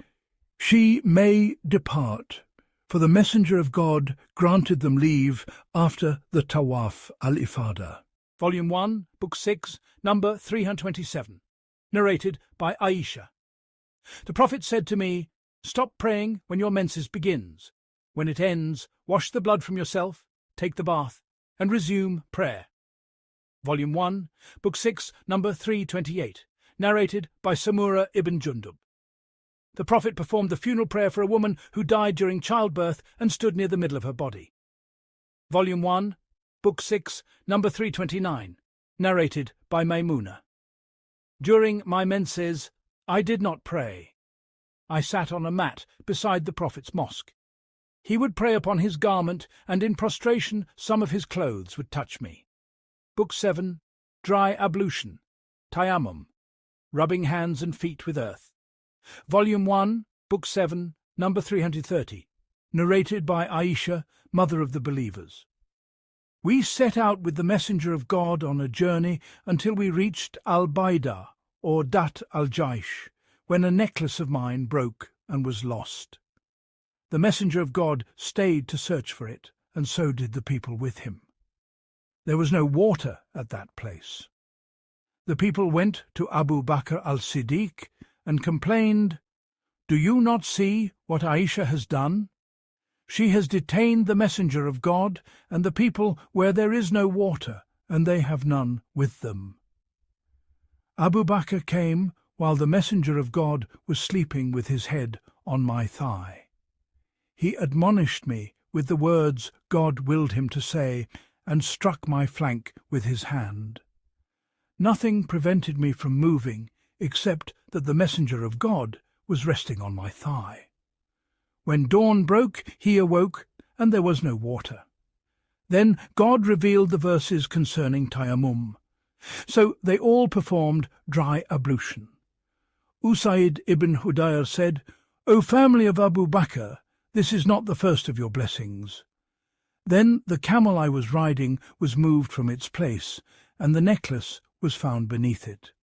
'She may depart, for the Messenger of God granted them leave after the Tawaf al-Ifada.' Volume 1, Book 6, number 327, narrated by Aisha. The Prophet said to me, 'Stop praying when your menses begins. When it ends, wash the blood from yourself, take the bath, and resume prayer.' Volume 1, Book 6, number 328, narrated by Samura ibn Jundub. The Prophet performed the funeral prayer for a woman who died during childbirth and stood near the middle of her body. Volume 1, Book 6, number 329, narrated by Maymuna. During my menses, I did not pray. I sat on a mat beside the Prophet's mosque. He would pray upon his garment, and in prostration some of his clothes would touch me. Book 7, Dry Ablution, Tayammum, Rubbing Hands and Feet with Earth. Volume 1, Book 7, number 330, narrated by Aisha, mother of the believers. We set out with the Messenger of God on a journey until we reached al-Baida, or Dat al-Jaish, when a necklace of mine broke and was lost. The Messenger of God stayed to search for it, and so did the people with him. There was no water at that place. The people went to Abu Bakr al-Siddiq and complained, "Do you not see what Aisha has done? She has detained the Messenger of God and the people where there is no water, and they have none with them." Abu Bakr came while the Messenger of God was sleeping with his head on my thigh. He admonished me with the words God willed him to say, and struck my flank with his hand. Nothing prevented me from moving except that the Messenger of God was resting on my thigh. When dawn broke, he awoke, and there was no water. Then God revealed the verses concerning tayammum. So they all performed dry ablution. Usaid ibn Hudayr said, "O family of Abu Bakr, this is not the first of your blessings." Then the camel I was riding was moved from its place, and the necklace was found beneath it.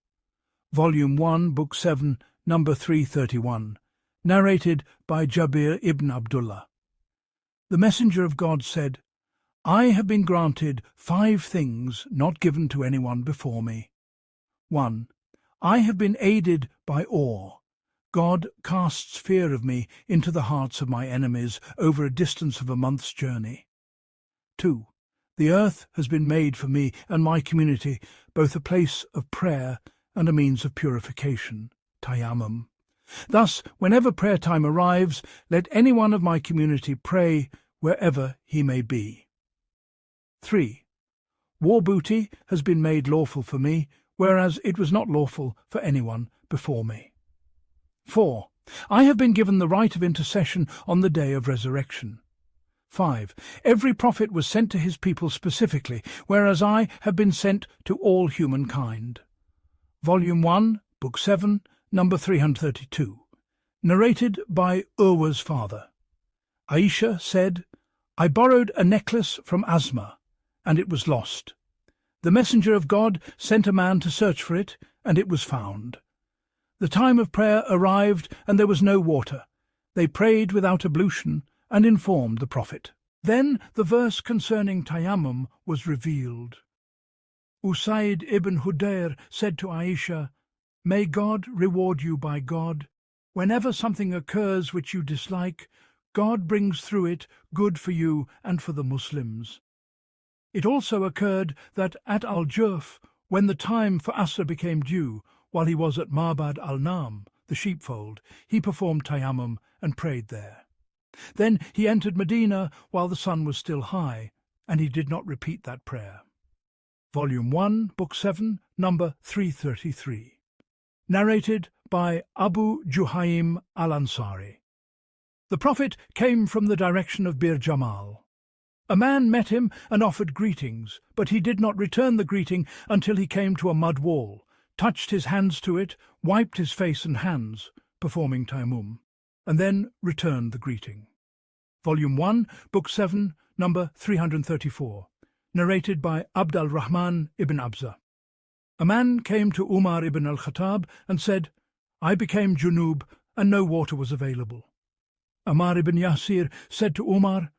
Volume 1, Book 7, number 331, narrated by Jabir ibn Abdullah. The Messenger of God said, "I have been granted 5 things not given to anyone before me. 1. I have been aided by awe. God casts fear of me into the hearts of my enemies over a distance of a month's journey. 2. The earth has been made for me and my community both a place of prayer and a means of purification, tayammum. Thus, whenever prayer time arrives, let any one of my community pray wherever he may be. 3. War booty has been made lawful for me, whereas it was not lawful for anyone before me. 4. I have been given the right of intercession on the day of resurrection. 5. Every prophet was sent to his people specifically, whereas I have been sent to all humankind." Volume 1, Book 7, number 332, narrated by Urwa's father. Aisha said, "I borrowed a necklace from Asma, and it was lost. The Messenger of God sent a man to search for it, and it was found. The time of prayer arrived, and there was no water. They prayed without ablution, and informed the Prophet. Then the verse concerning tayammum was revealed. Usaid ibn Hudayr said to Aisha, "May God reward you by God. Whenever something occurs which you dislike, God brings through it good for you and for the Muslims." It also occurred that at al-Jurf, when the time for Asr became due, while he was at Mabad al-Nam, the sheepfold, he performed tayammum and prayed there. Then he entered Medina while the sun was still high, and he did not repeat that prayer. Volume 1, Book 7, number 333. Narrated by Abu Juhaym al-Ansari. The Prophet came from the direction of Bir Jamal. A man met him and offered greetings, but he did not return the greeting until he came to a mud wall, touched his hands to it, wiped his face and hands, performing tayammum, and then returned the greeting. Volume 1, Book 7, number 334, narrated by Abd al-Rahman ibn Abza. A man came to Umar ibn al-Khattab and said, "I became junub and no water was available." Ammar ibn Yasir said to Umar,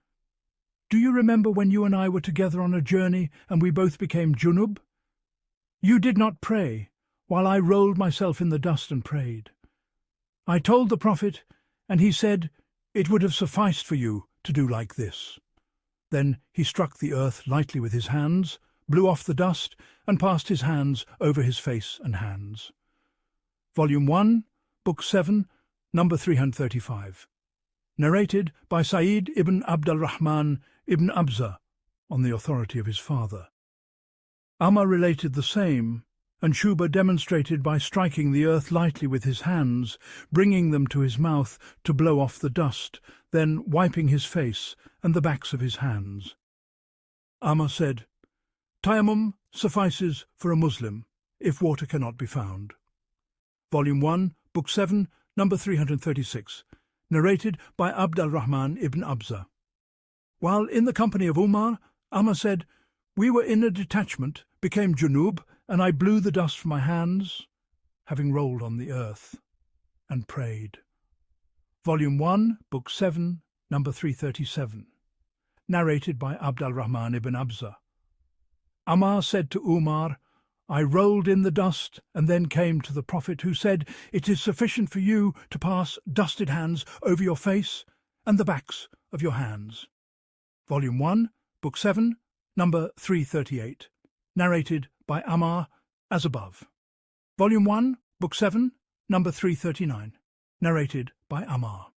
"Do you remember when you and I were together on a journey and we both became junub? You did not pray, while I rolled myself in the dust and prayed. I told the Prophet, and he said, 'It would have sufficed for you to do like this.' Then he struck the earth lightly with his hands, blew off the dust, and passed his hands over his face and hands. Volume 1, Book 7, number 335. Narrated by Sa'id ibn Abdul-Rahman ibn Abza, on the authority of his father. Ammar related the same, and Shuba demonstrated by striking the earth lightly with his hands, bringing them to his mouth to blow off the dust, then wiping his face and the backs of his hands. Ammar said, "Tayammum suffices for a Muslim, if water cannot be found." Volume 1, Book 7, number 336. Narrated by Abd-al-Rahman ibn Abza. While in the company of Umar, Ammar said, "We were in a detachment, became junub, and I blew the dust from my hands, having rolled on the earth, and prayed." Volume 1, Book 7, number 337. Narrated by Abd-al-Rahman ibn Abza. Ammar said to Umar, "I rolled in the dust and then came to the Prophet, who said, 'It is sufficient for you to pass dusted hands over your face and the backs of your hands.'" Volume 1, Book 7, number 338. Narrated by Ammar, as above. Volume 1, Book 7, number 339. Narrated by Ammar.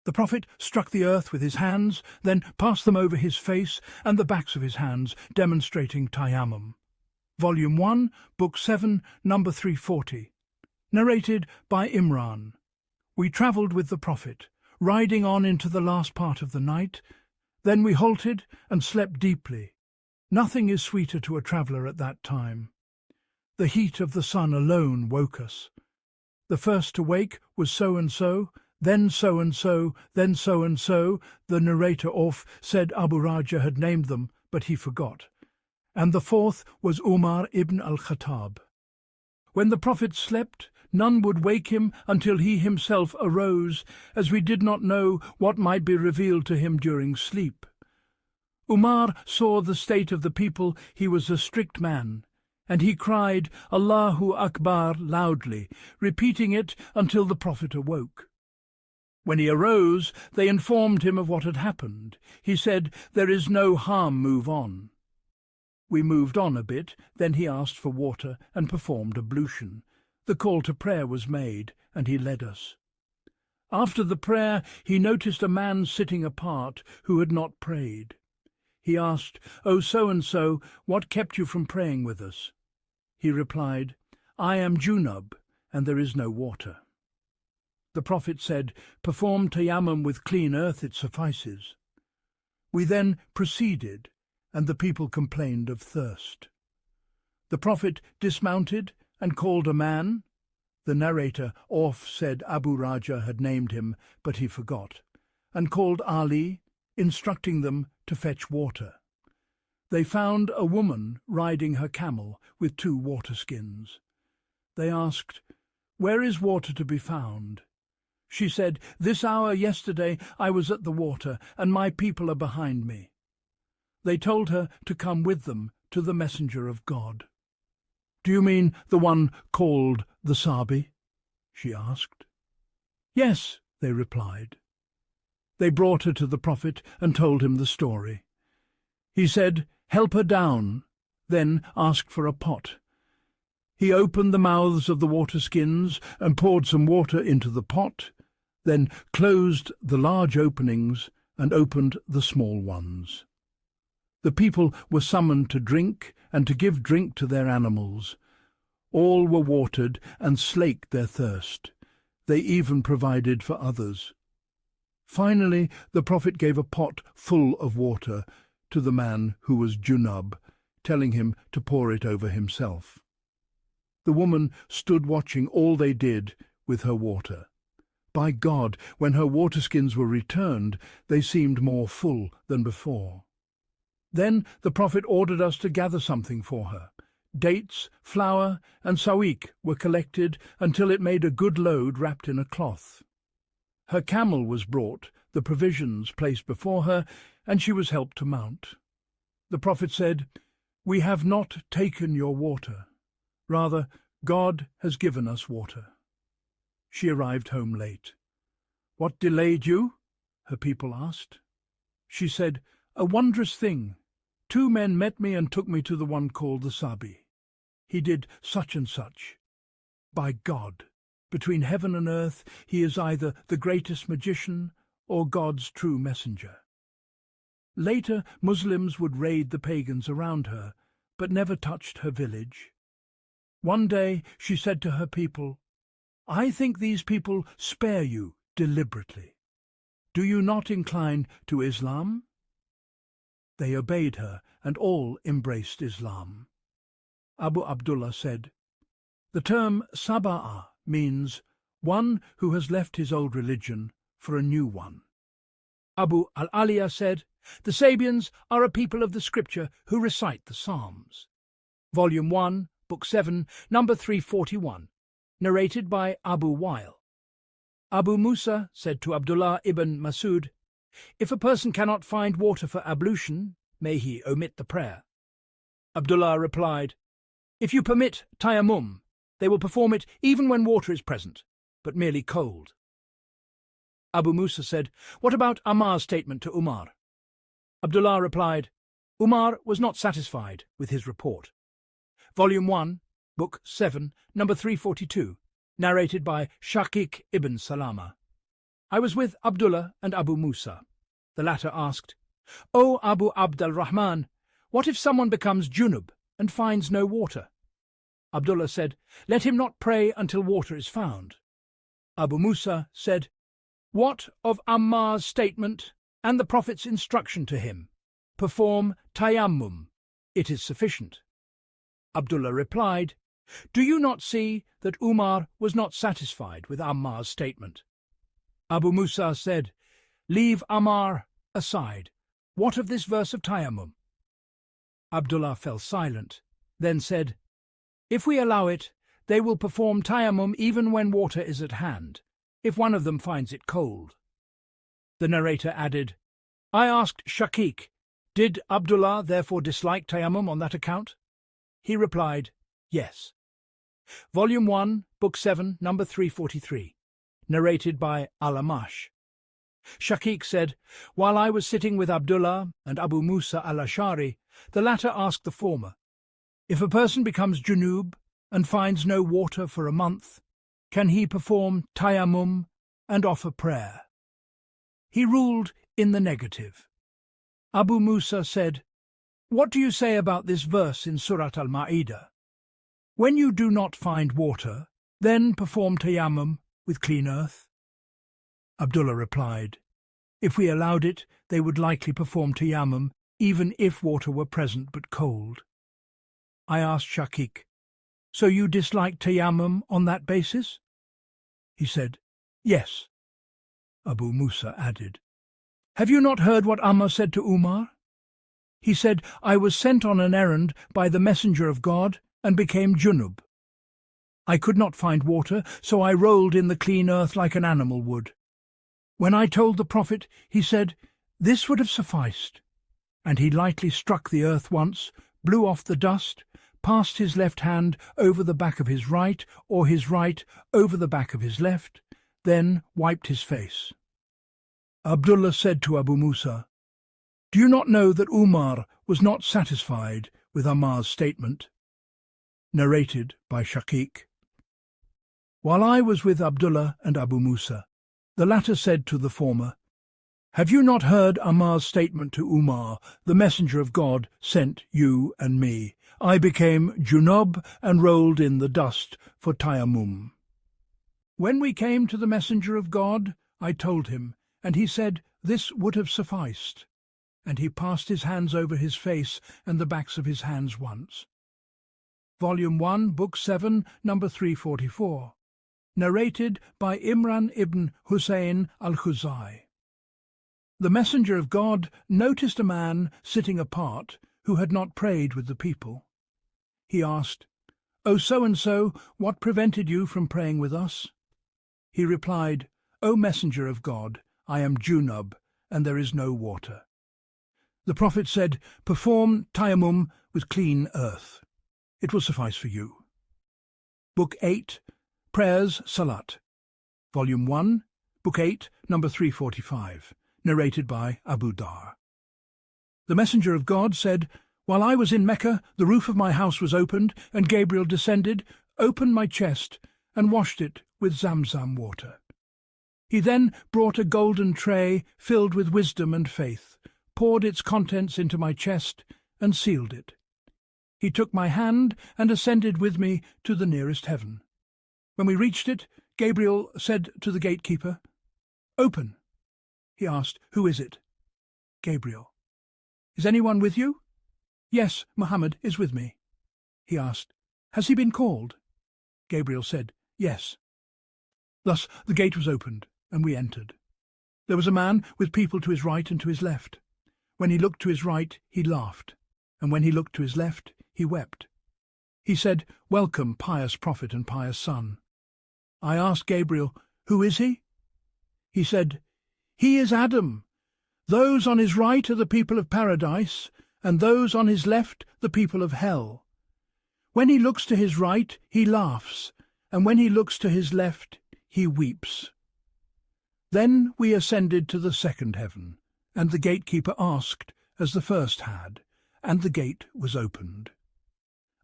The Prophet struck the earth with his hands, then passed them over his face and the backs of his hands, demonstrating tayammum. Volume 1, Book 7, number 340. Narrated by Imran. We travelled with the Prophet, riding on into the last part of the night. Then we halted and slept deeply. Nothing is sweeter to a traveller at that time. The heat of the sun alone woke us. The first to wake was so-and-so, then so-and-so, then so-and-so. The narrator said Abu Raja had named them, but he forgot. And the fourth was Umar ibn al-Khattab. When the Prophet slept, none would wake him until he himself arose, as we did not know what might be revealed to him during sleep. Umar saw the state of the people. He was a strict man, and he cried Allahu Akbar loudly, repeating it until the Prophet awoke. When he arose, they informed him of what had happened. He said, "There is no harm, move on." We moved on a bit, then he asked for water and performed ablution. The call to prayer was made, and he led us. After the prayer, he noticed a man sitting apart who had not prayed. He asked, "O so-and-so, what kept you from praying with us?" He replied, "I am junub, and there is no water." The Prophet said, "Perform tayammum with clean earth, it suffices." We then proceeded, and the people complained of thirst. The Prophet dismounted and called a man. The narrator said Abu Raja had named him, but he forgot, and called Ali, instructing them to fetch water. They found a woman riding her camel with 2 water skins. They asked, "Where is water to be found?" She said, "This hour yesterday I was at the water, and my people are behind me." They told her to come with them to the messenger of God. "Do you mean the one called the Sabi?" she asked. "Yes," they replied. They brought her to the Prophet and told him the story. He said, "Help her down," then asked for a pot. He opened the mouths of the water skins and poured some water into the pot, then closed the large openings and opened the small ones. The people were summoned to drink and to give drink to their animals. All were watered and slaked their thirst. They even provided for others. Finally, the Prophet gave a pot full of water to the man who was junub, telling him to pour it over himself. The woman stood watching all they did with her water. By God, when her water skins were returned, they seemed more full than before. Then the Prophet ordered us to gather something for her. Dates, flour, and sawik were collected until it made a good load wrapped in a cloth. Her camel was brought, the provisions placed before her, and she was helped to mount. The Prophet said, "We have not taken your water. Rather, God has given us water." She arrived home late. "What delayed you?" her people asked. She said, "A wondrous thing. 2 men met me and took me to the one called the Sabi. He did such and such. By God, between heaven and earth, he is either the greatest magician or God's true messenger. Later, Muslims would raid the pagans around her, but never touched her village. One day she said to her people, "I think these people spare you deliberately. Do you not incline to Islam?" They obeyed her, and all embraced Islam. Abu Abdullah said, "The term Saba'a means one who has left his old religion for a new one." Abu al-Aliya said, "The Sabians are a people of the scripture who recite the Psalms." Volume 1, Book 7, number 341, narrated by Abu Wa'il. Abu Musa said to Abdullah ibn Masud, "If a person cannot find water for ablution, may he omit the prayer." Abdullah replied, "If you permit tayammum, they will perform it even when water is present, but merely cold." Abu Musa said, "What about Ammar's statement to Umar?" Abdullah replied, "Umar was not satisfied with his report." Volume 1, Book 7, number 342, narrated by Shaqiq ibn Salama. I was with Abdullah and Abu Musa. The latter asked, "O Abu Abd al-Rahman, what if someone becomes junub and finds no water?" Abdullah said, "Let him not pray until water is found." Abu Musa said, "What of Ammar's statement and the Prophet's instruction to him? Perform tayammum, it is sufficient." Abdullah replied, "Do you not see that Umar was not satisfied with Ammar's statement?" Abu Musa said, "Leave Ammar aside. What of this verse of tayammum?" Abdullah fell silent, then said, "If we allow it, they will perform tayammum even when water is at hand, if one of them finds it cold." The narrator added, "I asked Shaqiq, did Abdullah therefore dislike tayammum on that account?" He replied, "Yes." Volume 1, Book 7, number 343, narrated by Al-Amash. Shaqiq said, "While I was sitting with Abdullah and Abu Musa al-Ash'ari, the latter asked the former, 'If a person becomes junub and finds no water for a month, can he perform tayammum and offer prayer?' He ruled in the negative. Abu Musa said, 'What do you say about this verse in Surat al-Ma'idah? When you do not find water, then perform tayammum with clean earth?' Abdullah replied, 'If we allowed it, they would likely perform tayammum even if water were present but cold.' I asked Shaqiq, 'So you dislike tayammum on that basis?' He said, 'Yes.' Abu Musa added, 'Have you not heard what Ammar said to Umar? He said, I was sent on an errand by the messenger of God and became junub. I could not find water, so I rolled in the clean earth like an animal would. When I told the Prophet, he said, this would have sufficed. And he lightly struck the earth once, blew off the dust, passed his left hand over the back of his right, or his right over the back of his left, then wiped his face. Abdullah said to Abu Musa, do you not know that Umar was not satisfied with Ammar's statement? Narrated by Shaqiq. While I was with Abdullah and Abu Musa, the latter said to the former, have you not heard Ammar's statement to Umar, the messenger of God sent you and me? I became junub and rolled in the dust for tayammum. When we came to the messenger of God, I told him, and he said this would have sufficed. And he passed his hands over his face and the backs of his hands once. Volume 1, Book 7, number 344. Narrated by Imran ibn Hussein al-Khuzai. The messenger of God noticed a man sitting apart who had not prayed with the people. He asked, O so-and-so, what prevented you from praying with us? He replied, O messenger of God, I am junub, and there is no water. The Prophet said, perform tayammum with clean earth. It will suffice for you. Book 8, Prayers, Salat. Volume 1, Book 8, number 345. Narrated by Abu Dar. The messenger of God said, "While I was in Mecca, the roof of my house was opened, and Gabriel descended, opened my chest, and washed it with Zamzam water. He then brought a golden tray filled with wisdom and faith, poured its contents into my chest, and sealed it. He took my hand and ascended with me to the nearest heaven. When we reached it, Gabriel said to the gatekeeper, 'Open.' He asked, 'Who is it?' 'Gabriel.' 'Is anyone with you?' 'Yes, Muhammad is with me.' He asked, 'Has he been called?' Gabriel said, 'Yes.' Thus the gate was opened, and we entered. There was a man with people to his right and to his left. When he looked to his right, he laughed, and when he looked to his left, he wept. He said, 'Welcome, pious prophet and pious son.' I asked Gabriel, 'Who is he?' He said, 'He is Adam. Those on his right are the people of paradise, and those on his left the people of hell. When he looks to his right, he laughs, and when he looks to his left, he weeps.' Then we ascended to the second heaven, and the gatekeeper asked, as the first had, and the gate was opened.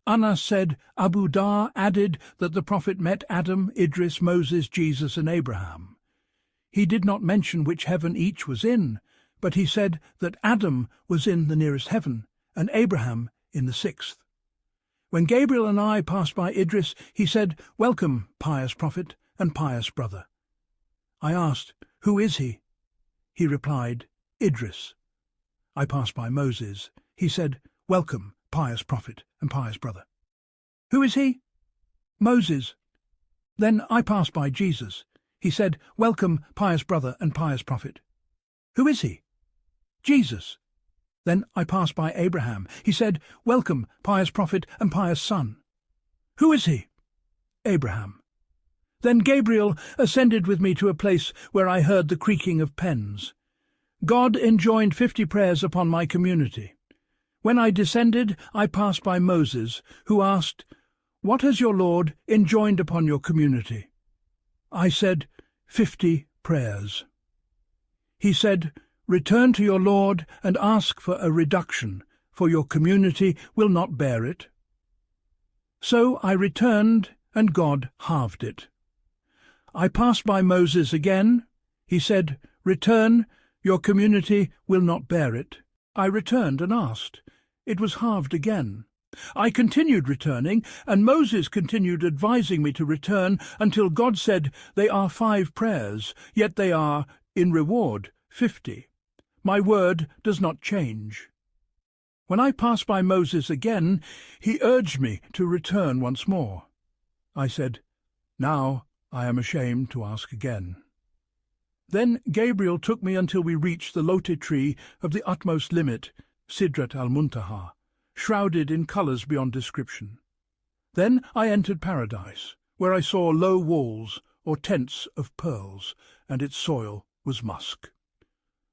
Anas said, Abu Dar added that the Prophet met Adam, Idris, Moses, Jesus, and Abraham. He did not mention which heaven each was in, but he said that Adam was in the nearest heaven, and Abraham in the sixth. When Gabriel and I passed by Idris, he said, 'Welcome, pious prophet and pious brother.' I asked, 'Who is he?' He replied, 'Idris.' I passed by Moses. He said, 'Welcome, pious prophet and pious brother.' 'Who is he?' 'Moses.' Then I passed by Jesus. He said, 'Welcome, pious brother and pious prophet.' 'Who is he?' 'Jesus.' Then I passed by Abraham. He said, 'Welcome, pious prophet and pious son.' 'Who is he?' 'Abraham.' Then Gabriel ascended with me to a place where I heard the creaking of pens. God enjoined 50 prayers upon my community. When I descended, I passed by Moses, who asked, 'What has your Lord enjoined upon your community?' I said, 50 prayers. He said, 'Return to your Lord and ask for a reduction, for your community will not bear it.' So I returned, and God halved it. I passed by Moses again. He said, 'Return, your community will not bear it.' I returned and asked. It was halved again. I continued returning, and Moses continued advising me to return until God said, 'They are 5 prayers, yet they are, in reward, 50. My word does not change.' When I passed by Moses again, he urged me to return once more. I said, 'Now I am ashamed to ask again.' Then Gabriel took me until we reached the lote tree of the utmost limit, Sidrat al-Muntaha, shrouded in colours beyond description. Then I entered paradise, where I saw low walls, or tents of pearls, and its soil was musk.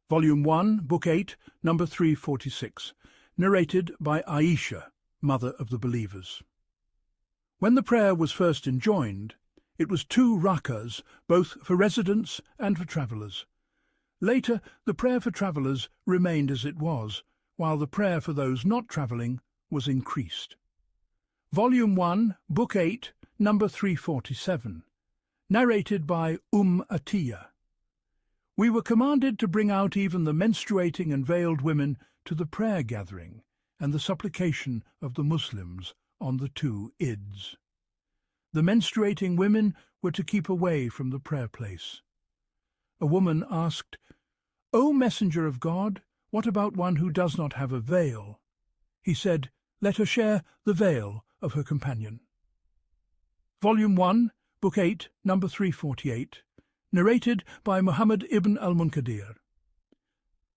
Volume 1, Book 8, number 346, narrated by Aisha, mother of the believers. When the prayer was first enjoined, it was 2 rakas, both for residents and for travellers. Later, the prayer for travellers remained as it was, while the prayer for those not travelling was increased. Volume 1, Book 8, number 347, narrated by Atiyah. We were commanded to bring out even the menstruating and veiled women to the prayer gathering and the supplication of the Muslims on the 2 Ids. The menstruating women were to keep away from the prayer place. A woman asked, "O Messenger of God, what about one who does not have a veil?" He said, "Let her share the veil of her companion." Volume 1, Book 8, number 348, narrated by Muhammad ibn al-Munkadir.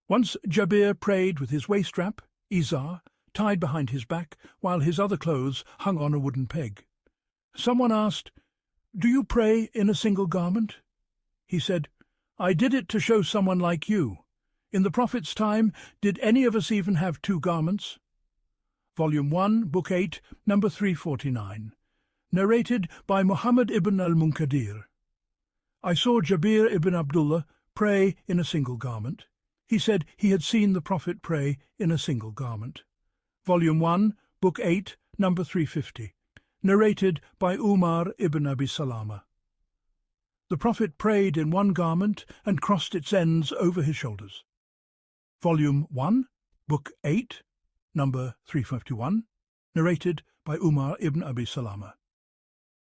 Once Jabir prayed with his waist-strap, izar, tied behind his back, while his other clothes hung on a wooden peg. Someone asked, "Do you pray in a single garment?" He said, "I did it to show someone like you. In the Prophet's time, did any of us even have 2 garments?" Volume 1, Book 8, number 349, narrated by Muhammad ibn al-Munkadir. I saw Jabir ibn Abdullah pray in a single garment. He said he had seen the Prophet pray in a single garment. Volume 1, Book 8, number 350. Narrated by Umar ibn Abi Salama. The Prophet prayed in one garment and crossed its ends over his shoulders. Volume 1, Book 8, number 351. Narrated by Umar ibn Abi Salama.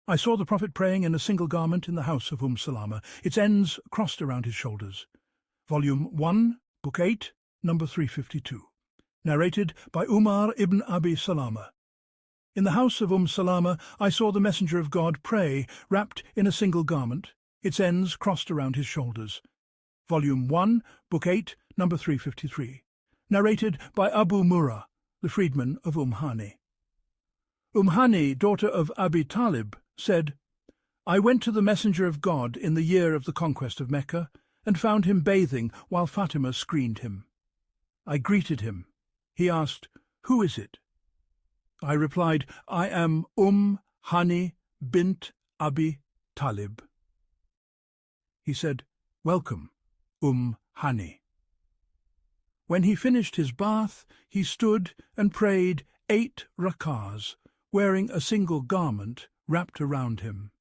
I saw the Prophet praying in a single garment in the house of Salama, its ends crossed around his shoulders. Volume 1, Book 8, number 352. Narrated by Umar ibn Abi Salama. In the house of Salama, I saw the Messenger of God pray, wrapped in a single garment, its ends crossed around his shoulders. Volume 1, Book 8, number 353. Narrated by Abu Murrah, the freedman of Hani. Hani, daughter of Abi Talib, said, I went to the Messenger of God in the year of the conquest of Mecca and found him bathing while Fatima screened him. I greeted him. He asked, Who is it? I replied, I am Hani bint Abi Talib. He said, Welcome, Hani. When he finished his bath, he stood and prayed 8 rak'ahs, wearing a single garment wrapped around him.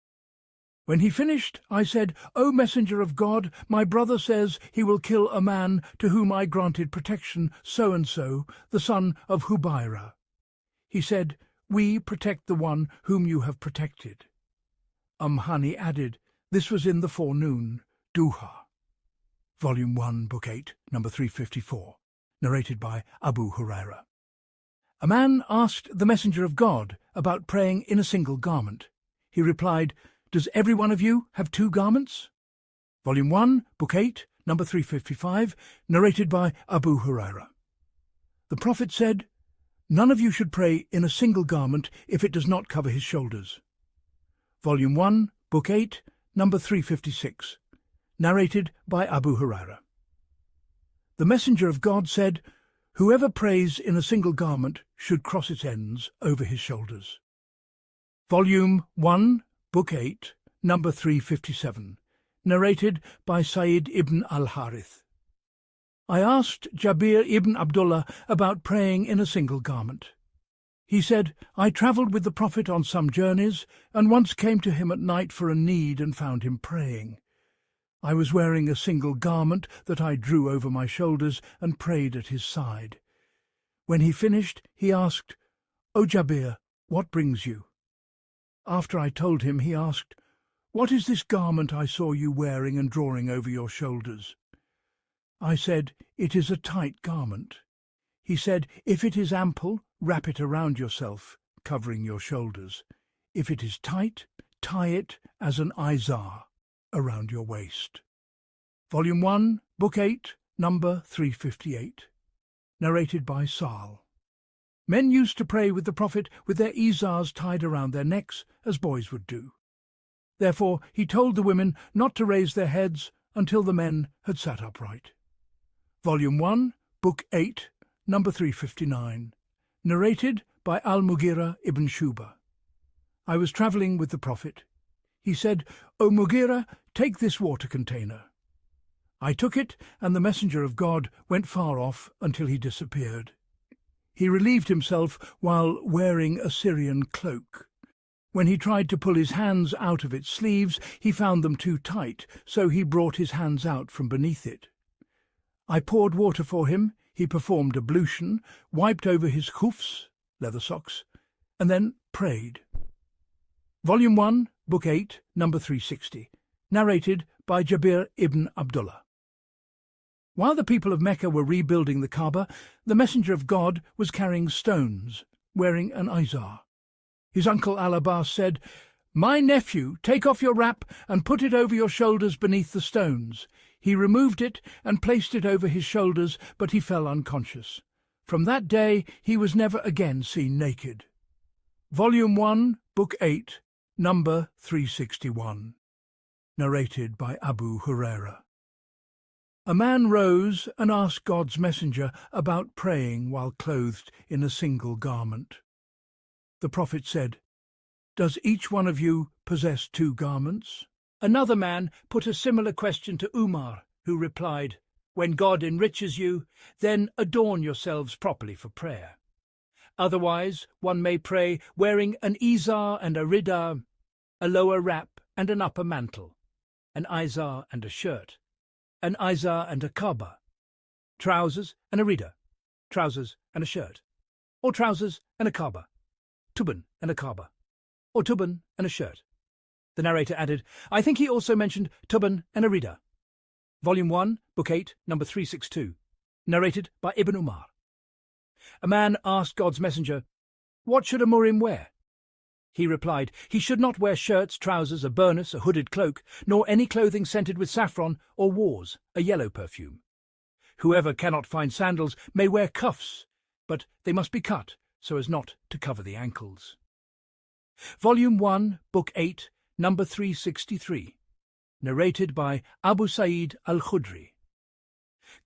When he finished, I said, O Messenger of God, my brother says he will kill a man to whom I granted protection, so-and-so, the son of Hubayra. He said, We protect the one whom you have protected. Hani added, This was in the forenoon, Duha. Volume 1, Book 8, number 354. Narrated by Abu Hurairah. A man asked the Messenger of God about praying in a single garment. He replied, Does every one of you have 2 garments? Volume 1, Book 8, number 355, narrated by Abu Hurairah. The Prophet said, None of you should pray in a single garment if it does not cover his shoulders. Volume 1, Book 8, number 356, narrated by Abu Hurairah. The Messenger of God said, Whoever prays in a single garment should cross its ends over his shoulders. Volume 1, Book 8, number 357, narrated by Sayyid ibn al-Harith. I asked Jabir ibn Abdullah about praying in a single garment. He said, I travelled with the Prophet on some journeys, and once came to him at night for a need and found him praying. I was wearing a single garment that I drew over my shoulders and prayed at his side. When he finished, he asked, O Jabir, what brings you? After I told him, he asked, What is this garment I saw you wearing and drawing over your shoulders? I said, It is a tight garment. He said, If it is ample, wrap it around yourself, covering your shoulders. If it is tight, tie it as an izar around your waist. Volume 1, Book 8, number 358. Narrated by Sal. Men used to pray with the Prophet with their izars tied around their necks, as boys would do. Therefore he told the women not to raise their heads until the men had sat upright. Volume 1, Book 8, number 359. Narrated by al-Mughirah ibn Shuba. I was travelling with the Prophet. He said, O Mughirah, take this water container. I took it, and the Messenger of God went far off until he disappeared. He relieved himself while wearing a Syrian cloak. When he tried to pull his hands out of its sleeves, he found them too tight, so he brought his hands out from beneath it. I poured water for him, he performed ablution, wiped over his khufs, leather socks, and then prayed. Volume 1, Book 8, number 360, narrated by Jabir ibn Abdullah. While the people of Mecca were rebuilding the Kaaba, the Messenger of God was carrying stones, wearing an izar. His uncle Al-Abbas said, My nephew, take off your wrap and put it over your shoulders beneath the stones. He removed it and placed it over his shoulders, but he fell unconscious. From that day he was never again seen naked. Volume 1, Book 8, number 361. Narrated by Abu Hurairah. A man rose and asked God's messenger about praying while clothed in a single garment. The Prophet said, Does each one of you possess 2 garments? Another man put a similar question to Umar, who replied, When God enriches you, then adorn yourselves properly for prayer. Otherwise, one may pray wearing an izar and a ridar, a lower wrap and an upper mantle, an izar and a shirt, an izar and a kaba, trousers and a ridar, trousers and a shirt, or trousers and a kaba, tuban and a kaba, or tuban and a shirt. The narrator added, I think he also mentioned tuban and a ridar. Volume 1, Book 8, number 362, narrated by Ibn Umar. A man asked God's messenger, what should a murim wear? He replied, he should not wear shirts, trousers, a burnous, a hooded cloak, nor any clothing scented with saffron or wars, a yellow perfume. Whoever cannot find sandals may wear cuffs, but they must be cut so as not to cover the ankles. Volume 1, Book 8, number 363, narrated by Abu Sa'id al-Khudri.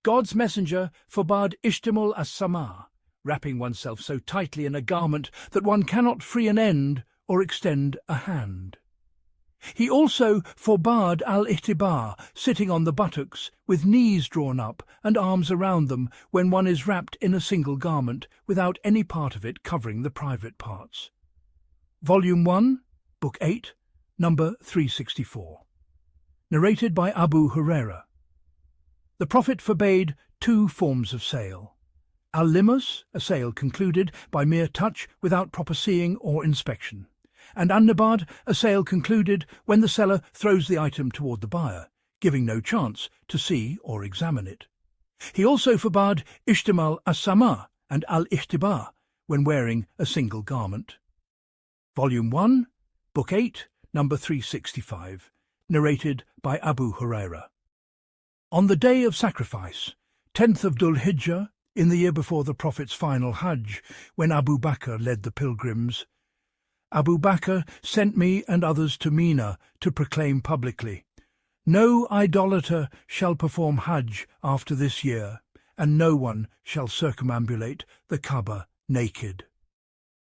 God's messenger forbade ishtimal as-sama, wrapping oneself so tightly in a garment that one cannot free an end or extend a hand. He also forbade al-ihtibar, sitting on the buttocks with knees drawn up and arms around them when one is wrapped in a single garment without any part of it covering the private parts. Volume 1, Book 8, number 364. Narrated by Abu Hurairah. The Prophet forbade two forms of sale. Al-limus, a sale concluded by mere touch without proper seeing or inspection, and an-nabad, a sale concluded when the seller throws the item toward the buyer, giving no chance to see or examine it. He also forbade ishtimal as-sama and al-ihtibar when wearing a single garment. Volume 1, Book 8, number 365, narrated by Abu Hurairah. On the day of sacrifice, 10th of Dhul Hijjah, in the year before the Prophet's final Hajj, when Abu Bakr led the pilgrims, Abu Bakr sent me and others to Mina to proclaim publicly, no idolater shall perform Hajj after this year, and no one shall circumambulate the Kaaba naked.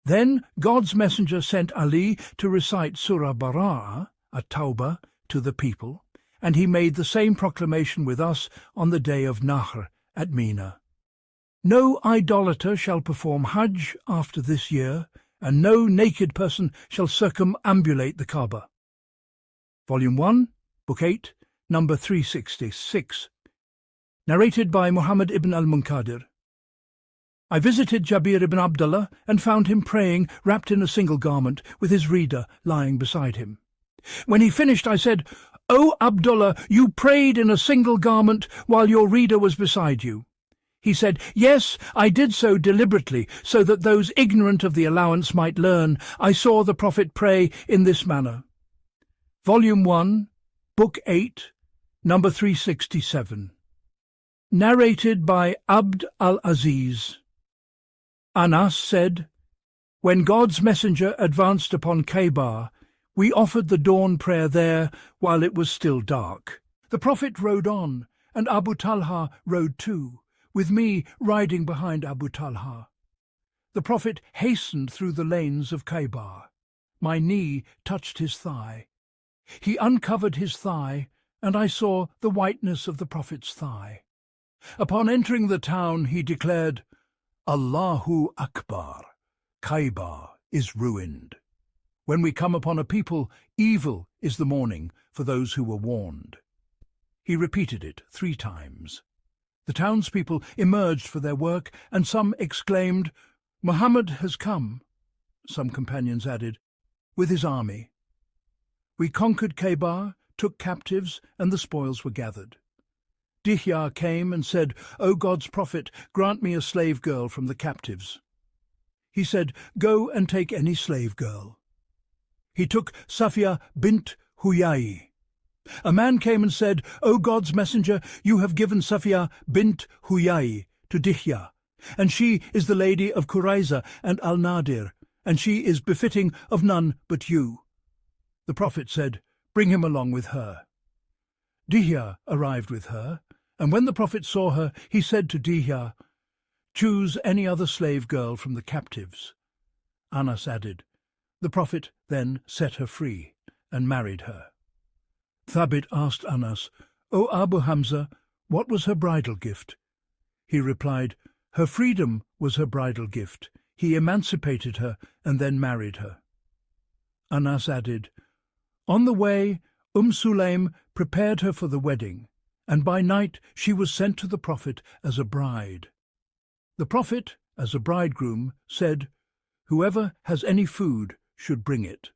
Then God's messenger sent Ali to recite Surah Bara'ah, at-Tawbah, to the people, and he made the same proclamation with us on the day of Nahr at Mina. No idolater shall perform Hajj after this year, and no naked person shall circumambulate the Kaaba. Volume 1, Book 8, number 366. Narrated by Muhammad ibn al-Munkadir. I visited Jabir ibn Abdullah and found him praying wrapped in a single garment with his reader lying beside him. When he finished, I said, O Abdullah, you prayed in a single garment while your reader was beside you. He said, yes, I did so deliberately, so that those ignorant of the allowance might learn. I saw the Prophet pray in this manner. Volume 1, Book 8, number 367. Narrated by Abd al-Aziz. Anas said, when God's messenger advanced upon Khaybar, we offered the dawn prayer there while it was still dark. The Prophet rode on, and Abu Talha rode too, with me riding behind Abu Talha. The Prophet hastened through the lanes of Khaybar. My knee touched his thigh. He uncovered his thigh, and I saw the whiteness of the Prophet's thigh. Upon entering the town, he declared, Allahu Akbar, Khaybar is ruined. When we come upon a people, evil is the morning for those who were warned. He repeated it 3 times. The townspeople emerged for their work, and some exclaimed, Muhammad has come. Some companions added, with his army. We conquered Khaybar, took captives, and the spoils were gathered. Dihya came and said, O God's Prophet, grant me a slave girl from the captives. He said, go and take any slave girl. He took Safiya bint Huyai. A man came and said, O God's messenger, you have given Safiya bint Huyai to Dihya, and she is the lady of Qurayza and al-Nadir, and she is befitting of none but you. The Prophet said, bring him along with her. Dihya arrived with her, and when the Prophet saw her, he said to Dihya, choose any other slave girl from the captives. Anas added, the Prophet then set her free and married her. Thabit asked Anas, O Abu Hamza, "What was her bridal gift?" He replied, "Her freedom was her bridal gift. He emancipated her and then married her." Anas added, "On the way, Sulaim prepared her for the wedding, and by night she was sent to the Prophet as a bride. The Prophet, as a bridegroom, said, 'Whoever has any food should bring it.'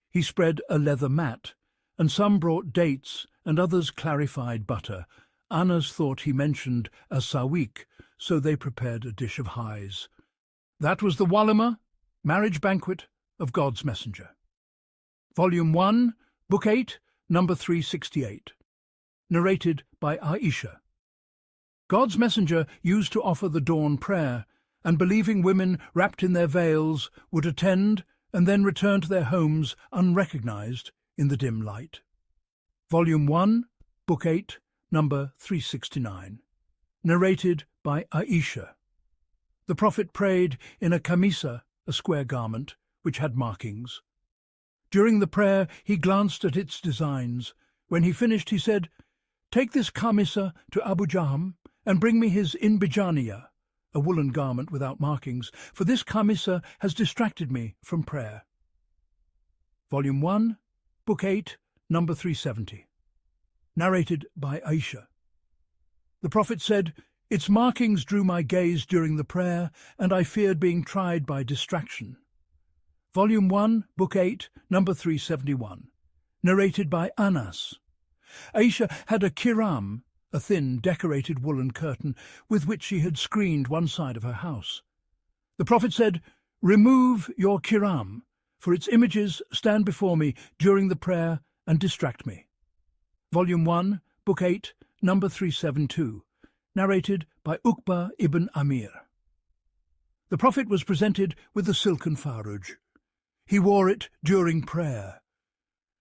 He spread a leather mat, and some brought dates and others clarified butter. Anas thought he mentioned a sawik, so they prepared a dish of highs. That was the walima, marriage banquet, of God's Messenger. Volume 1, Book 8, number 368. Narrated by Aisha. God's Messenger used to offer the dawn prayer, and believing women wrapped in their veils would attend and then return to their homes unrecognized in the dim light. Volume 1, Book 8, number 369. Narrated by Aisha. The Prophet prayed in a kamisa, a square garment, which had markings. During the prayer he glanced at its designs. When he finished he said, "Take this kamisa to Abu Jahm and bring me his inbijaniya, a woolen garment without markings, for this kamisa has distracted me from prayer." Volume 1, Book 8, number 370. Narrated by Aisha. The Prophet said, "Its markings drew my gaze during the prayer, and I feared being tried by distraction." Volume 1, Book 8, number 371. Narrated by Anas. Aisha had a kiram, a thin, decorated woolen curtain, with which she had screened one side of her house. The Prophet said, "Remove your kiram, for its images stand before me during the prayer and distract me." Volume 1, Book 8, number 372. Narrated by Uqba ibn Amir. The Prophet was presented with a silken faruj. He wore it during prayer.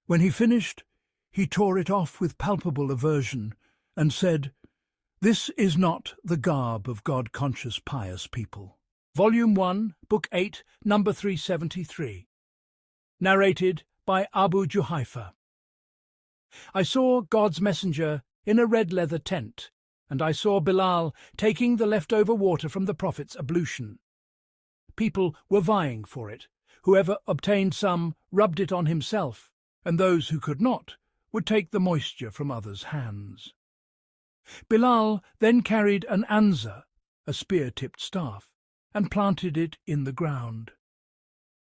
When he finished, he tore it off with palpable aversion and said, "This is not the garb of God-conscious pious people." Volume 1, Book 8, number 373. Narrated by Abu Juhayfa. I saw God's Messenger in a red leather tent, and I saw Bilal taking the leftover water from the Prophet's ablution. People were vying for it. Whoever obtained some rubbed it on himself, and those who could not would take the moisture from others' hands. Bilal then carried an anza, a spear-tipped staff, and planted it in the ground.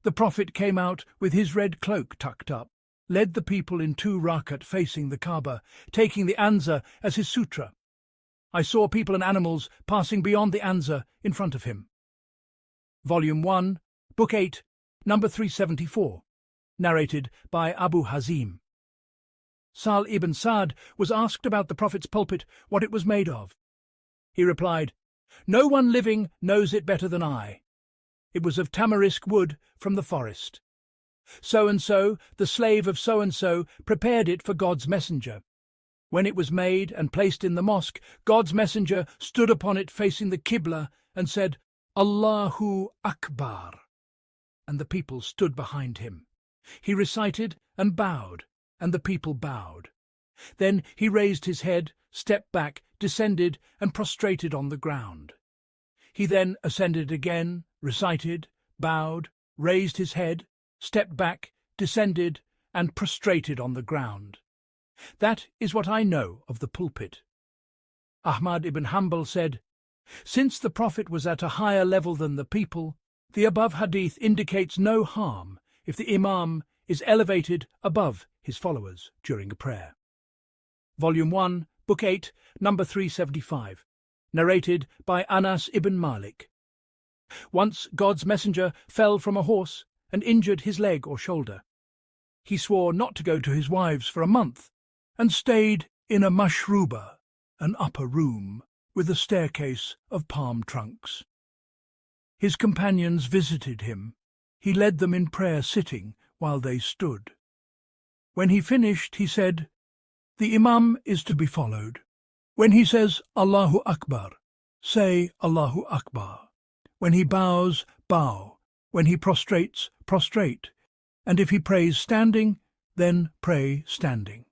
The Prophet came out with his red cloak tucked up, led the people in 2 rakat facing the Kaaba, taking the anza as his sutra. I saw people and animals passing beyond the anza in front of him. Volume 1, Book 8, number 374. Narrated by Abu Hazim. Sahl ibn Sa'd was asked about the Prophet's pulpit what it was made of. He replied, "No one living knows it better than I. It was of tamarisk wood from the forest. So-and-so, the slave of so-and-so, prepared it for God's Messenger. When it was made and placed in the mosque, God's Messenger stood upon it facing the Qibla and said, 'Allahu Akbar,' and the people stood behind him. He recited and bowed, and the people bowed. Then he raised his head, stepped back, descended, and prostrated on the ground. He then ascended again, recited, bowed, raised his head, stepped back, descended, and prostrated on the ground. That is what I know of the pulpit." Ahmad ibn Hanbal said, "Since the Prophet was at a higher level than the people, the above hadith indicates no harm if the Imam is elevated above his followers during a prayer." Volume 1, Book 8, number 375. Narrated by Anas ibn Malik. Once God's Messenger fell from a horse and injured his leg or shoulder. He swore not to go to his wives for a month and stayed in a mashruba, an upper room, with a staircase of palm trunks. His companions visited him. He led them in prayer sitting while they stood. When he finished, he said, "The Imam is to be followed. When he says Allahu Akbar, say Allahu Akbar. When he bows, bow. When he prostrates, prostrate. And if he prays standing, then pray standing."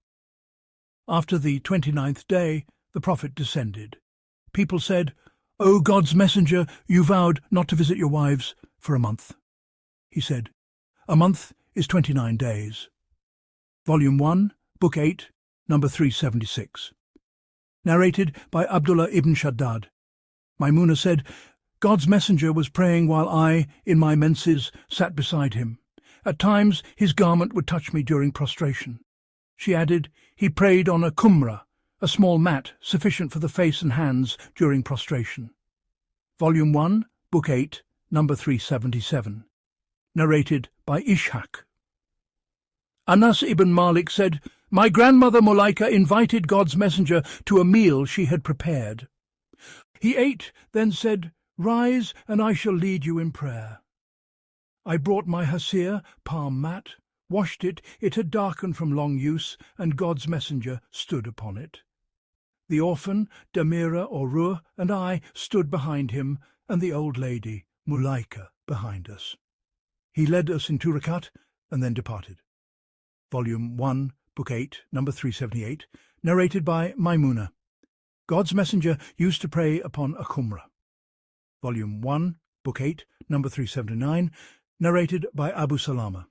After the 29th day, the Prophet descended. People said, "O God's messenger, you vowed not to visit your wives for a month." He said, "A month is 29 days. Volume 1, Book 8, number 376. Narrated by Abdullah ibn Shaddad. Maimuna said, God's messenger was praying while I, in my menses, sat beside him. At times his garment would touch me during prostration. She added, he prayed on a kumrah, a small mat sufficient for the face and hands during prostration. Volume 1, Book 8, number 377. Narrated by Ishaq. Anas ibn Malik said, my grandmother Mulaika invited God's messenger to a meal she had prepared. He ate, then said, rise and I shall lead you in prayer. I brought my hasir, palm mat, washed it, it had darkened from long use, and God's messenger stood upon it. The orphan, Damira or Ruh, and I stood behind him, and the old lady, Mulaika, behind us. He led us in 2 rakat, and then departed. Volume 1, Book 8, number 378, narrated by Maimuna. God's messenger used to pray upon a kumrah. Volume 1, Book 8, number 379, narrated by Abu Salama.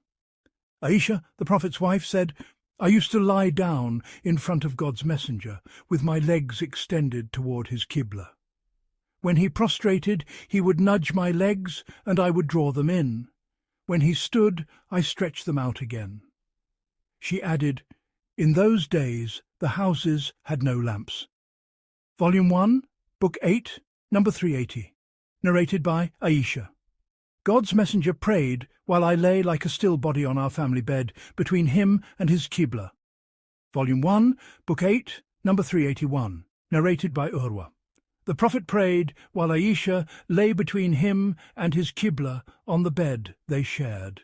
Aisha, the Prophet's wife, said, I used to lie down in front of God's messenger, with my legs extended toward his qibla. When he prostrated, he would nudge my legs, and I would draw them in. When he stood, I stretched them out again. She added, in those days the houses had no lamps. Volume 1, Book 8, number 380, narrated by Aisha. God's messenger prayed while I lay like a still body on our family bed between him and his qibla. Volume 1, Book 8, number 381, narrated by Urwa. The Prophet prayed while Aisha lay between him and his qibla on the bed they shared.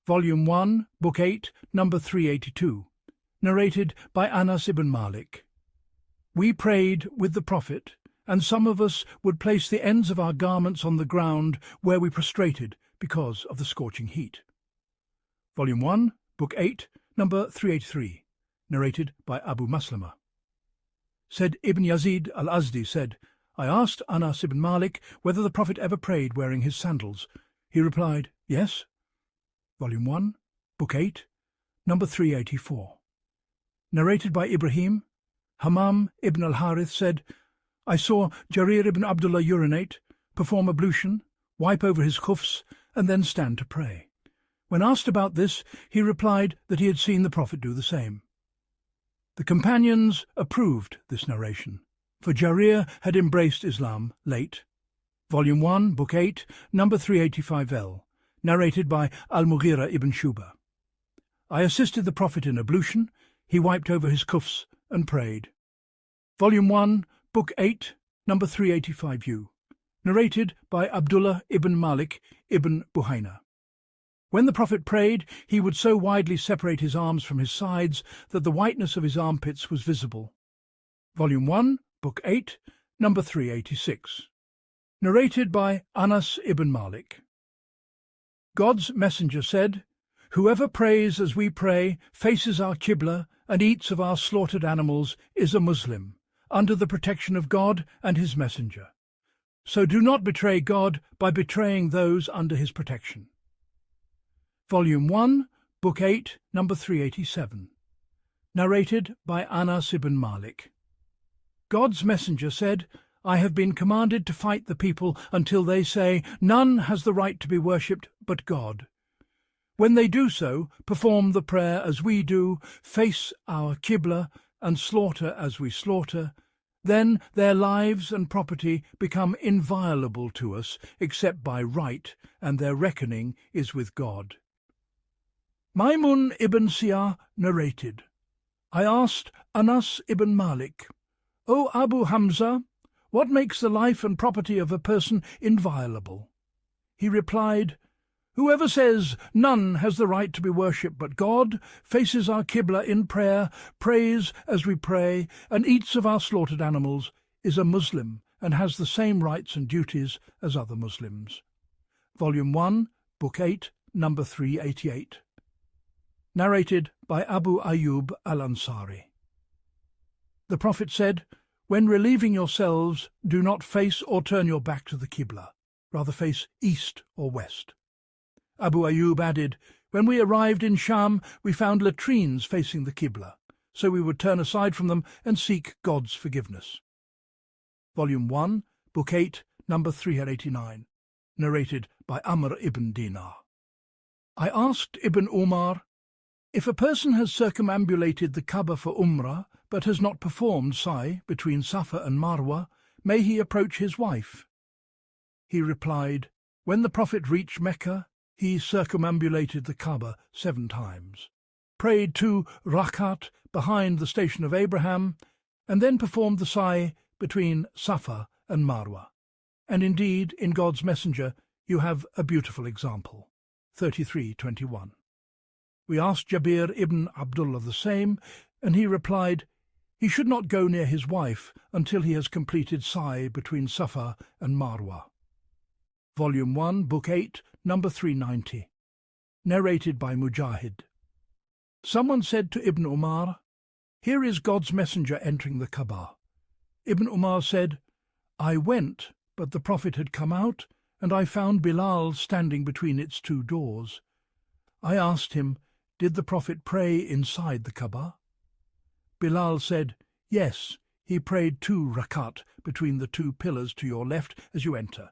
Volume 1, Book 8, number 382, narrated by Anas ibn Malik. We prayed with the Prophet, and some of us would place the ends of our garments on the ground where we prostrated because of the scorching heat. Volume 1, Book 8, number 383, narrated by Abu Maslama. Said Ibn Yazid al-Azdi said, I asked Anas ibn Malik whether the Prophet ever prayed wearing his sandals. He replied, yes. Volume 1, Book 8, number 384. Narrated by Ibrahim, Hammam ibn al-Harith said, I saw Jarir ibn Abdullah urinate, perform ablution, wipe over his khufs, and then stand to pray. When asked about this, he replied that he had seen the Prophet do the same. The companions approved this narration, for Jarir had embraced Islam late. Volume 1, Book 8, number 385L, narrated by al-Mughirah ibn Shuba. I assisted the Prophet in ablution, he wiped over his kuffs and prayed. Volume 1, Book 8, number 385U, narrated by Abdullah ibn Malik ibn Buhayna. When the Prophet prayed, he would so widely separate his arms from his sides that the whiteness of his armpits was visible. Volume 1, Book 8, number 386, narrated by Anas ibn Malik. God's messenger said, whoever prays as we pray, faces our qibla, and eats of our slaughtered animals is a Muslim, under the protection of God and his messenger. So do not betray God by betraying those under his protection. Volume 1, Book 8, number 387, narrated by Anas ibn Malik. God's messenger said, I have been commanded to fight the people until they say, none has the right to be worshipped but God. When they do so, perform the prayer as we do, face our qibla, and slaughter as we slaughter, then their lives and property become inviolable to us except by right, and their reckoning is with God. Maimun ibn Siyah narrated, I asked Anas ibn Malik, O Abu Hamza, what makes the life and property of a person inviolable? He replied, whoever says none has the right to be worshipped but God, faces our qibla in prayer, prays as we pray, and eats of our slaughtered animals, is a Muslim and has the same rights and duties as other Muslims. Volume 1, Book 8, number 388. Narrated by Abu Ayyub al-Ansari. The Prophet said, When relieving yourselves, do not face or turn your back to the Qibla, rather face east or west. Abu Ayyub added, when we arrived in Sham, we found latrines facing the Qibla, so we would turn aside from them and seek God's forgiveness. Volume 1, Book 8, number 389, narrated by Amr ibn Dinar. I asked Ibn Umar, if a person has circumambulated the Kaaba for Umrah, but has not performed Sa'i between Safa and Marwa, may he approach his wife? He replied, when the Prophet reached Mecca, he circumambulated the Kaaba 7 times, prayed 2 rakat behind the station of Abraham, and then performed the Sa'i between Safa and Marwa. And indeed, in God's Messenger, you have a beautiful example. 33:21. We asked Jabir ibn Abdullah the same, and he replied, he should not go near his wife until he has completed Sa'i between Safa and Marwa. Volume 1, Book 8, number 390. Narrated by Mujahid. Someone said to Ibn Umar, here is God's Messenger entering the Kaaba. Ibn Umar said, I went, but the Prophet had come out, and I found Bilal standing between its 2 doors. I asked him, did the Prophet pray inside the Kaaba? Bilal said, yes, he prayed 2 rakat between the 2 pillars to your left as you enter.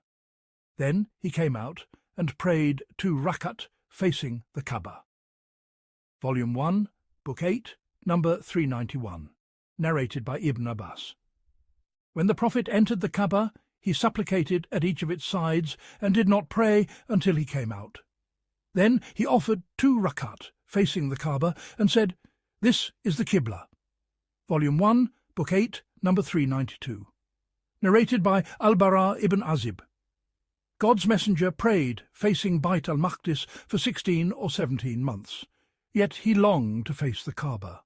Then he came out and prayed 2 rakat facing the Kaaba. Volume 1, Book 8, number 391, narrated by Ibn Abbas. When the Prophet entered the Kaaba, he supplicated at each of its sides and did not pray until he came out. Then he offered 2 rakat facing the Kaaba and said, this is the Qibla. Volume 1, Book 8, number 392. Narrated by al-Bara ibn Azib. God's Messenger prayed facing Bayt al-Maqdis for 16 or 17 months, yet he longed to face the Kaaba.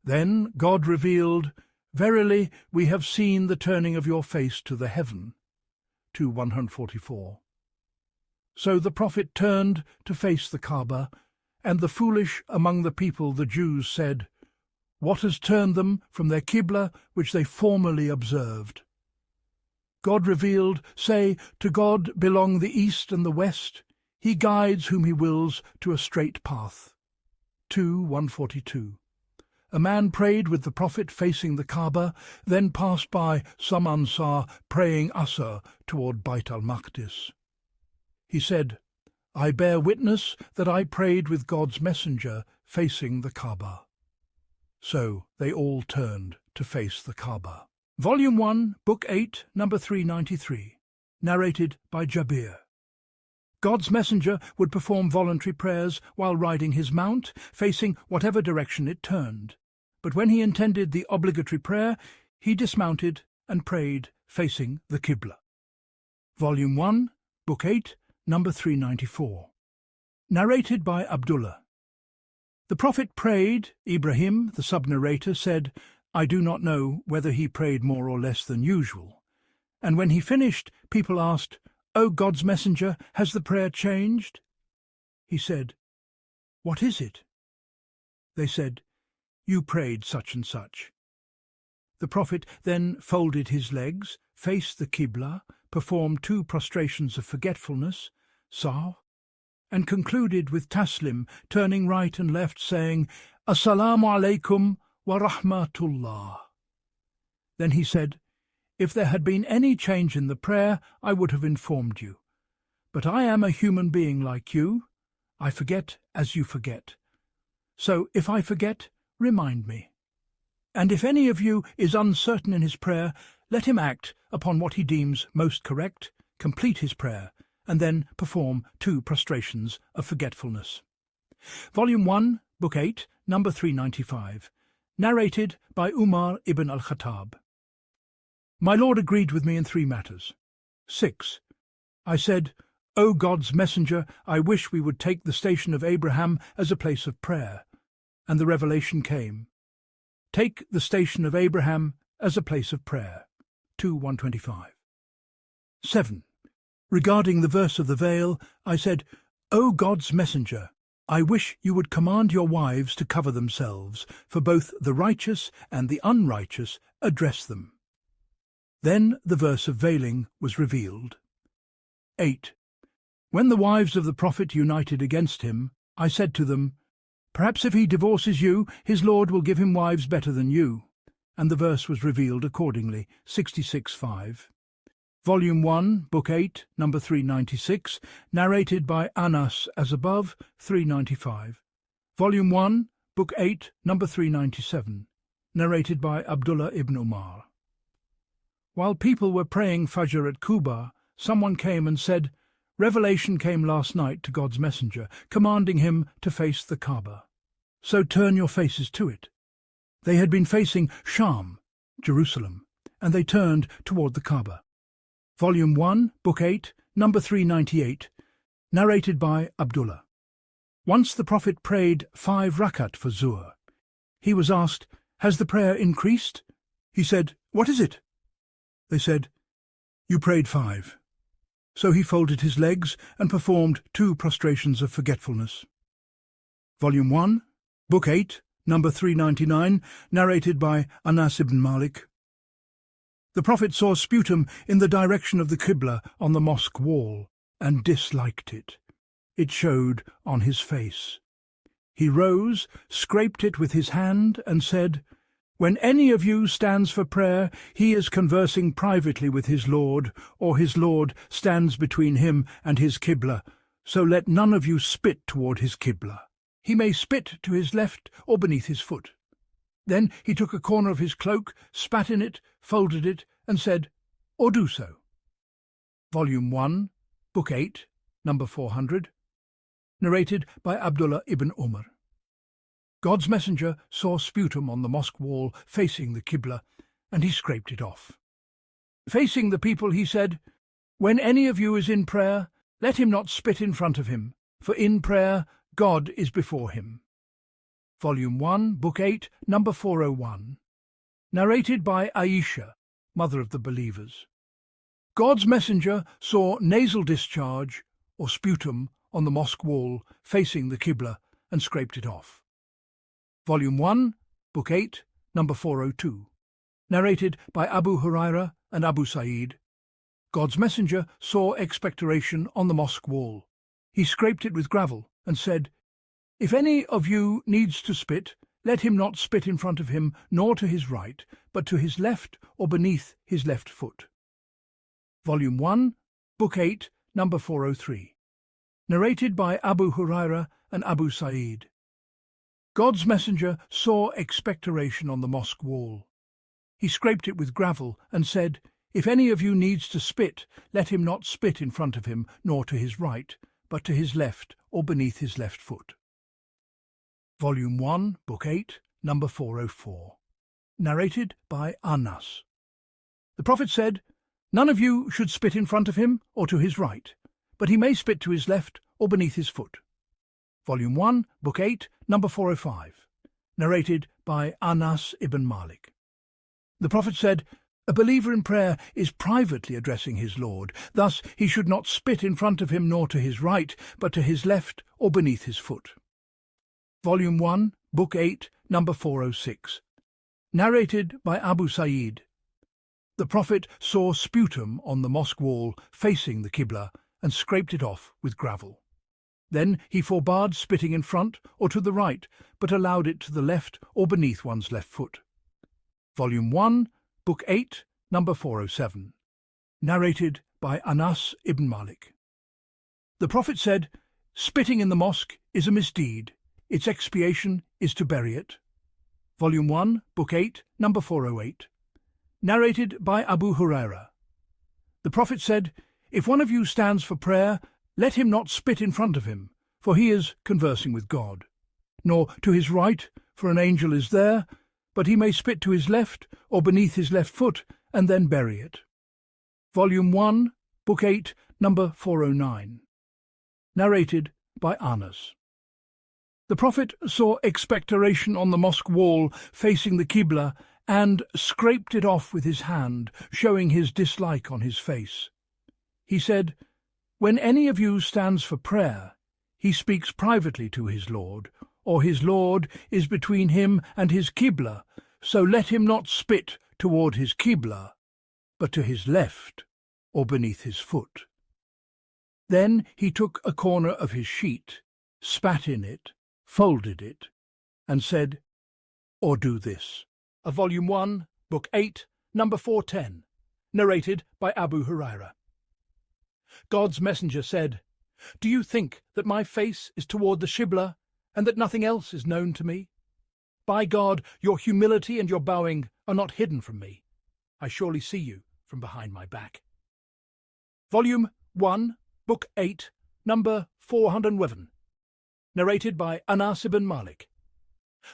Then God revealed, verily we have seen the turning of your face to the heaven. 2:144. So the Prophet turned to face the Kaaba, and the foolish among the people, the Jews, said, what has turned them from their Qibla which they formerly observed? God revealed, say, to God belong the east and the west. He guides whom he wills to a straight path. 2:142. A man prayed with the Prophet facing the Kaaba, then passed by some Ansar praying Asr toward Bayt al-Maqdis. He said, I bear witness that I prayed with God's Messenger facing the Kaaba. So they all turned to face the Kaaba. Volume 1, Book 8, number 393, narrated by Jabir. God's Messenger would perform voluntary prayers while riding his mount, facing whatever direction it turned. But when he intended the obligatory prayer, he dismounted and prayed facing the Qibla. Volume 1, Book 8, number 394. Narrated by Abdullah. The Prophet prayed. Ibrahim, the sub-narrator, said, I do not know whether he prayed more or less than usual. And when he finished, people asked, O God's Messenger, has the prayer changed? He said, what is it? They said, you prayed such and such. The Prophet then folded his legs, faced the Qibla, performed 2 prostrations of forgetfulness, saw, and concluded with taslim, turning right and left, saying, Assalamu alaikum wa rahmatullah. Then he said, if there had been any change in the prayer, I would have informed you. But I am a human being like you. I forget as you forget. So if I forget, remind me. And if any of you is uncertain in his prayer, let him act upon what he deems most correct, complete his prayer, and then perform 2 prostrations of forgetfulness. Volume 1, Book 8, number 395. Narrated by Umar ibn al-Khattab. My Lord agreed with me in 3 matters. 6. I said, O God's Messenger, I wish we would take the station of Abraham as a place of prayer. And the revelation came. Take the station of Abraham as a place of prayer. 2:125. 7. Regarding the verse of the veil, I said, O God's Messenger, I wish you would command your wives to cover themselves, for both the righteous and the unrighteous address them. Then the verse of veiling was revealed. 8. When the wives of the prophet united against him, I said to them, Perhaps if he divorces you, his Lord will give him wives better than you. And the verse was revealed accordingly, 66:5. Volume 1, Book 8, number 396, narrated by Anas as above, 395. Volume 1, Book 8, number 397, narrated by Abdullah ibn Umar. While people were praying Fajr at Quba, someone came and said, Revelation came last night to God's messenger, commanding him to face the Kaaba. So turn your faces to it. They had been facing Sham, Jerusalem, and they turned toward the Kaaba. Volume 1, Book 8, number 398, narrated by Abdullah. Once the Prophet prayed 5 rakat for Zuhr. He was asked, Has the prayer increased? He said, What is it? They said, You prayed 5. So he folded his legs and performed 2 prostrations of forgetfulness. Volume 1, Book 8, number 399, narrated by Anas ibn Malik. The Prophet saw sputum in the direction of the Qibla on the mosque wall and disliked it. It showed on his face. He rose, scraped it with his hand, and said, When any of you stands for prayer, he is conversing privately with his Lord, or his Lord stands between him and his Qibla, so let none of you spit toward his Qibla. He may spit to his left or beneath his foot. Then he took a corner of his cloak, spat in it, folded it, and said, Or do so. Volume 1, Book 8, number 400, narrated by Abdullah ibn Umar. God's messenger saw sputum on the mosque wall facing the Qibla, and he scraped it off. Facing the people, he said, When any of you is in prayer, let him not spit in front of him, for in prayer God is before him. Volume 1, Book 8, number 401, narrated by Aisha, mother of the believers. God's messenger saw nasal discharge, or sputum, on the mosque wall facing the Qibla and scraped it off. Volume 1, Book 8, number 402, narrated by Abu Hurairah and Abu Sa'id. God's messenger saw expectoration on the mosque wall. He scraped it with gravel and said, If any of you needs to spit, let him not spit in front of him, nor to his right, but to his left or beneath his left foot. Volume 1, Book 8, number 403, narrated by Abu Hurairah and Abu Sa'id. God's messenger saw expectoration on the mosque wall. He scraped it with gravel and said, If any of you needs to spit, let him not spit in front of him, nor to his right, but to his left or beneath his left foot. Volume 1, Book 8, number 404, narrated by Anas. The Prophet said, None of you should spit in front of him or to his right, but he may spit to his left or beneath his foot. Volume 1, Book 8, number 405, narrated by Anas ibn Malik. The Prophet said, A believer in prayer is privately addressing his Lord. Thus he should not spit in front of him nor to his right, but to his left or beneath his foot. Volume 1, Book 8, number 406, narrated by Abu Sa'id. The Prophet saw sputum on the mosque wall facing the Qibla and scraped it off with gravel. Then he forbade spitting in front or to the right, but allowed it to the left or beneath one's left foot. Volume 1, Book 8, number 407, narrated by Anas ibn Malik. The Prophet said, Spitting in the mosque is a misdeed. Its expiation is to bury it. Volume 1, Book 8, number 408, narrated by Abu Hurairah. The Prophet said, If one of you stands for prayer, let him not spit in front of him, for he is conversing with God, nor to his right, for an angel is there, but he may spit to his left or beneath his left foot and then bury it. Volume 1, Book 8, number 409, narrated by Anas. The Prophet saw expectoration on the mosque wall facing the Qibla and scraped it off with his hand, showing his dislike on his face. He said, When any of you stands for prayer, he speaks privately to his Lord, or his Lord is between him and his Qibla, so let him not spit toward his Qibla, but to his left, or beneath his foot. Then he took a corner of his sheet, spat in it, folded it, and said, or do this. Volume 1, Book 8, number 410, narrated by Abu Hurairah. God's messenger said, do you think that my face is toward the Qibla, and that nothing else is known to me? By God, your humility and your bowing are not hidden from me. I surely see you from behind my back. Volume 1, Book 8, number 411, narrated by Anas ibn Malik.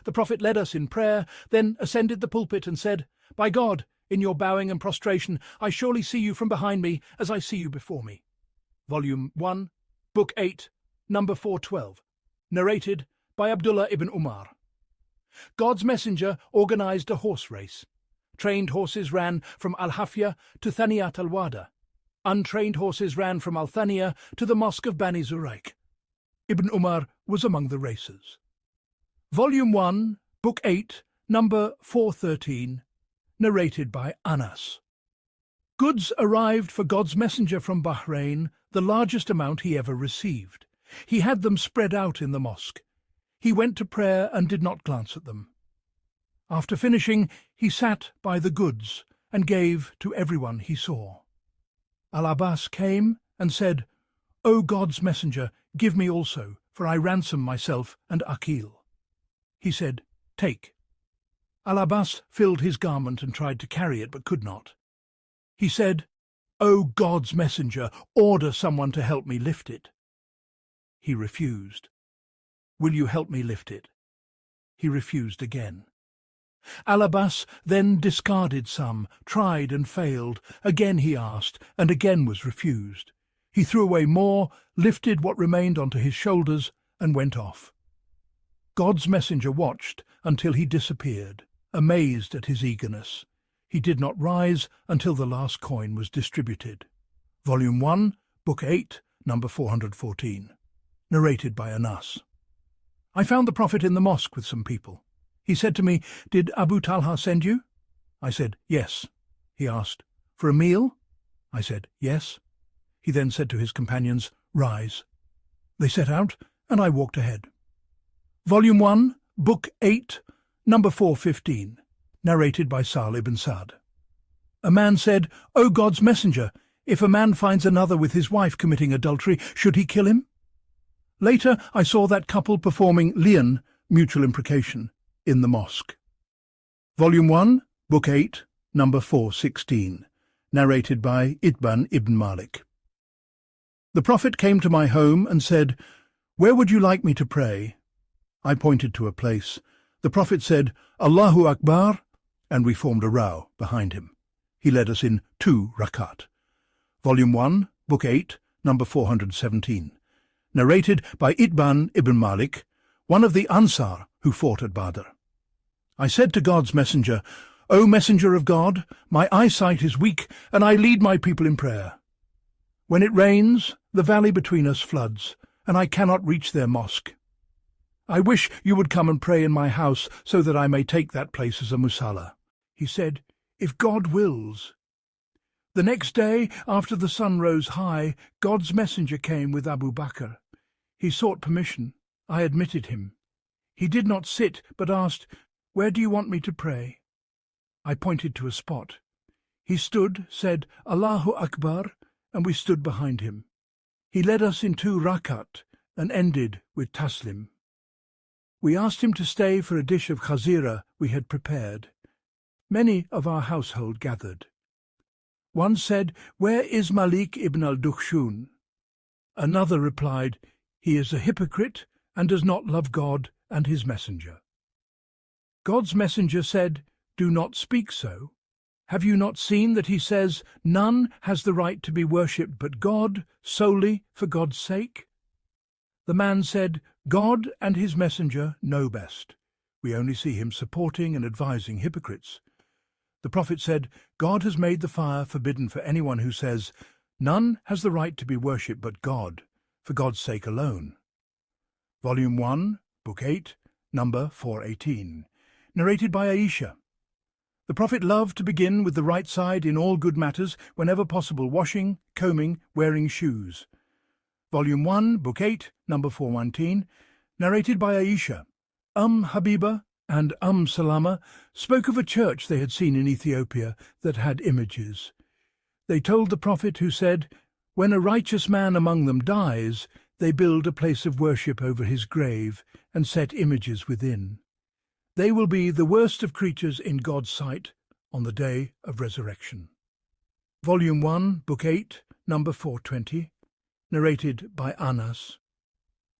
The Prophet led us in prayer, then ascended the pulpit and said, by God, in your bowing and prostration, I surely see you from behind me as I see you before me. Volume 1, Book 8, number 412, narrated by Abdullah ibn Umar. God's messenger organized a horse race. Trained horses ran from Al-Hafya to Thaniyat al-Wada. Untrained horses ran from Al-Thaniya to the mosque of Bani Zuraik. Ibn Umar was among the racers. Volume 1, Book 8, number 413, narrated by Anas. Goods arrived for God's messenger from Bahrain, the largest amount he ever received. He had them spread out in the mosque. He went to prayer and did not glance at them. After finishing, he sat by the goods and gave to everyone he saw. Al-Abbas came and said, O God's messenger, give me also, for I ransom myself and Aqil. He said, take. Al-Abbas filled his garment and tried to carry it, but could not. He said, O God's messenger, order someone to help me lift it. He refused. Will you help me lift it? He refused again. Al-Abbas then discarded some, tried and failed. Again he asked, and again was refused. He threw away more, lifted what remained onto his shoulders, and went off. God's messenger watched until he disappeared, amazed at his eagerness. He did not rise until the last coin was distributed. Volume 1, Book 8, number 414, narrated by Anas. I found the Prophet in the mosque with some people. He said to me, did Abu Talha send you? I said, yes. He asked, for a meal? I said, yes. He then said to his companions, rise. They set out, and I walked ahead. Volume 1, Book 8, number 415, narrated by Sahl ibn Sa'd. A man said, O God's messenger, if a man finds another with his wife committing adultery, should he kill him? Later I saw that couple performing li'an, mutual imprecation, in the mosque. Volume 1, Book 8, number 416, narrated by Itban ibn Malik. The Prophet came to my home and said, where would you like me to pray? I pointed to a place. The Prophet said, Allahu Akbar, and we formed a row behind him. He led us in 2 rakat. Volume 1, Book 8, number 417, narrated by Itban ibn Malik, one of the Ansar who fought at Badr. I said to God's messenger, O messenger of God, my eyesight is weak, and I lead my people in prayer. When it rains, the valley between us floods, and I cannot reach their mosque. I wish you would come and pray in my house so that I may take that place as a musalla. He said, if God wills. The next day, after the sun rose high, God's messenger came with Abu Bakr. He sought permission. I admitted him. He did not sit, but asked, where do you want me to pray? I pointed to a spot. He stood, said, Allahu Akbar, and we stood behind him. He led us in 2 rakat and ended with taslim. We asked him to stay for a dish of khazira we had prepared. Many of our household gathered. One said, where is Malik ibn al-Dukhshun? Another replied, he is a hypocrite and does not love God and his messenger. God's messenger said, do not speak so. Have you not seen that he says, none has the right to be worshipped but God, solely for God's sake? The man said, God and his messenger know best. We only see him supporting and advising hypocrites. The Prophet said, God has made the fire forbidden for anyone who says, none has the right to be worshipped but God, for God's sake alone. Volume 1, Book 8, number 418. Narrated by Aisha. The Prophet loved to begin with the right side in all good matters, whenever possible, washing, combing, wearing shoes. Volume 1, Book 8, number 419. Narrated by Aisha. Habiba and Salama spoke of a church they had seen in Ethiopia that had images. They told the Prophet, who said, "When a righteous man among them dies, they build a place of worship over his grave and set images within. They will be the worst of creatures in God's sight on the day of resurrection." Volume 1, Book 8, number 420. Narrated by Anas.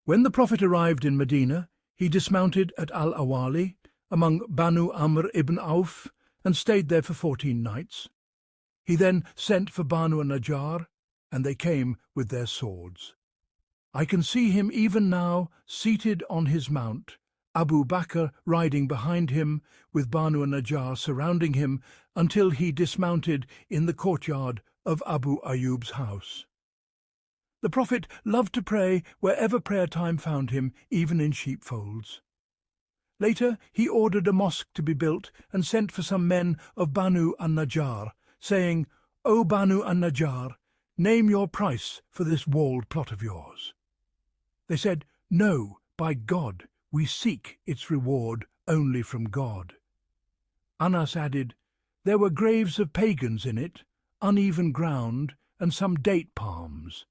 When the Prophet arrived in Medina, he dismounted at al-Awali among Banu Amr ibn Auf and stayed there for 14 nights. He then sent for Banu an-Najjar, and they came with their swords. I can see him even now seated on his mount, Abu Bakr riding behind him, with Banu an-Najjar surrounding him until he dismounted in the courtyard of Abu Ayyub's house. The Prophet loved to pray wherever prayer time found him, even in sheepfolds. Later he ordered a mosque to be built and sent for some men of Banu an-Najjar, saying, "O Banu an-Najjar, name your price for this walled plot of yours." They said, "No, by God, we seek its reward only from God." Anas added, "There were graves of pagans in it, uneven ground, and some date palms."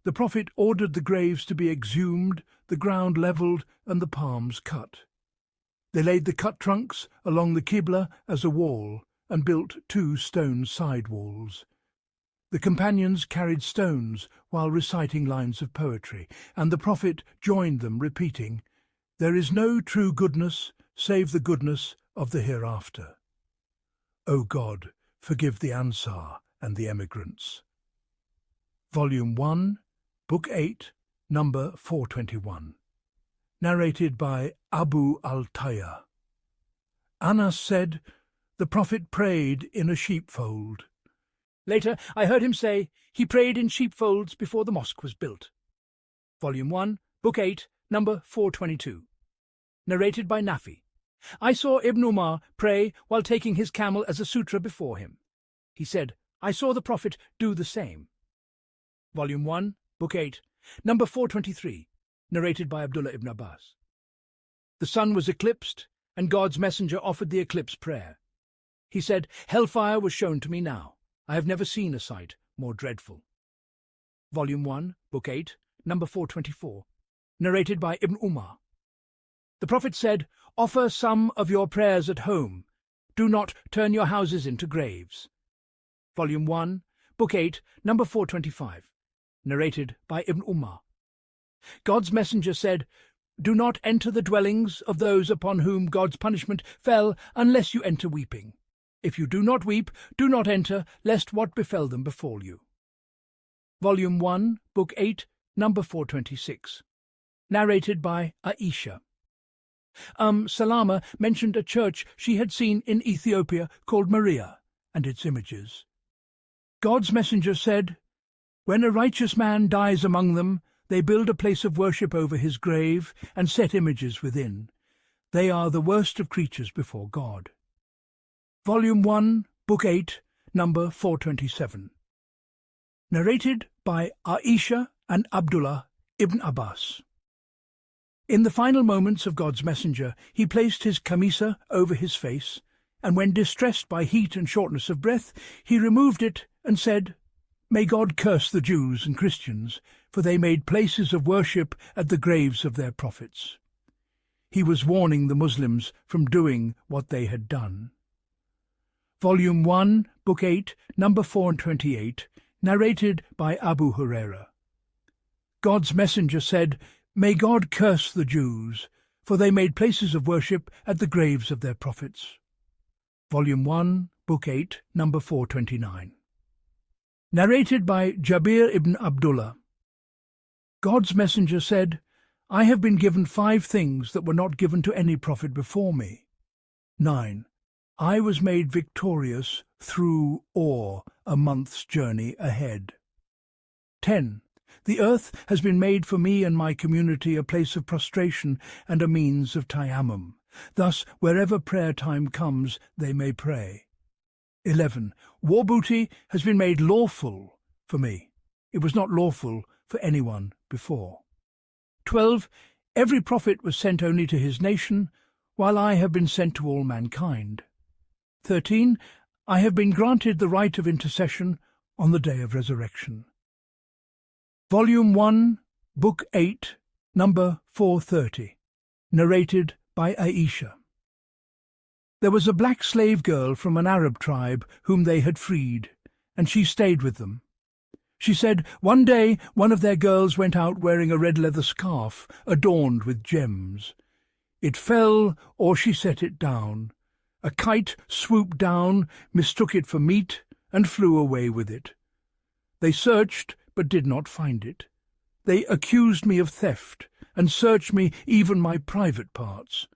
The Prophet ordered the graves to be exhumed, the ground levelled, and the palms cut. They laid the cut trunks along the Qibla as a wall and built 2 stone side walls. The companions carried stones while reciting lines of poetry, and the Prophet joined them, repeating, "There is no true goodness save the goodness of the hereafter. O God, forgive the Ansar and the emigrants." Volume 1, Book 8, number 421. Narrated by Abu al-Tayya. Anas said, "The Prophet prayed in a sheepfold. Later I heard him say he prayed in sheepfolds before the mosque was built." Volume 1, Book 8, number 422. Narrated by Nafi. I saw Ibn Umar pray while taking his camel as a sutra before him. He said, "I saw the Prophet do the same." Volume 1, Book 8, number 423. Narrated by Abdullah ibn Abbas. The sun was eclipsed, and God's messenger offered the eclipse prayer. He said, "Hellfire was shown to me now. I have never seen a sight more dreadful." Volume 1, Book 8, number 424. Narrated by Ibn Umar. The Prophet said, "Offer some of your prayers at home. Do not turn your houses into graves." Volume 1, Book 8, number 425. Narrated by Ibn Umar. God's messenger said, "Do not enter the dwellings of those upon whom God's punishment fell unless you enter weeping. If you do not weep, do not enter, lest what befell them befall you." Volume 1, Book 8, number 426. Narrated by Aisha. Salama mentioned a church she had seen in Ethiopia called Maria, and its images. God's messenger said, "When a righteous man dies among them, they build a place of worship over his grave and set images within. They are the worst of creatures before God." Volume 1, Book 8, number 427. Narrated by Aisha and Abdullah ibn Abbas. In the final moments of God's messenger, he placed his camisa over his face, and when distressed by heat and shortness of breath, he removed it and said, "May God curse the Jews and Christians, for they made places of worship at the graves of their prophets." He was warning the Muslims from doing what they had done. Volume 1, Book 8, number 428, narrated by Abu Huraira. God's messenger said, "May God curse the Jews, for they made places of worship at the graves of their prophets." Volume 1, Book 8, number 429. Narrated by Jabir ibn Abdullah. God's messenger said, "I have been given 5 things that were not given to any prophet before me. 9. I was made victorious through or a month's journey ahead. 10. The earth has been made for me and my community a place of prostration and a means of tayammum. Thus, wherever prayer time comes, they may pray. 11. War booty has been made lawful for me. It was not lawful for anyone before. 12. Every prophet was sent only to his nation, while I have been sent to all mankind. 13. I have been granted the right of intercession on the day of resurrection. Volume 1, Book 8, number 430. Narrated by Aisha. There was a black slave girl from an Arab tribe whom they had freed, and she stayed with them. She said, one day one of their girls went out wearing a red leather scarf adorned with gems. It fell, or she set it down. A kite swooped down, mistook it for meat, and flew away with it. They searched, but did not find it. They accused me of theft, and searched me even my private parts.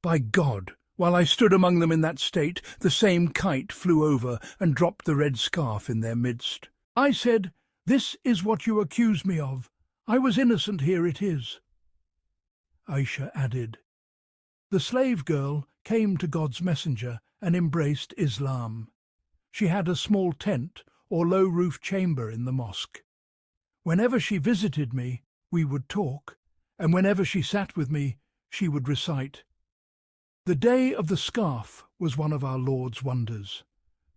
By God, while I stood among them in that state, the same kite flew over and dropped the red scarf in their midst. I said, "This is what you accuse me of. I was innocent, here it is." Aisha added, "The slave girl came to God's messenger and embraced Islam. She had a small tent or low-roof chamber in the mosque. Whenever she visited me, we would talk, and whenever she sat with me, she would recite, 'The day of the scarf was one of our Lord's wonders.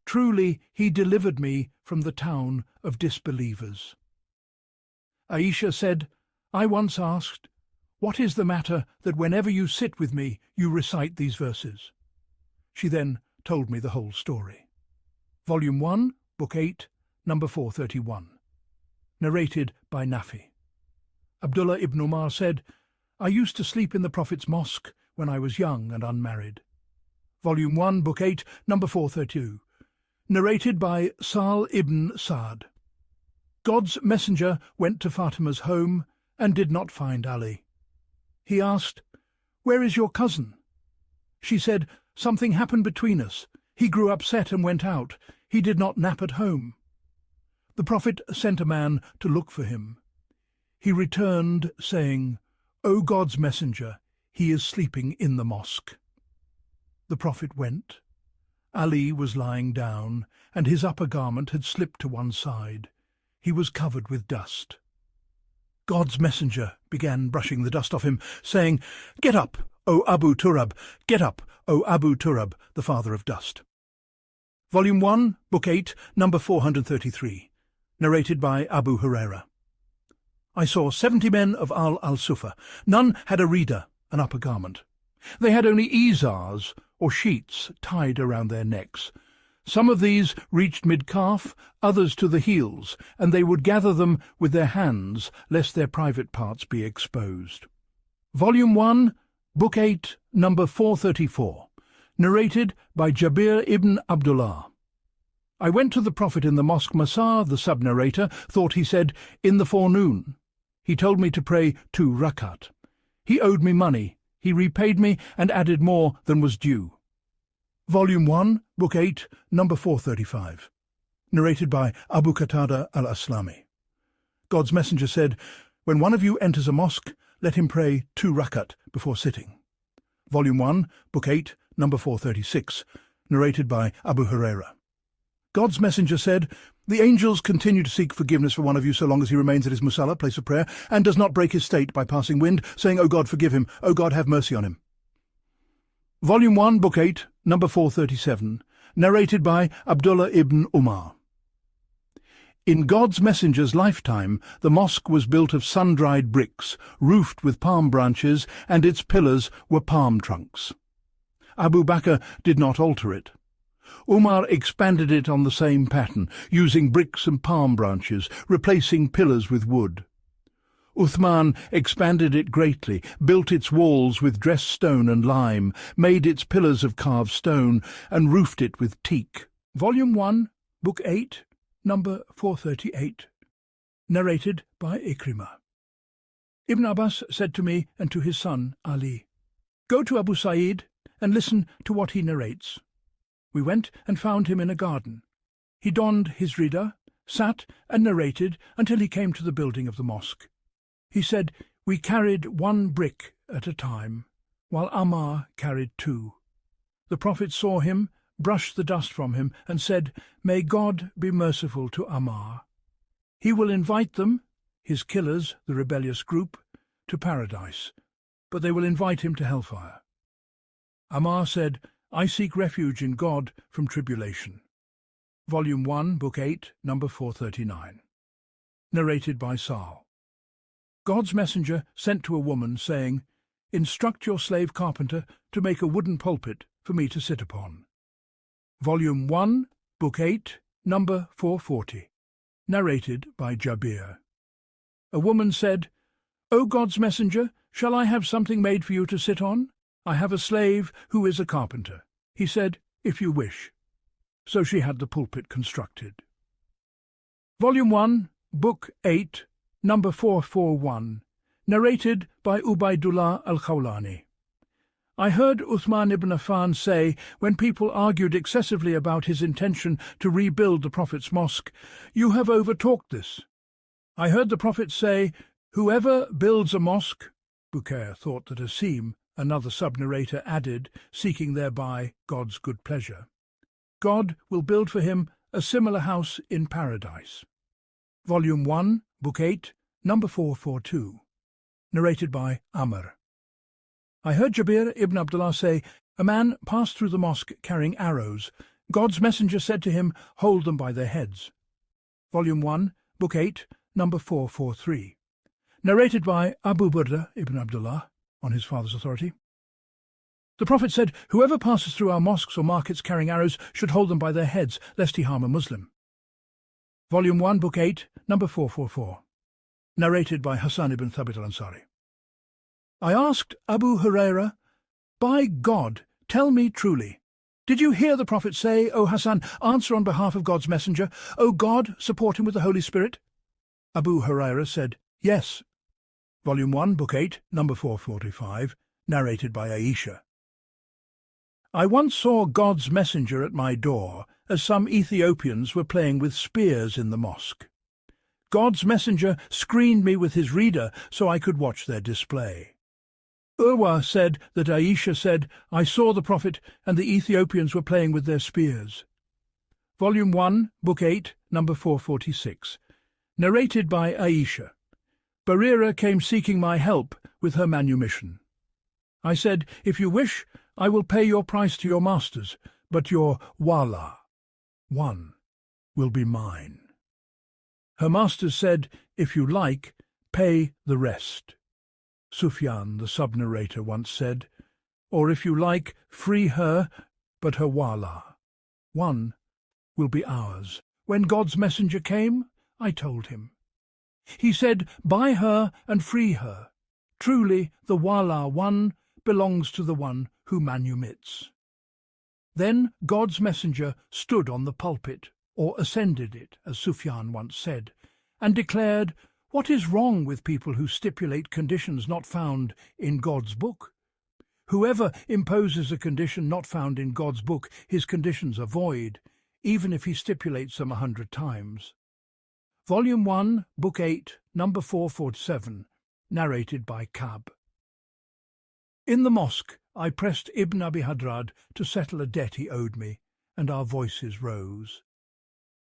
Truly he delivered me from the town of disbelievers.'" Aisha said, "I once asked, 'What is the matter that whenever you sit with me, you recite these verses?'" She then told me the whole story. Volume 1, Book 8, number 431. Narrated by Nafi. Abdullah ibn Umar said, "I used to sleep in the Prophet's mosque when I was young and unmarried." Volume 1, Book 8, number 432. Narrated by Sahl ibn Sa'd. God's messenger went to Fatima's home and did not find Ali. He asked, "Where is your cousin?" She said, "Something happened between us. He grew upset and went out. He did not nap at home." The Prophet sent a man to look for him. He returned, saying, "O God's messenger, he is sleeping in the mosque." The Prophet went. Ali was lying down, and his upper garment had slipped to one side. He was covered with dust. God's messenger began brushing the dust off him, saying, "Get up, O Abu Turab! Get up, O Abu Turab, the father of dust." Volume 1, Book 8, number 433. Narrated by Abu Hurairah. I saw 70 men of al-Sufa. None had a rida, an upper garment. They had only izars, or sheets, tied around their necks. Some of these reached mid-calf, others to the heels, and they would gather them with their hands, lest their private parts be exposed. Volume 1, Book 8, number 434. Narrated by Jabir ibn Abdullah. I went to the Prophet in the mosque. Masar, the sub-narrator, thought he said, "in the forenoon." He told me to pray 2 rakat. He owed me money. He repaid me and added more than was due. Volume 1, Book 8, number 435. Narrated by Abu Qatada al-Aslami. God's messenger said, "When one of you enters a mosque, let him pray 2 rakat before sitting." Volume 1, Book 8, number 436. Narrated by Abu Hurairah. God's messenger said, "The angels continue to seek forgiveness for one of you so long as he remains at his musalla, place of prayer, and does not break his state by passing wind, saying, 'O God, forgive him. O God, have mercy on him.'" Volume 1, Book 8, number 437. Narrated by Abdullah ibn Umar. In God's messenger's lifetime, the mosque was built of sun-dried bricks, roofed with palm branches, and its pillars were palm trunks. Abu Bakr did not alter it. Umar expanded it on the same pattern, using bricks and palm branches, replacing pillars with wood. Uthman expanded it greatly, built its walls with dressed stone and lime, made its pillars of carved stone, and roofed it with teak. Volume 1, Book 8, number 438. Narrated by Ikrimah. Ibn Abbas said to me and to his son Ali, "Go to Abu Sa'id and listen to what he narrates." We went and found him in a garden. He donned his rida, sat and narrated until he came to the building of the mosque. He said, "We carried 1 brick at a time, while Ammar carried 2. The Prophet saw him, brushed the dust from him, and said, 'May God be merciful to Ammar. He will invite them,' his killers, the rebellious group, "to paradise, but they will invite him to hellfire." Ammar said, "I seek refuge in God from tribulation." Volume 1, Book 8, number 439. Narrated by Sahl. God's messenger sent to a woman, saying, "Instruct your slave carpenter to make a wooden pulpit for me to sit upon." Volume 1, Book 8, number 440. Narrated by Jabir. A woman said, "O God's messenger, shall I have something made for you to sit on? I have a slave who is a carpenter." He said, "If you wish." So she had the pulpit constructed. Volume 1, Book 8, number 441. Narrated by Ubaidullah al-Khawlani. I heard Uthman ibn Affan say, when people argued excessively about his intention to rebuild the Prophet's mosque, "You have overtalked this." I heard the Prophet say, "Whoever builds a mosque," Bukair thought that Asim, another sub-narrator, added, seeking thereby God's good pleasure, "God will build for him a similar house in paradise." Volume 1, Book 8, number 442. Narrated by Amr. I heard Jabir ibn Abdullah say, a man passed through the mosque carrying arrows. God's messenger said to him, "Hold them by their heads." Volume 1, Book 8, number 443. Narrated by Abu Burda ibn Abdullah, on his father's authority. The Prophet said, "Whoever passes through our mosques or markets carrying arrows should hold them by their heads, lest he harm a Muslim." Volume 1, Book 8, number 444. Narrated by Hassan ibn Thabit al-Ansari. I asked Abu Hurairah, "By God, tell me truly, did you hear the Prophet say, 'O Hassan, answer on behalf of God's messenger, O God, support him with the Holy Spirit'?" Abu Hurairah said, "Yes." Volume 1, Book 8, number 445, narrated by Aisha. I once saw God's messenger at my door, as some Ethiopians were playing with spears in the mosque. God's messenger screened me with his reader so I could watch their display. Urwa said that Aisha said, "I saw the Prophet and the Ethiopians were playing with their spears." Volume 1, Book 8, number 446. Narrated by Aisha. Barira came seeking my help with her manumission. I said, "If you wish, I will pay your price to your masters, but your wala, 1, will be mine." Her masters said, "If you like, pay the rest." Sufyan, the sub-narrator, once said, "Or if you like, free her, but her wala, 1, will be ours." When God's messenger came, I told him. He said, "Buy her and free her. Truly, the wala, 1, belongs to the one who manumits." Then God's messenger stood on the pulpit, or ascended it, as Sufyan once said, and declared, "What is wrong with people who stipulate conditions not found in God's book? Whoever imposes a condition not found in God's book, his conditions are void, even if he stipulates them 100 times. Volume 1, Book 8, number 447, narrated by Kab. In the mosque, I pressed Ibn Abi Hadrad to settle a debt he owed me, and our voices rose.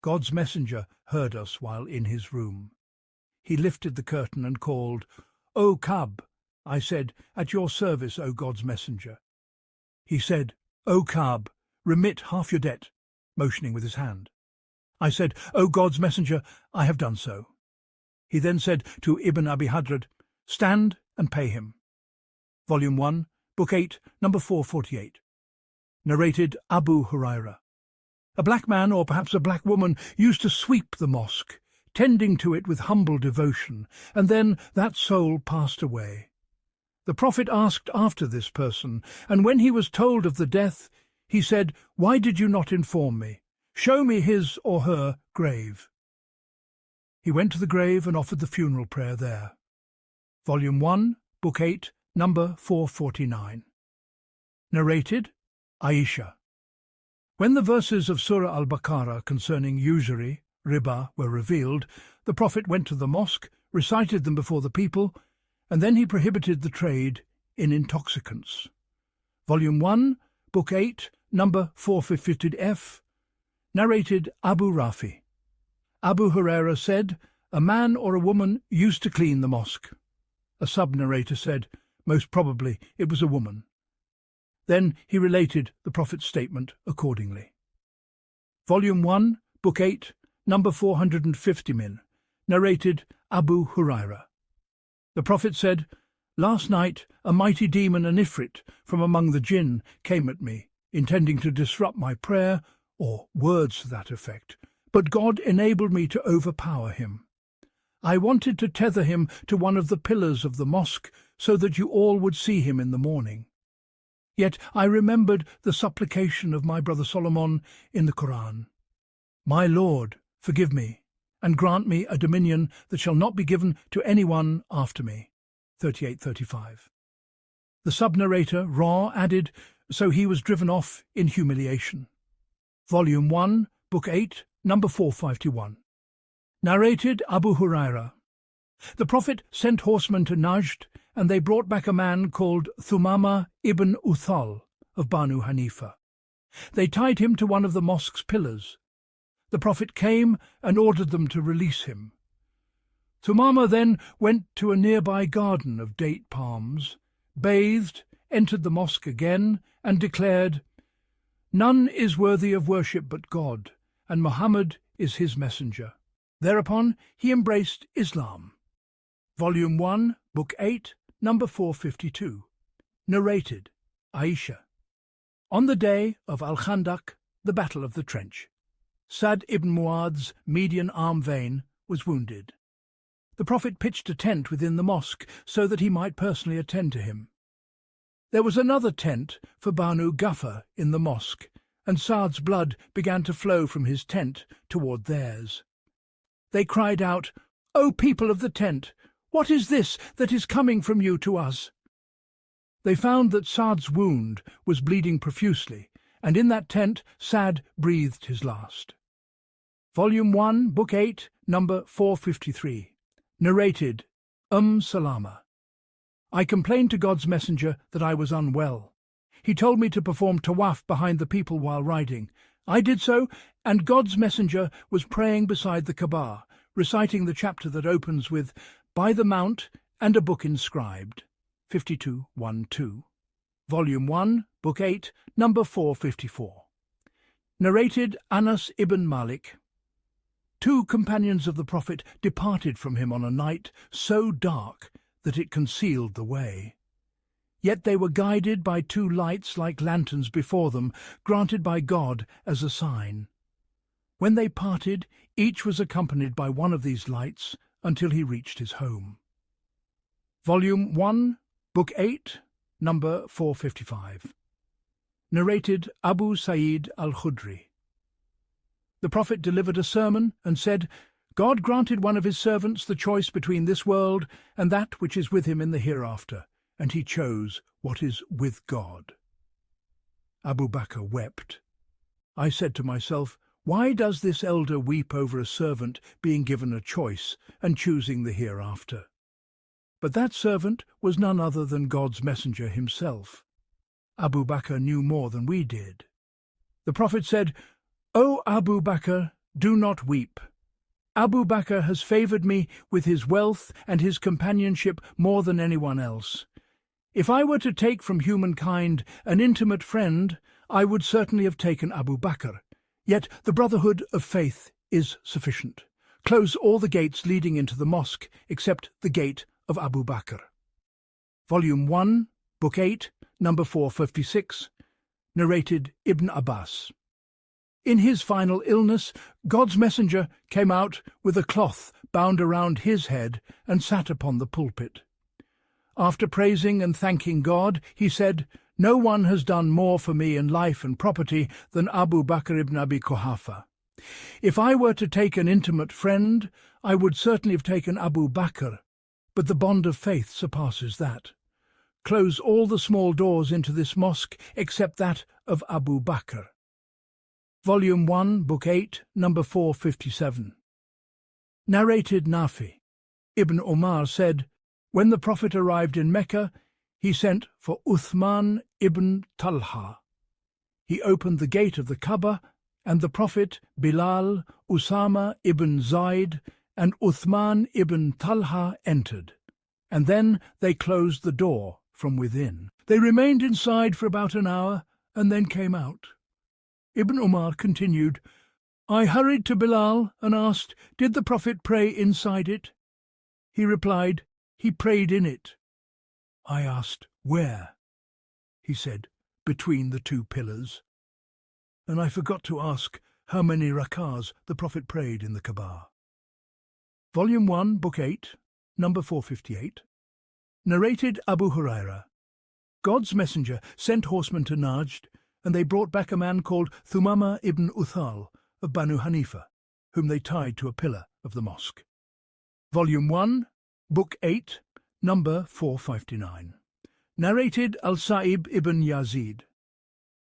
God's messenger heard us while in his room. He lifted the curtain and called, "O Kab!" I said, "At your service, O God's messenger." He said, "O Kab, remit half your debt," motioning with his hand. I said, "O God's messenger, I have done so." He then said to Ibn Abi Hadrad, "Stand and pay him." Volume 1, Book 8, number 448. Narrated Abu Hurairah. A black man, or perhaps a black woman, used to sweep the mosque, tending to it with humble devotion, and then that soul passed away. The Prophet asked after this person, and when he was told of the death, he said, "Why did you not inform me? Show me his or her grave." He went to the grave and offered the funeral prayer there. Volume 1, Book 8, number 449. Narrated Aisha. When the verses of Surah al-Baqarah concerning usury, riba, were revealed, the Prophet went to the mosque, recited them before the people, and then he prohibited the trade in intoxicants. Volume 1, Book 8, number 450F, narrated Abu Rafi. Abu Huraira said, "A man or a woman used to clean the mosque." A sub-narrator said, "Most probably it was a woman." Then he related the Prophet's statement accordingly. Volume 1, Book 8, number 450 min, narrated Abu Huraira. The Prophet said, "Last night a mighty demon, an ifrit, from among the jinn, came at me, intending to disrupt my prayer, or words to that effect, but God enabled me to overpower him. I wanted to tether him to one of the pillars of the mosque, so that you all would see him in the morning. Yet I remembered the supplication of my brother Solomon in the Qur'an. My Lord, forgive me, and grant me a dominion that shall not be given to anyone after me. 38:35. The sub-narrator, Ra, added, "So he was driven off in humiliation." Volume 1, Book 8, number 451. Narrated Abu Huraira. The Prophet sent horsemen to Najd, and they brought back a man called Thumama ibn Uthal of Banu Hanifa. They tied him to one of the mosque's pillars. The Prophet came and ordered them to release him. Thumama then went to a nearby garden of date palms, bathed, entered the mosque again, and declared, "None is worthy of worship but God, and Muhammad is his messenger." Thereupon he embraced Islam. Volume 1, Book 8, number 452. Narrated Aisha. On the day of Al-Khandaq, the Battle of the Trench, Sa'd ibn Mu'adh's median arm vein was wounded. The Prophet pitched a tent within the mosque so that he might personally attend to him. There was another tent for Banu Ghaffar in the mosque, and Sa'd's blood began to flow from his tent toward theirs. They cried out, "O people of the tent, what is this that is coming from you to us?" They found that Sa'd's wound was bleeding profusely, and in that tent Sa'd breathed his last. Volume 1, Book 8, number 453. Narrated Salama. I complained to God's messenger that I was unwell. He told me to perform tawaf behind the people while riding. I did so, and God's messenger was praying beside the Kaaba, reciting the chapter that opens with, "By the Mount, and a book inscribed." 52:1-2. Volume 1, Book 8, number 454. Narrated Anas ibn Malik. Two companions of the Prophet departed from him on a night so dark that it concealed the way. Yet they were guided by two lights like lanterns before them, granted by God as a sign. When they parted, each was accompanied by one of these lights until he reached his home. Volume 1, Book 8, number 455. Narrated Abu Sa'id al-Khudri. The Prophet delivered a sermon and said, "God granted one of his servants the choice between this world and that which is with him in the hereafter, and he chose what is with God." Abu Bakr wept. I said to myself, why does this elder weep over a servant being given a choice and choosing the hereafter? But that servant was none other than God's messenger himself. Abu Bakr knew more than we did. The Prophet said, "O Abu Bakr, do not weep. Abu Bakr has favoured me with his wealth and his companionship more than anyone else. If I were to take from humankind an intimate friend, I would certainly have taken Abu Bakr. Yet the brotherhood of faith is sufficient. Close all the gates leading into the mosque except the gate of Abu Bakr." Volume 1, Book 8, number 456. Narrated Ibn Abbas. In his final illness, God's messenger came out with a cloth bound around his head and sat upon the pulpit. After praising and thanking God, he said, "No one has done more for me in life and property than Abu Bakr ibn Abi Quhafa. If I were to take an intimate friend, I would certainly have taken Abu Bakr, but the bond of faith surpasses that. Close all the small doors into this mosque except that of Abu Bakr." Volume 1, Book 8, number 457. Narrated Nafi. Ibn Umar said, when the Prophet arrived in Mecca, he sent for Uthman ibn Talha. He opened the gate of the Kaaba, and the Prophet, Bilal, Usama ibn Zayd, and Uthman ibn Talha entered, and then they closed the door from within. They remained inside for about an hour, and then came out. Ibn Umar continued, I hurried to Bilal and asked, did the Prophet pray inside it? He replied, he prayed in it. I asked, where? He said, between the two pillars. And I forgot to ask how many rak'ahs the Prophet prayed in the Kaaba. Volume 1, Book 8, number 458. Narrated Abu Hurairah. God's messenger sent horsemen to Najd, and they brought back a man called Thumama ibn Uthal of Banu Hanifa, whom they tied to a pillar of the mosque. Volume 1, Book 8, number 459. Narrated Al-Sa'ib ibn Yazid.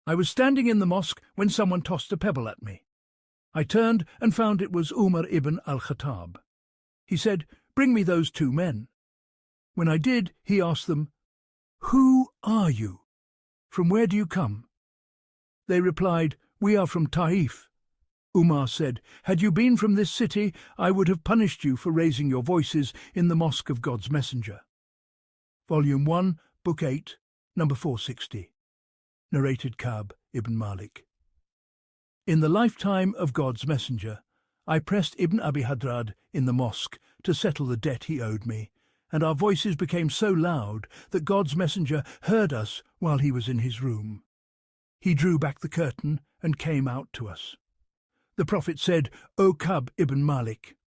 I was standing in the mosque when someone tossed a pebble at me. I turned and found it was Umar ibn al-Khattab. He said, bring me those two men. When I did, he asked them, who are you? From where do you come? They replied, we are from Taif. Umar said, had you been from this city, I would have punished you for raising your voices in the mosque of God's messenger. Volume 1, Book 8, number 460. Narrated Ka'b ibn Malik. In the lifetime of God's messenger, I pressed Ibn Abi Hadrad in the mosque to settle the debt he owed me, and our voices became so loud that God's messenger heard us while he was in his room. He drew back the curtain and came out to us. The Prophet said, O Ka'b ibn Malik.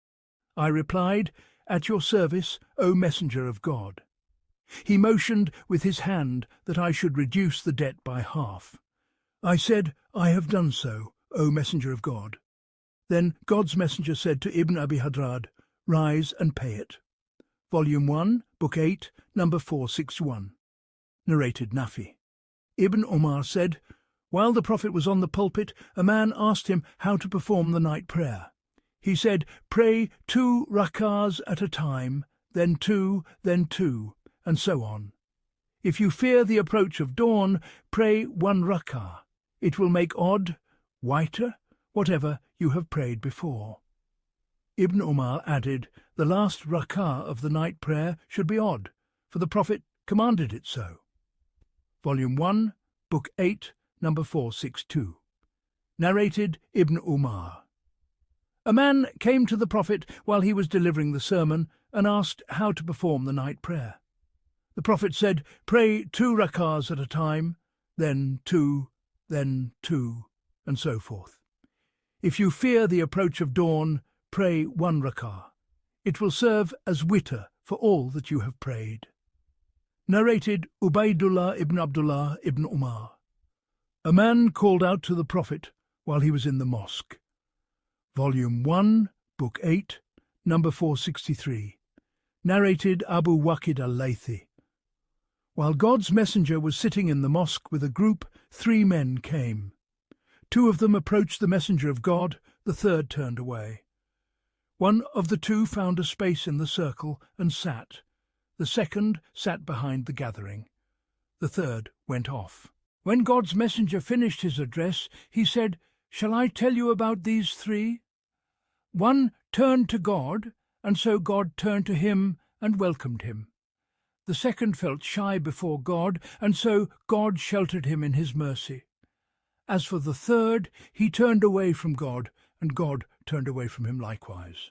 I replied, at your service, O Messenger of God. He motioned with his hand that I should reduce the debt by half. I said, I have done so, O Messenger of God. Then God's messenger said to Ibn Abi Hadrad, rise and pay it. Volume 1, Book 8, number 461. Narrated Nafi. Ibn Umar said, while the Prophet was on the pulpit, a man asked him how to perform the night prayer. He said, pray 2 rak'ahs at a time, then 2, and so on. If you fear the approach of dawn, pray 1 rak'ah. It will make odd, whiter, whatever you have prayed before. Ibn Umar added, the last rak'ah of the night prayer should be odd, for the Prophet commanded it so. Volume 1, Book 8, number 462. Narrated Ibn Umar. A man came to the Prophet while he was delivering the sermon and asked how to perform the night prayer. The Prophet said, pray 2 rak'ahs at a time, then 2, and so forth. If you fear the approach of dawn, pray 1 rak'ah. It will serve as witr for all that you have prayed. Narrated Ubaydullah ibn Abdullah ibn Umar. A man called out to the Prophet while he was in the mosque. Volume 1, Book 8, number 463. Narrated Abu Waqid al-Laythi. While God's messenger was sitting in the mosque with a group, 3 men came. 2 of them approached the messenger of God, the third turned away. One of the 2 found a space in the circle and sat. The second sat behind the gathering. The third went off. When God's messenger finished his address, he said, shall I tell you about these 3? One turned to God, and so God turned to him and welcomed him. The second felt shy before God, and so God sheltered him in his mercy. As for the third, he turned away from God, and God turned away from him likewise.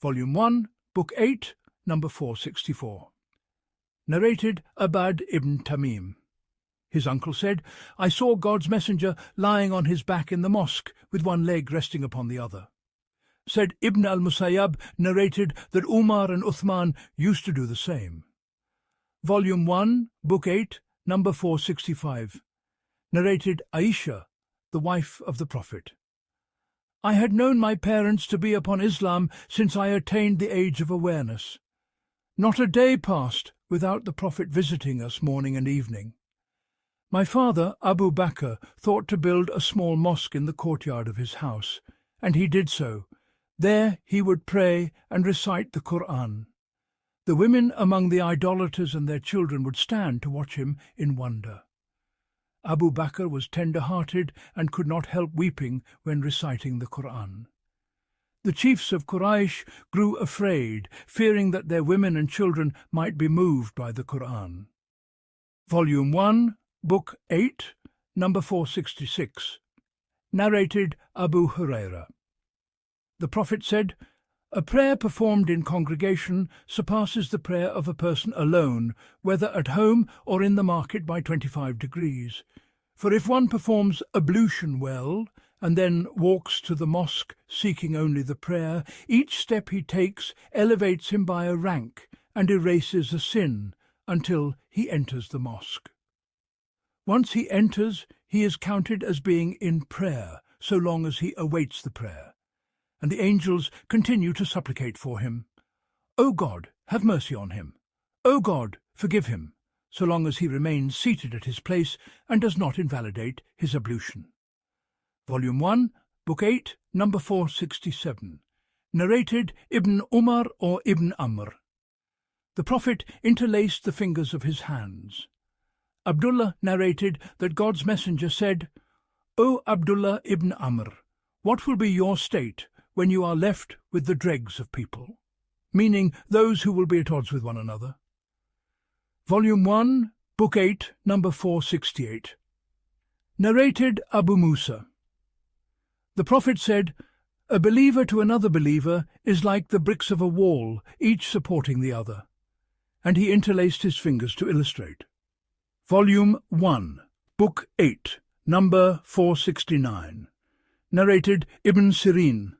Volume 1, Book 8, number 464. Narrated Abad ibn Tamim. His uncle said, I saw God's messenger lying on his back in the mosque, with one leg resting upon the other. Said Ibn al-Musayyab narrated that Umar and Uthman used to do the same. Volume 1, Book 8, number 465. Narrated Aisha, the wife of the Prophet. I had known my parents to be upon Islam since I attained the age of awareness. Not a day passed without the Prophet visiting us morning and evening. My father, Abu Bakr, thought to build a small mosque in the courtyard of his house, and he did so, There he would pray and recite the Qur'an. The women among the idolaters and their children would stand to watch him in wonder. Abu Bakr was tender-hearted and could not help weeping when reciting the Qur'an. The chiefs of Quraysh grew afraid, fearing that their women and children might be moved by the Qur'an. Volume 1, Book 8, number 466. Narrated Abu Huraira. The Prophet said, "A prayer performed in congregation surpasses the prayer of a person alone, whether at home or in the market, by 25 degrees. For if one performs ablution well, and then walks to the mosque seeking only the prayer, each step he takes elevates him by a rank and erases a sin until he enters the mosque. Once he enters, he is counted as being in prayer so long as he awaits the prayer, and the angels continue to supplicate for him. O God, have mercy on him. O God, forgive him, so long as he remains seated at his place and does not invalidate his ablution." Volume 1, Book 8, number 467. Narrated Ibn Umar or Ibn Amr. The Prophet interlaced the fingers of his hands. Abdullah narrated that God's messenger said, "O Abdullah ibn Amr, what will be your state when you are left with the dregs of people?" Meaning those who will be at odds with one another. Volume 1, Book 8, number 468. Narrated Abu Musa. The Prophet said, "A believer to another believer is like the bricks of a wall, each supporting the other." And he interlaced his fingers to illustrate. Volume 1, Book 8, number 469. Narrated Ibn Sirin.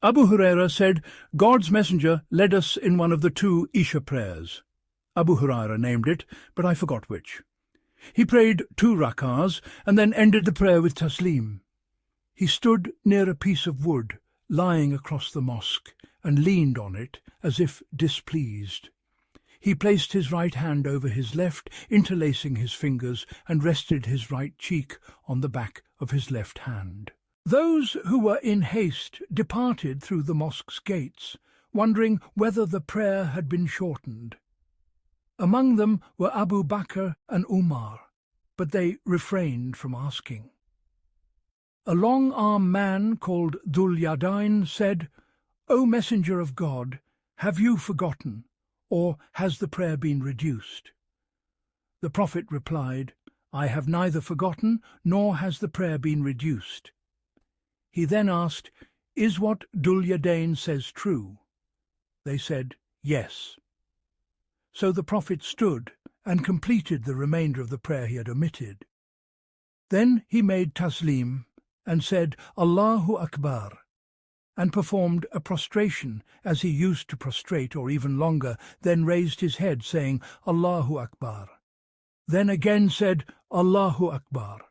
Abu Huraira said, "God's messenger led us in one of the two Isha prayers." Abu Huraira named it, but I forgot which. He prayed 2 rak'ahs and then ended the prayer with taslim. He stood near a piece of wood lying across the mosque and leaned on it as if displeased. He placed his right hand over his left, interlacing his fingers, and rested his right cheek on the back of his left hand. Those who were in haste departed through the mosque's gates, wondering whether the prayer had been shortened. Among them were Abu Bakr and Umar, but they refrained from asking. A long-armed man called Dhul Yadain said, "O Messenger of God, have you forgotten, or has the prayer been reduced?" The Prophet replied, "I have neither forgotten nor has the prayer been reduced." He then asked, "Is what Dhul Yadain says true?" They said, "Yes." So the Prophet stood and completed the remainder of the prayer he had omitted. Then he made taslim and said, "Allahu Akbar," and performed a prostration as he used to prostrate, or even longer, then raised his head, saying, "Allahu Akbar," then again said, "Allahu Akbar,"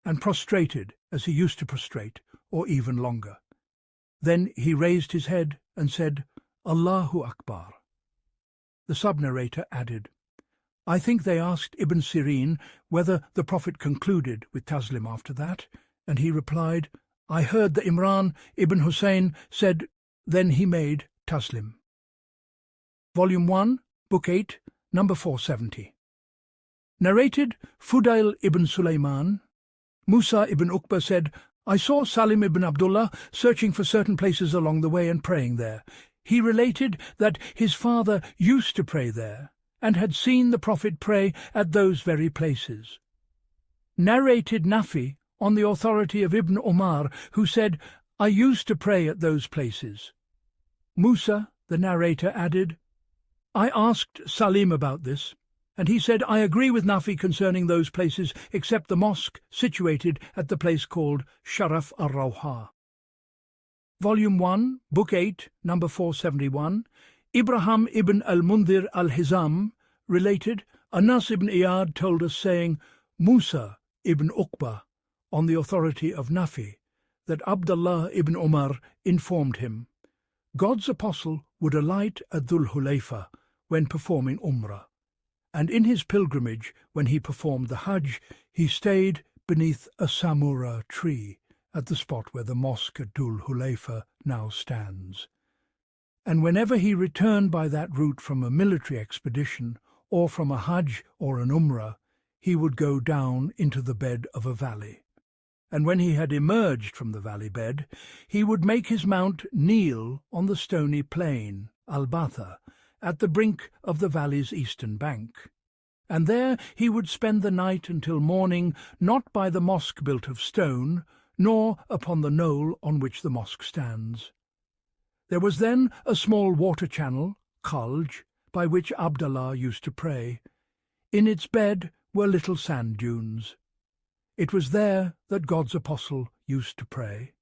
and prostrated as he used to prostrate, or even longer. Then he raised his head and said, "Allahu Akbar." The sub-narrator added, "I think they asked Ibn Sirin whether the Prophet concluded with taslim after that, and he replied, I heard that Imran ibn Hussein said, then he made taslim." Volume 1, Book 8, number 470. Narrated Fudail ibn Sulaiman. Musa ibn Uqba said, "I saw Salim ibn Abdullah searching for certain places along the way and praying there. He related that his father used to pray there, and had seen the Prophet pray at those very places." Narrated Nafi on the authority of Ibn Umar, who said, "I used to pray at those places." Musa, the narrator, added, "I asked Salim about this, and he said, I agree with Nafi concerning those places, except the mosque situated at the place called Sharaf al-Rawha." Volume 1, Book 8, number 471, Ibrahim ibn al-Mundhir al-Hizam related, Anas ibn Iyad told us, saying, Musa ibn Uqba, on the authority of Nafi, that Abdullah ibn Umar informed him, God's apostle would alight at Dhul Hulayfa when performing Umrah, and in his pilgrimage when he performed the Hajj, he stayed beneath a samura tree at the spot where the mosque at Dhul Hulayfa now stands. And whenever he returned by that route from a military expedition or from a Hajj or an Umrah, he would go down into the bed of a valley. And when he had emerged from the valley bed, he would make his mount kneel on the stony plain, al-Batha, at the brink of the valley's eastern bank. And there he would spend the night until morning, not by the mosque built of stone, nor upon the knoll on which the mosque stands. There was then a small water channel, Khalj, by which Abdallah used to pray. In its bed were little sand dunes. It was there that God's apostle used to pray.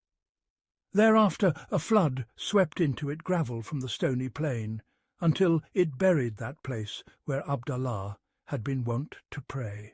Thereafter a flood swept into it gravel from the stony plain, until it buried that place where Abdallah had been wont to pray.